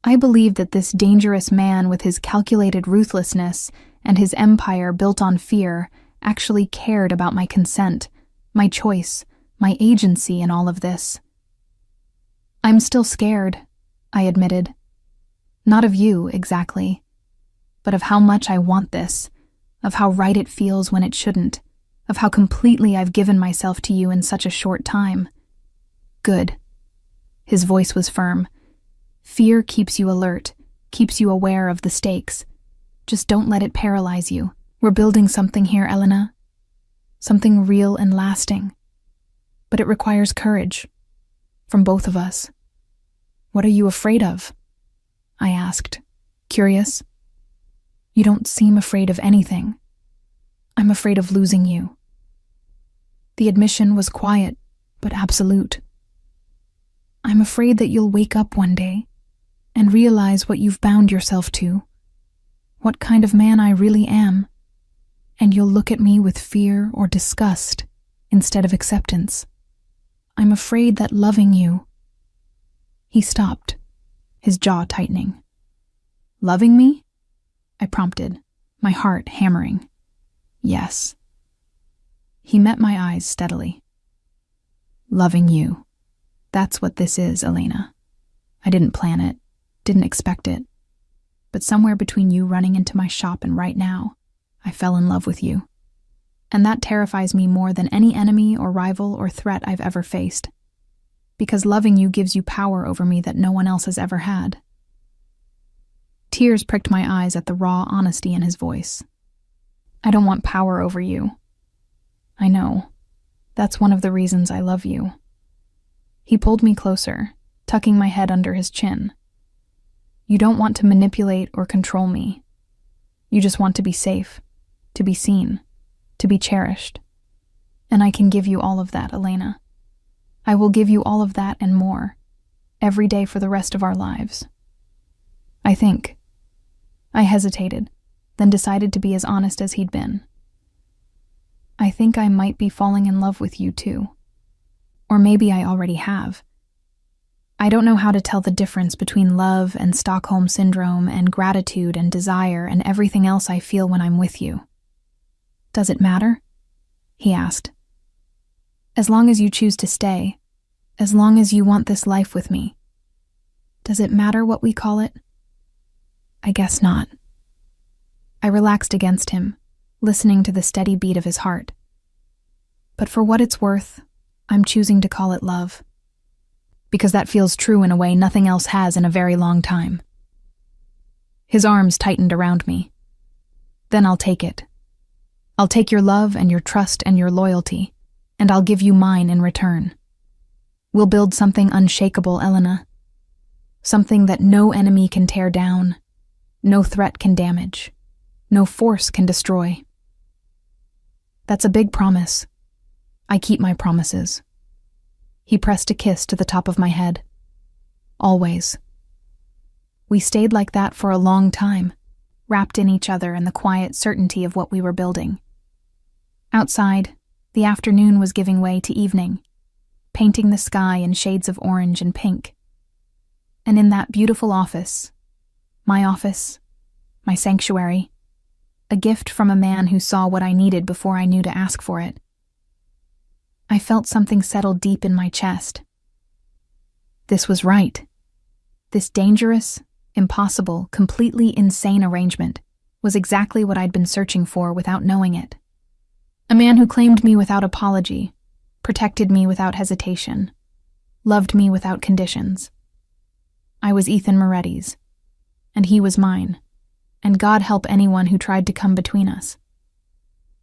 I believed that this dangerous man with his calculated ruthlessness and his empire built on fear actually cared about my consent, my choice, my agency in all of this. I'm still scared, I admitted. Not of you, exactly, but of how much I want this, of how right it feels when it shouldn't, of how completely I've given myself to you in such a short time. Good. His voice was firm. Fear keeps you alert, keeps you aware of the stakes. Just don't let it paralyze you. We're building something here, Elena. Something real and lasting. But it requires courage. From both of us. What are you afraid of? I asked, curious. You don't seem afraid of anything. I'm afraid of losing you. The admission was quiet, but absolute. I'm afraid that you'll wake up one day and realize what you've bound yourself to, what kind of man I really am, and you'll look at me with fear or disgust instead of acceptance. I'm afraid that loving you... He stopped, his jaw tightening. Loving me? I prompted, my heart hammering. Yes. He met my eyes steadily. Loving you. That's what this is, Elena. I didn't plan it, didn't expect it. But somewhere between you running into my shop and right now, I fell in love with you. And that terrifies me more than any enemy or rival or threat I've ever faced. Because loving you gives you power over me that no one else has ever had. Tears pricked my eyes at the raw honesty in his voice. I don't want power over you. I know. That's one of the reasons I love you. He pulled me closer, tucking my head under his chin. You don't want to manipulate or control me. You just want to be safe, to be seen, to be cherished. And I can give you all of that, Elena. I will give you all of that and more, every day for the rest of our lives. I think. I hesitated, then decided to be as honest as he'd been. I think I might be falling in love with you too. Or maybe I already have. I don't know how to tell the difference between love and Stockholm Syndrome and gratitude and desire and everything else I feel when I'm with you. Does it matter? He asked. As long as you choose to stay, as long as you want this life with me. Does it matter what we call it? I guess not. I relaxed against him, listening to the steady beat of his heart. But for what it's worth, I'm choosing to call it love. Because that feels true in a way nothing else has in a very long time. His arms tightened around me. Then I'll take it. I'll take your love and your trust and your loyalty, and I'll give you mine in return. We'll build something unshakable, Elena. Something that no enemy can tear down, no threat can damage, no force can destroy. That's a big promise. I keep my promises. He pressed a kiss to the top of my head. Always. We stayed like that for a long time, wrapped in each other in the quiet certainty of what we were building. Outside, the afternoon was giving way to evening, painting the sky in shades of orange and pink. And in that beautiful office, my sanctuary, a gift from a man who saw what I needed before I knew to ask for it, I felt something settle deep in my chest. This was right. This dangerous, impossible, completely insane arrangement was exactly what I'd been searching for without knowing it. A man who claimed me without apology, protected me without hesitation, loved me without conditions. I was Ethan Moretti's, and he was mine, and God help anyone who tried to come between us.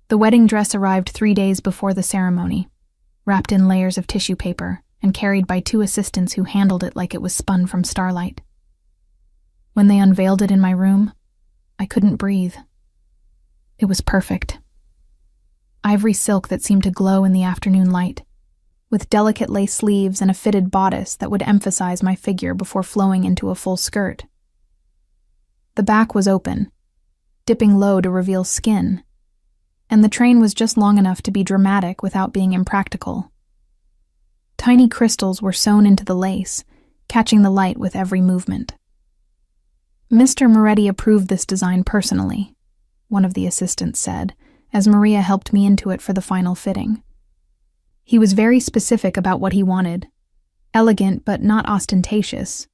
The wedding dress arrived 3 days before the ceremony, wrapped in layers of tissue paper and carried by 2 assistants who handled it like it was spun from starlight. When they unveiled it in my room, I couldn't breathe. It was perfect. Ivory silk that seemed to glow in the afternoon light, with delicate lace sleeves and a fitted bodice that would emphasize my figure before flowing into a full skirt. The back was open, dipping low to reveal skin, and the train was just long enough to be dramatic without being impractical. Tiny crystals were sewn into the lace, catching the light with every movement. Mr. Moretti approved this design personally, one of the assistants said, as Maria helped me into it for the final fitting. He was very specific about what he wanted. Elegant but not ostentatious.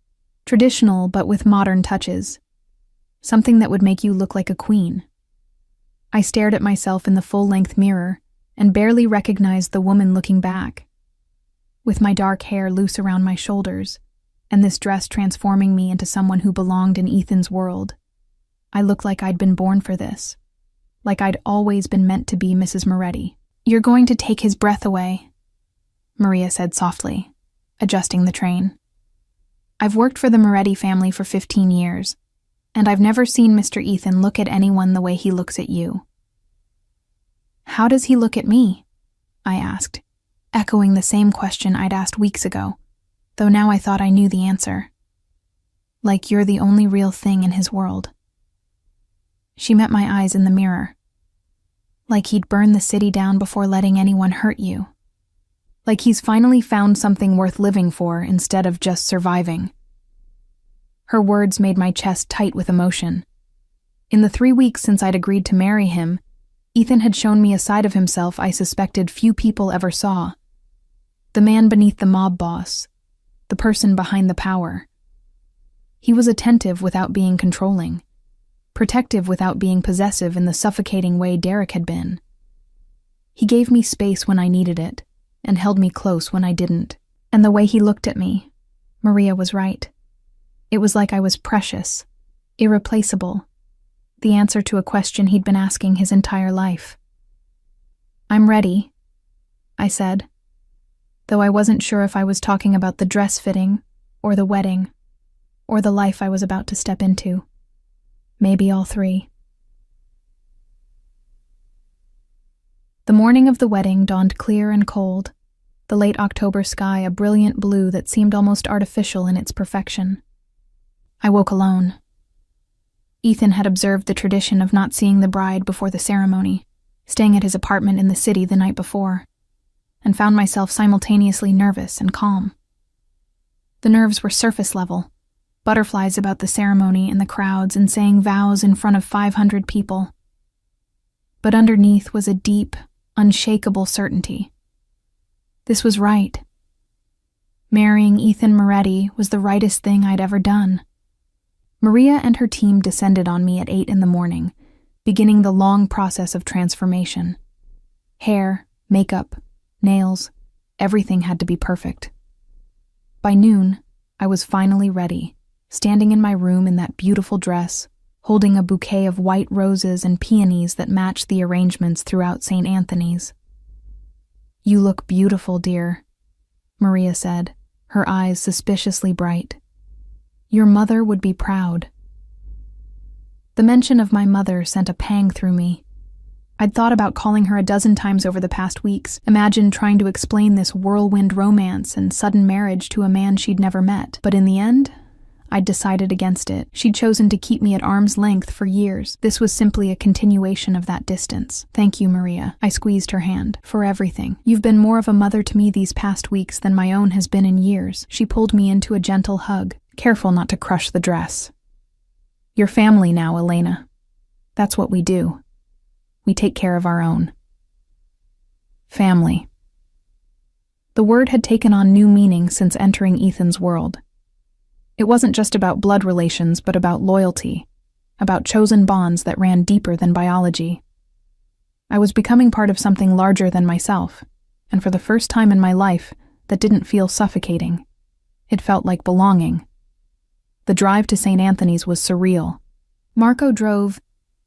Traditional but with modern touches. Something that would make you look like a queen. I stared at myself in the full-length mirror, and barely recognized the woman looking back. With my dark hair loose around my shoulders, and this dress transforming me into someone who belonged in Ethan's world, I looked like I'd been born for this, like I'd always been meant to be Mrs. Moretti. "You're going to take his breath away," Maria said softly, adjusting the train. "I've worked for the Moretti family for 15 years, and I've never seen Mr. Ethan look at anyone the way he looks at you." "How does he look at me?" I asked, echoing the same question I'd asked weeks ago, though now I thought I knew the answer. "Like you're the only real thing in his world." She met my eyes in the mirror. "Like he'd burn the city down before letting anyone hurt you. Like he's finally found something worth living for instead of just surviving." Her words made my chest tight with emotion. In the 3 weeks since I'd agreed to marry him, Ethan had shown me a side of himself I suspected few people ever saw. The man beneath the mob boss, the person behind the power. He was attentive without being controlling, protective without being possessive in the suffocating way Derek had been. He gave me space when I needed it, and held me close when I didn't. And the way he looked at me, Maria was right. It was like I was precious, irreplaceable, the answer to a question he'd been asking his entire life. "I'm ready," I said, though I wasn't sure if I was talking about the dress fitting, or the wedding, or the life I was about to step into. Maybe all three. The morning of the wedding dawned clear and cold, the late October sky a brilliant blue that seemed almost artificial in its perfection. I woke alone. Ethan had observed the tradition of not seeing the bride before the ceremony, staying at his apartment in the city the night before, and found myself simultaneously nervous and calm. The nerves were surface level, butterflies about the ceremony and the crowds and saying vows in front of 500 people. But underneath was a deep, unshakable certainty. This was right. Marrying Ethan Moretti was the rightest thing I'd ever done. Maria and her team descended on me at 8 in the morning, beginning the long process of transformation. Hair, makeup, nails, everything had to be perfect. By noon, I was finally ready, standing in my room in that beautiful dress, holding a bouquet of white roses and peonies that matched the arrangements throughout St. Anthony's. "You look beautiful, dear," Maria said, her eyes suspiciously bright. "Your mother would be proud." The mention of my mother sent a pang through me. I'd thought about calling her a dozen times over the past weeks, imagined trying to explain this whirlwind romance and sudden marriage to a man she'd never met. But in the end, I'd decided against it. She'd chosen to keep me at arm's length for years. This was simply a continuation of that distance. "Thank you, Maria." I squeezed her hand. "For everything. You've been more of a mother to me these past weeks than my own has been in years." She pulled me into a gentle hug, careful not to crush the dress. "You're family now, Elena. That's what we do. We take care of our own." Family. The word had taken on new meaning since entering Ethan's world. It wasn't just about blood relations, but about loyalty, about chosen bonds that ran deeper than biology. I was becoming part of something larger than myself, and for the first time in my life, that didn't feel suffocating. It felt like belonging. The drive to St. Anthony's was surreal. Marco drove.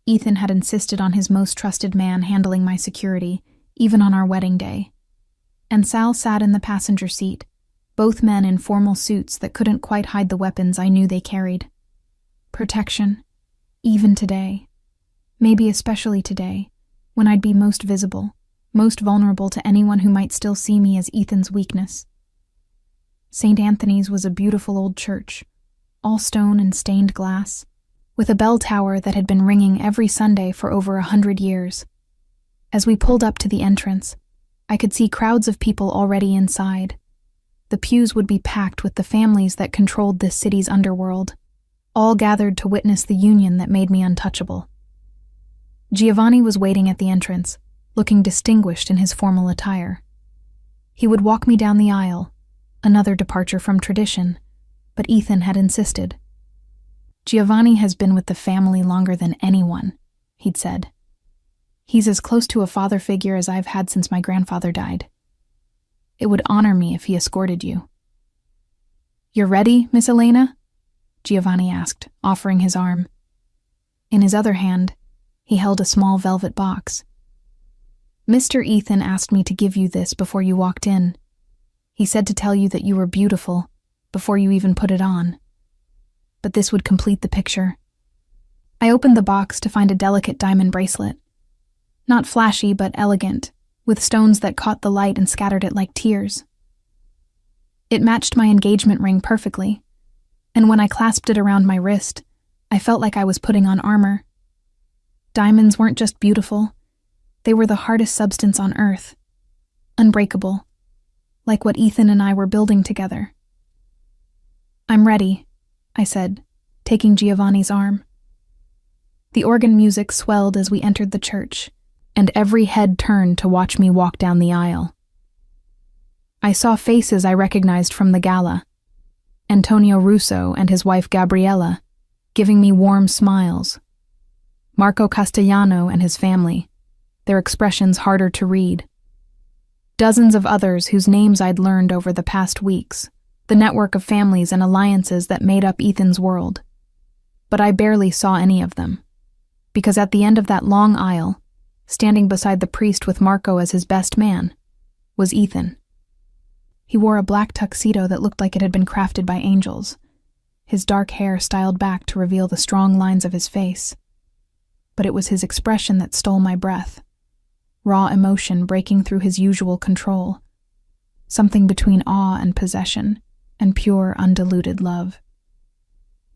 Ethan had insisted on his most trusted man handling my security, even on our wedding day. And Sal sat in the passenger seat, both men in formal suits that couldn't quite hide the weapons I knew they carried. Protection, even today. Maybe especially today, when I'd be most visible, most vulnerable to anyone who might still see me as Ethan's weakness. St. Anthony's was a beautiful old church, all stone and stained glass, with a bell tower that had been ringing every Sunday for over 100 years. As we pulled up to the entrance, I could see crowds of people already inside. The pews would be packed with the families that controlled this city's underworld, all gathered to witness the union that made me untouchable. Giovanni was waiting at the entrance, looking distinguished in his formal attire. He would walk me down the aisle, another departure from tradition, but Ethan had insisted. "Giovanni has been with the family longer than anyone," he'd said. He's as close to a father figure as I've had since my grandfather died. It would honor me if he escorted you." "You're ready, Miss Elena?" Giovanni asked, offering his arm. In his other hand, he held a small velvet box. "Mr. Ethan asked me to give you this before you walked in. He said to tell you that you were beautiful before you even put it on. But this would complete the picture." I opened the box to find a delicate diamond bracelet. Not flashy, but elegant, with stones that caught the light and scattered it like tears. It matched my engagement ring perfectly, and when I clasped it around my wrist, I felt like I was putting on armor. Diamonds weren't just beautiful, they were the hardest substance on earth, unbreakable, like what Ethan and I were building together. "I'm ready," I said, taking Giovanni's arm. The organ music swelled as we entered the church, and every head turned to watch me walk down the aisle. I saw faces I recognized from the gala. Antonio Russo and his wife Gabriella, giving me warm smiles. Marco Castellano and his family, their expressions harder to read. Dozens of others whose names I'd learned over the past weeks, the network of families and alliances that made up Ethan's world. But I barely saw any of them, because at the end of that long aisle, standing beside the priest with Marco as his best man, was Ethan. He wore a black tuxedo that looked like it had been crafted by angels, his dark hair styled back to reveal the strong lines of his face. But it was his expression that stole my breath, raw emotion breaking through his usual control, something between awe and possession, and pure, undiluted love.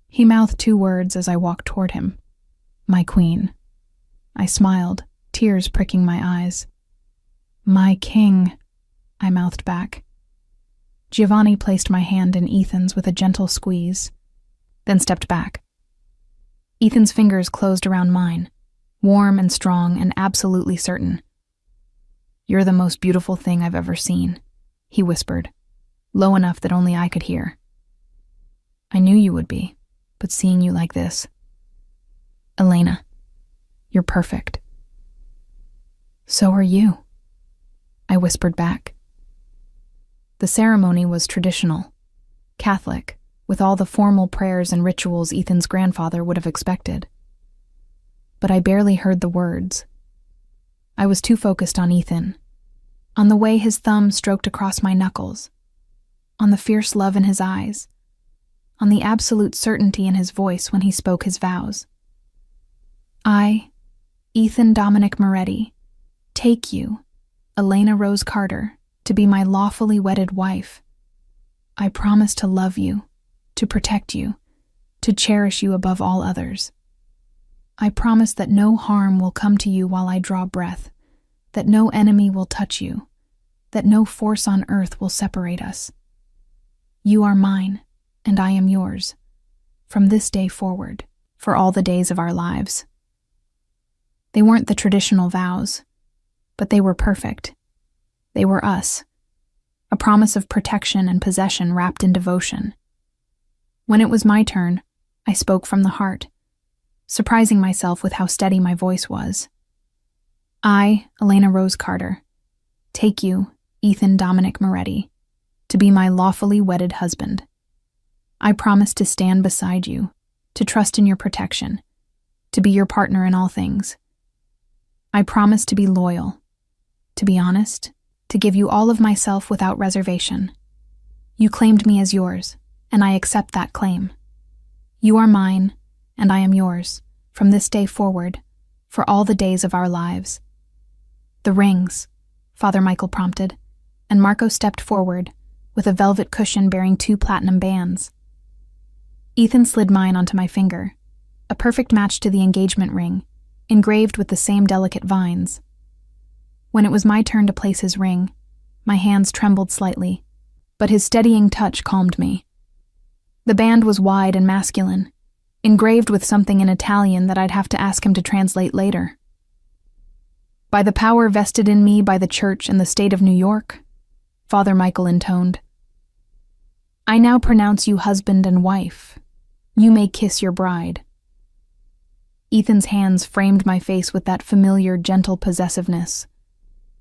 He mouthed 2 words as I walked toward him. "My queen." I smiled, tears pricking my eyes. "My king," I mouthed back. Giovanni placed my hand in Ethan's with a gentle squeeze, then stepped back. Ethan's fingers closed around mine, warm and strong and absolutely certain. "You're the most beautiful thing I've ever seen," he whispered, low enough that only I could hear. "I knew you would be, but seeing you like this... Elena, you're perfect." "So are you," I whispered back. The ceremony was traditional, Catholic, with all the formal prayers and rituals Ethan's grandfather would have expected. But I barely heard the words. I was too focused on Ethan, on the way his thumb stroked across my knuckles, on the fierce love in his eyes, on the absolute certainty in his voice when he spoke his vows. "I, Ethan Dominic Moretti, take you, Elena Rose Carter, to be my lawfully wedded wife. I promise to love you, to protect you, to cherish you above all others. I promise that no harm will come to you while I draw breath, that no enemy will touch you, that no force on earth will separate us. You are mine, and I am yours, from this day forward, for all the days of our lives." They weren't the traditional vows, but they were perfect. They were us, a promise of protection and possession wrapped in devotion. When it was my turn, I spoke from the heart, surprising myself with how steady my voice was. "I, Elena Rose Carter, take you, Ethan Dominic Moretti, to be my lawfully wedded husband. I promise to stand beside you, to trust in your protection, to be your partner in all things. I promise to be loyal, to be honest, to give you all of myself without reservation. You claimed me as yours, and I accept that claim. You are mine, and I am yours, from this day forward, for all the days of our lives." "The rings," Father Michael prompted, and Marco stepped forward, with a velvet cushion bearing 2 platinum bands. Ethan slid mine onto my finger, a perfect match to the engagement ring, engraved with the same delicate vines. When it was my turn to place his ring, my hands trembled slightly, but his steadying touch calmed me. The band was wide and masculine, engraved with something in Italian that I'd have to ask him to translate later. "By the power vested in me by the Church and the state of New York," Father Michael intoned, "I now pronounce you husband and wife. You may kiss your bride." Ethan's hands framed my face with that familiar, gentle possessiveness,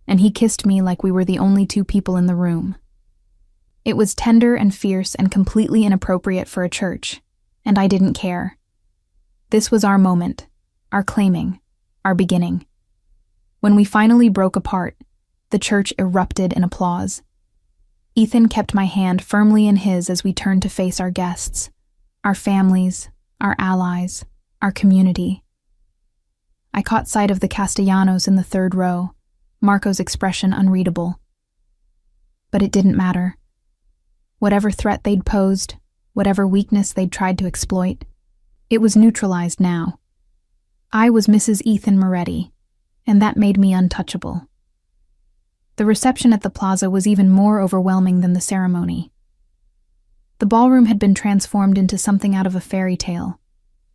and he kissed me like we were the only two people in the room. It was tender and fierce and completely inappropriate for a church, and I didn't care. This was our moment, our claiming, our beginning. When we finally broke apart, the church erupted in applause. Ethan kept my hand firmly in his as we turned to face our guests, our families, our allies, our community. I caught sight of the Castellanos in the third row, Marco's expression unreadable. But it didn't matter. Whatever threat they'd posed, whatever weakness they'd tried to exploit, it was neutralized now. I was Mrs. Ethan Moretti, and that made me untouchable. The reception at the plaza was even more overwhelming than the ceremony. The ballroom had been transformed into something out of a fairy tale.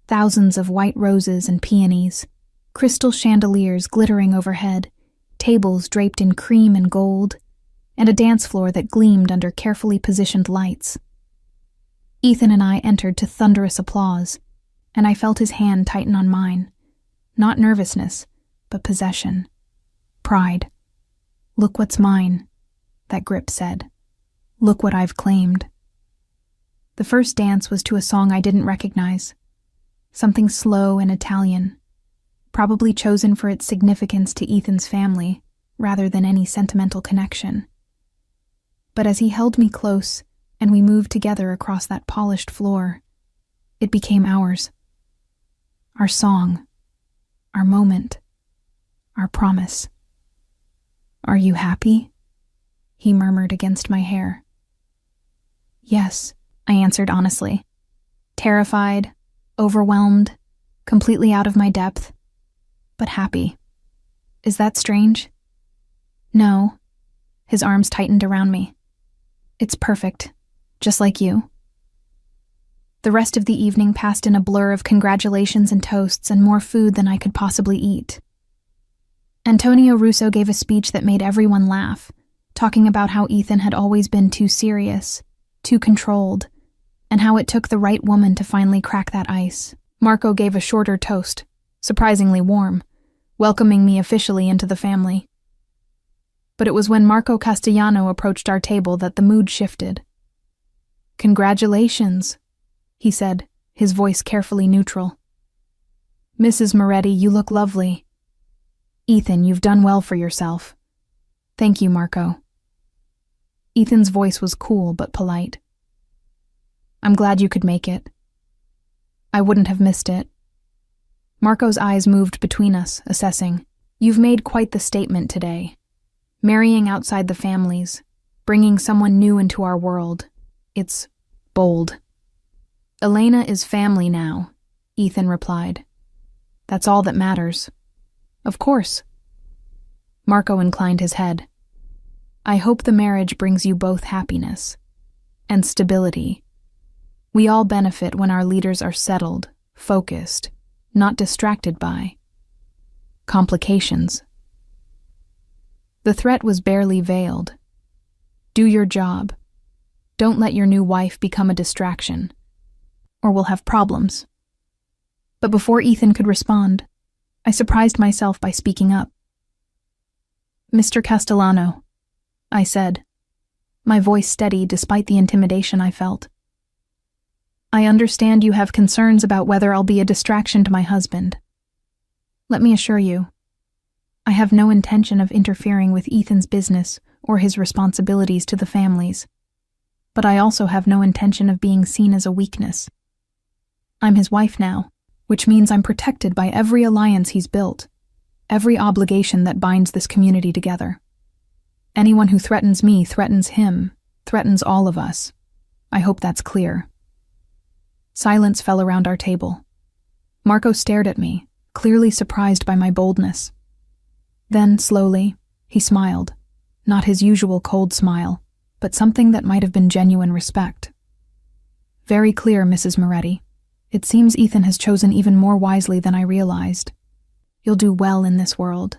Thousands of white roses and peonies, crystal chandeliers glittering overhead, tables draped in cream and gold, and a dance floor that gleamed under carefully positioned lights. Ethan and I entered to thunderous applause, and I felt his hand tighten on mine. Not nervousness, but possession. Pride. "Look what's mine," that grip said. "Look what I've claimed." The first dance was to a song I didn't recognize. Something slow and Italian, probably chosen for its significance to Ethan's family, rather than any sentimental connection. But as he held me close, and we moved together across that polished floor, it became ours. Our song, our moment, our promise. "Are you happy?" he murmured against my hair. "Yes," I answered honestly. Terrified, overwhelmed, completely out of my depth, but happy. "Is that strange?" "No." His arms tightened around me. "It's perfect, just like you." The rest of the evening passed in a blur of congratulations and toasts and more food than I could possibly eat. Antonio Russo gave a speech that made everyone laugh, talking about how Ethan had always been too serious, too controlled, and how it took the right woman to finally crack that ice. Marco gave a shorter toast, surprisingly warm, welcoming me officially into the family. But it was when Marco Castellano approached our table that the mood shifted. "Congratulations," he said, his voice carefully neutral. "Mrs. Moretti, you look lovely. Ethan, you've done well for yourself." "Thank you, Marco." Ethan's voice was cool but polite. "I'm glad you could make it. I wouldn't have missed it." Marco's eyes moved between us, assessing. "You've made quite the statement today. Marrying outside the families, bringing someone new into our world. It's bold." "Elena is family now," Ethan replied. "That's all that matters." "Of course." Marco inclined his head. "I hope the marriage brings you both happiness and stability. We all benefit when our leaders are settled, focused, not distracted by complications." The threat was barely veiled. "Do your job. Don't let your new wife become a distraction, or we'll have problems." But before Ethan could respond, I surprised myself by speaking up. "Mr. Castellano," I said, my voice steady despite the intimidation I felt. "I understand you have concerns about whether I'll be a distraction to my husband. Let me assure you, I have no intention of interfering with Ethan's business or his responsibilities to the families, but I also have no intention of being seen as a weakness. I'm his wife now, which means I'm protected by every alliance he's built, every obligation that binds this community together. Anyone who threatens me threatens him, threatens all of us. I hope that's clear." Silence fell around our table. Marco stared at me, clearly surprised by my boldness. Then, slowly, he smiled, not his usual cold smile, but something that might have been genuine respect. "Very clear, Mrs. Moretti. It seems Ethan has chosen even more wisely than I realized. You'll do well in this world."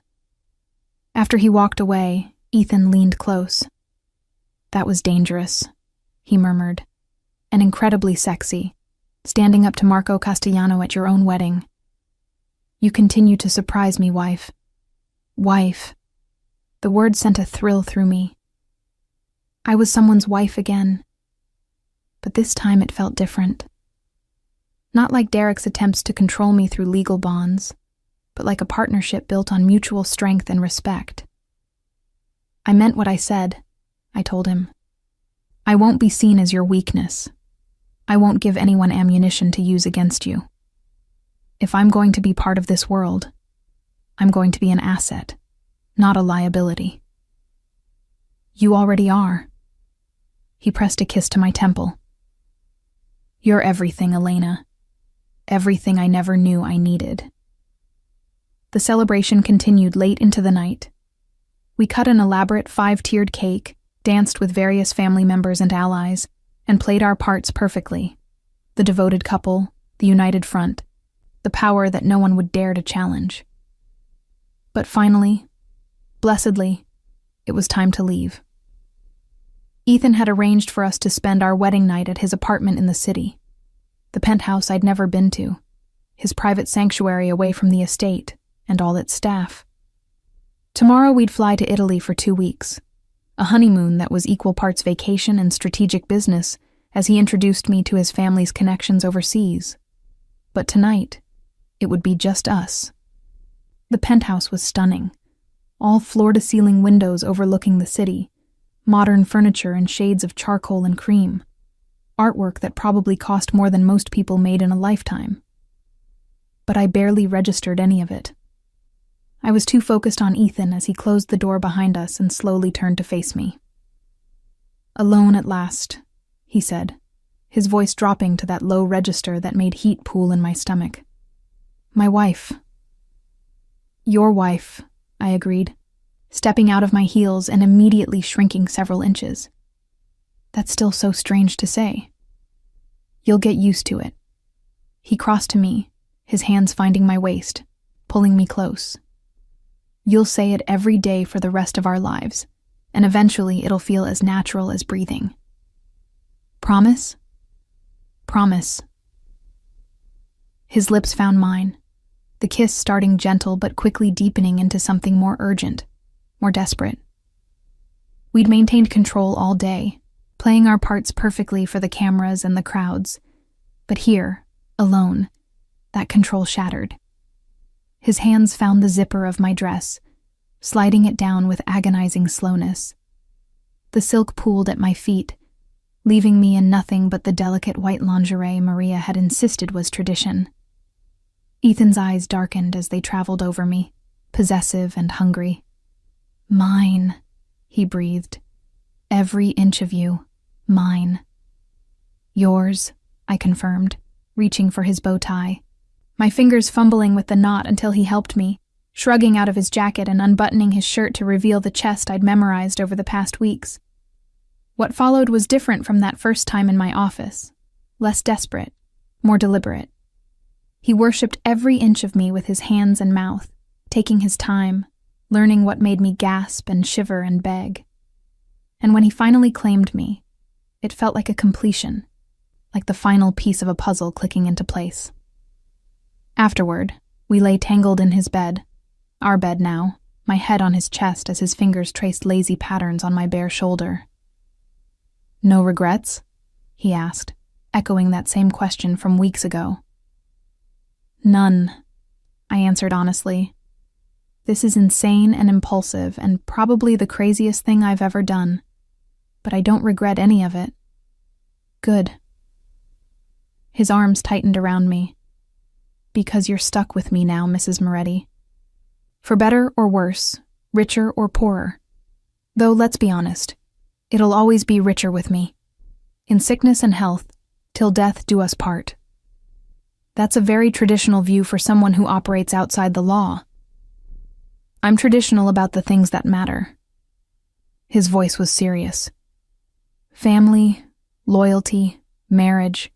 After he walked away, Ethan leaned close. "That was dangerous," he murmured, "and incredibly sexy, standing up to Marco Castellano at your own wedding. You continue to surprise me, wife. Wife. The word sent a thrill through me. I was someone's wife again. But this time it felt different. Not like Derek's attempts to control me through legal bonds, but like a partnership built on mutual strength and respect. I meant what I said, I told him. I won't be seen as your weakness. I won't give anyone ammunition to use against you. If I'm going to be part of this world, I'm going to be an asset, not a liability. You already are. He pressed a kiss to my temple. You're everything, Elena. Everything I never knew I needed. The celebration continued late into the night. We cut an elaborate 5-tiered cake, danced with various family members and allies, and played our parts perfectly. The devoted couple, the united front, the power that no one would dare to challenge. But finally, blessedly, it was time to leave. Ethan had arranged for us to spend our wedding night at his apartment in the city, the penthouse I'd never been to, his private sanctuary away from the estate and all its staff. Tomorrow we'd fly to Italy for 2 weeks, a honeymoon that was equal parts vacation and strategic business as he introduced me to his family's connections overseas. But tonight, it would be just us. The penthouse was stunning, all floor-to-ceiling windows overlooking the city, modern furniture in shades of charcoal and cream, artwork that probably cost more than most people made in a lifetime. But I barely registered any of it. I was too focused on Ethan as he closed the door behind us and slowly turned to face me. Alone at last, he said, his voice dropping to that low register that made heat pool in my stomach. My wife. Your wife, I agreed, stepping out of my heels and immediately shrinking several inches. That's still so strange to say. You'll get used to it. He crossed to me, his hands finding my waist, pulling me close. You'll say it every day for the rest of our lives, and eventually it'll feel as natural as breathing. Promise? Promise. His lips found mine, the kiss starting gentle but quickly deepening into something more urgent, more desperate. We'd maintained control all day, playing our parts perfectly for the cameras and the crowds, but here, alone, that control shattered. His hands found the zipper of my dress, sliding it down with agonizing slowness. The silk pooled at my feet, leaving me in nothing but the delicate white lingerie Maria had insisted was tradition. Ethan's eyes darkened as they traveled over me, possessive and hungry. Mine, he breathed. Every inch of you, mine. Yours, I confirmed, reaching for his bow tie, my fingers fumbling with the knot until he helped me, shrugging out of his jacket and unbuttoning his shirt to reveal the chest I'd memorized over the past weeks. What followed was different from that first time in my office, less desperate, more deliberate. He worshipped every inch of me with his hands and mouth, taking his time, learning what made me gasp and shiver and beg. And when he finally claimed me, it felt like a completion, like the final piece of a puzzle clicking into place. Afterward, we lay tangled in his bed, our bed now, my head on his chest as his fingers traced lazy patterns on my bare shoulder. No regrets? He asked, echoing that same question from weeks ago. None, I answered honestly. This is insane and impulsive and probably the craziest thing I've ever done, but I don't regret any of it. Good. His arms tightened around me. Because you're stuck with me now, Mrs. Moretti. For better or worse, richer or poorer. Though let's be honest, it'll always be richer with me. In sickness and health, till death do us part. That's a very traditional view for someone who operates outside the law. I'm traditional about the things that matter. His voice was serious. Family, loyalty, marriage,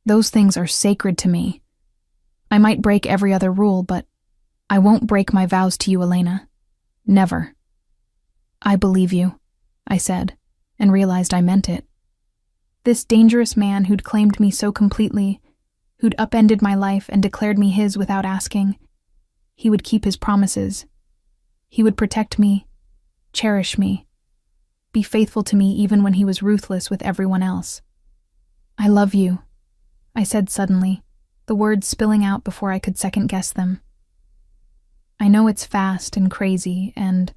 those things are sacred to me. I might break every other rule, but I won't break my vows to you, Elena. Never. I believe you, I said, and realized I meant it. This dangerous man who'd claimed me so completely, who'd upended my life and declared me his without asking, He would keep his promises. He would protect me, cherish me, be faithful to me even when he was ruthless with everyone else. "I love you," I said suddenly, the words spilling out before I could second-guess them. I know it's fast and crazy and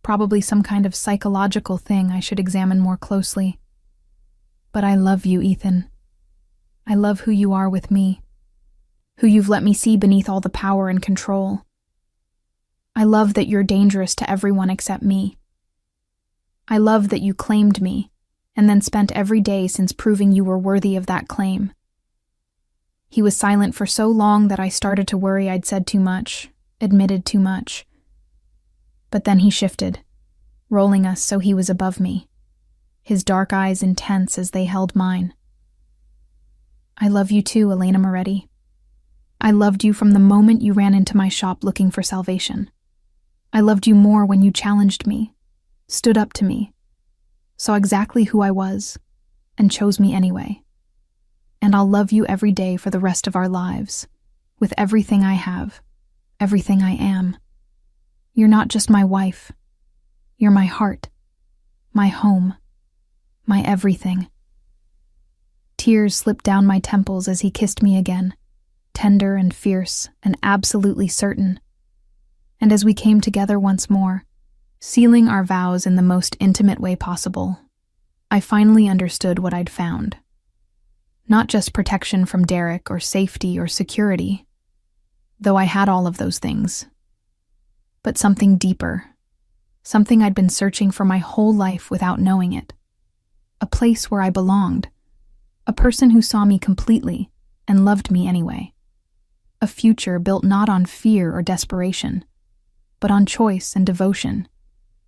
probably some kind of psychological thing I should examine more closely. But I love you, Ethan. I love who you are with me, who you've let me see beneath all the power and control. I love that you're dangerous to everyone except me. I love that you claimed me and then spent every day since proving you were worthy of that claim. He was silent for so long that I started to worry I'd said too much, admitted too much. But then he shifted, rolling us so he was above me, his dark eyes intense as they held mine. "I love you too, Elena Moretti. I loved you from the moment you ran into my shop looking for salvation. I loved you more when you challenged me, stood up to me, saw exactly who I was, and chose me anyway. And I'll love you every day for the rest of our lives, with everything I have, everything I am. You're not just my wife. You're my heart, my home, my everything." Tears slipped down my temples as he kissed me again, tender and fierce and absolutely certain. And as we came together once more, sealing our vows in the most intimate way possible, I finally understood what I'd found. Not just protection from Derek or safety or security, though I had all of those things, but something deeper, something I'd been searching for my whole life without knowing it. A place where I belonged, a person who saw me completely and loved me anyway. A future built not on fear or desperation, but on choice and devotion,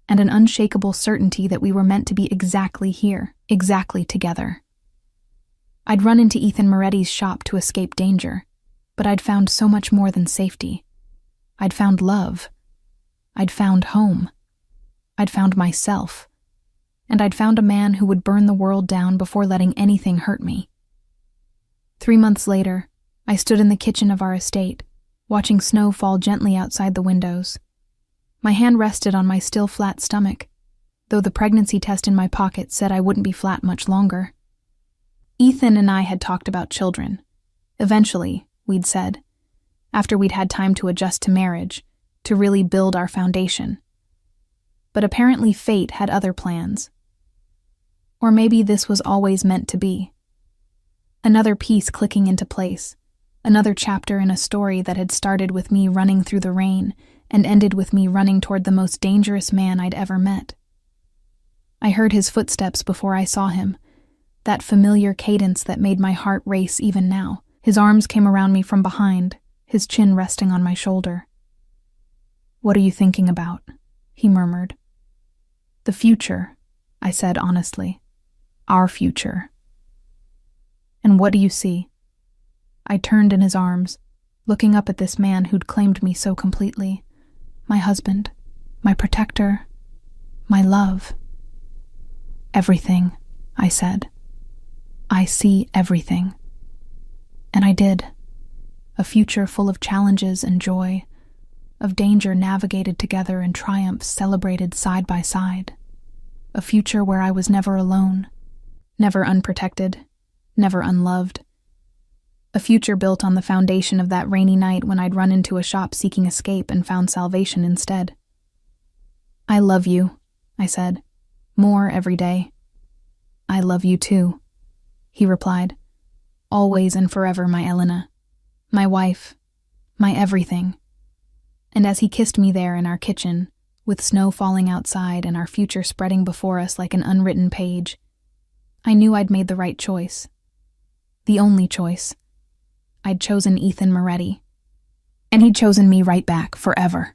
and an unshakable certainty that we were meant to be exactly here, exactly together. I'd run into Ethan Moretti's shop to escape danger, but I'd found so much more than safety. I'd found love. I'd found home. I'd found myself. And I'd found a man who would burn the world down before letting anything hurt me. 3 months later, I stood in the kitchen of our estate, watching snow fall gently outside the windows. My hand rested on my still flat stomach, though the pregnancy test in my pocket said I wouldn't be flat much longer. Ethan and I had talked about children. Eventually, we'd said, after we'd had time to adjust to marriage, to really build our foundation. But apparently fate had other plans. Or maybe this was always meant to be. Another piece clicking into place, another chapter in a story that had started with me running through the rain and ended with me running toward the most dangerous man I'd ever met. I heard his footsteps before I saw him, that familiar cadence that made my heart race even now. His arms came around me from behind, his chin resting on my shoulder. "What are you thinking about?" he murmured. "The future," I said honestly. "Our future." "And what do you see?" I turned in his arms, looking up at this man who'd claimed me so completely. My husband, my protector, my love. "Everything," I said. "I see everything." And I did. A future full of challenges and joy, of danger navigated together and triumphs celebrated side by side. A future where I was never alone, never unprotected, never unloved. A future built on the foundation of that rainy night when I'd run into a shop seeking escape and found salvation instead. "I love you," I said, "more every day." "I love you too," he replied. "Always and forever, my Elena, my wife, my everything." And as he kissed me there in our kitchen, with snow falling outside and our future spreading before us like an unwritten page, I knew I'd made the right choice. The only choice. I'd chosen Ethan Moretti. And he'd chosen me right back, forever.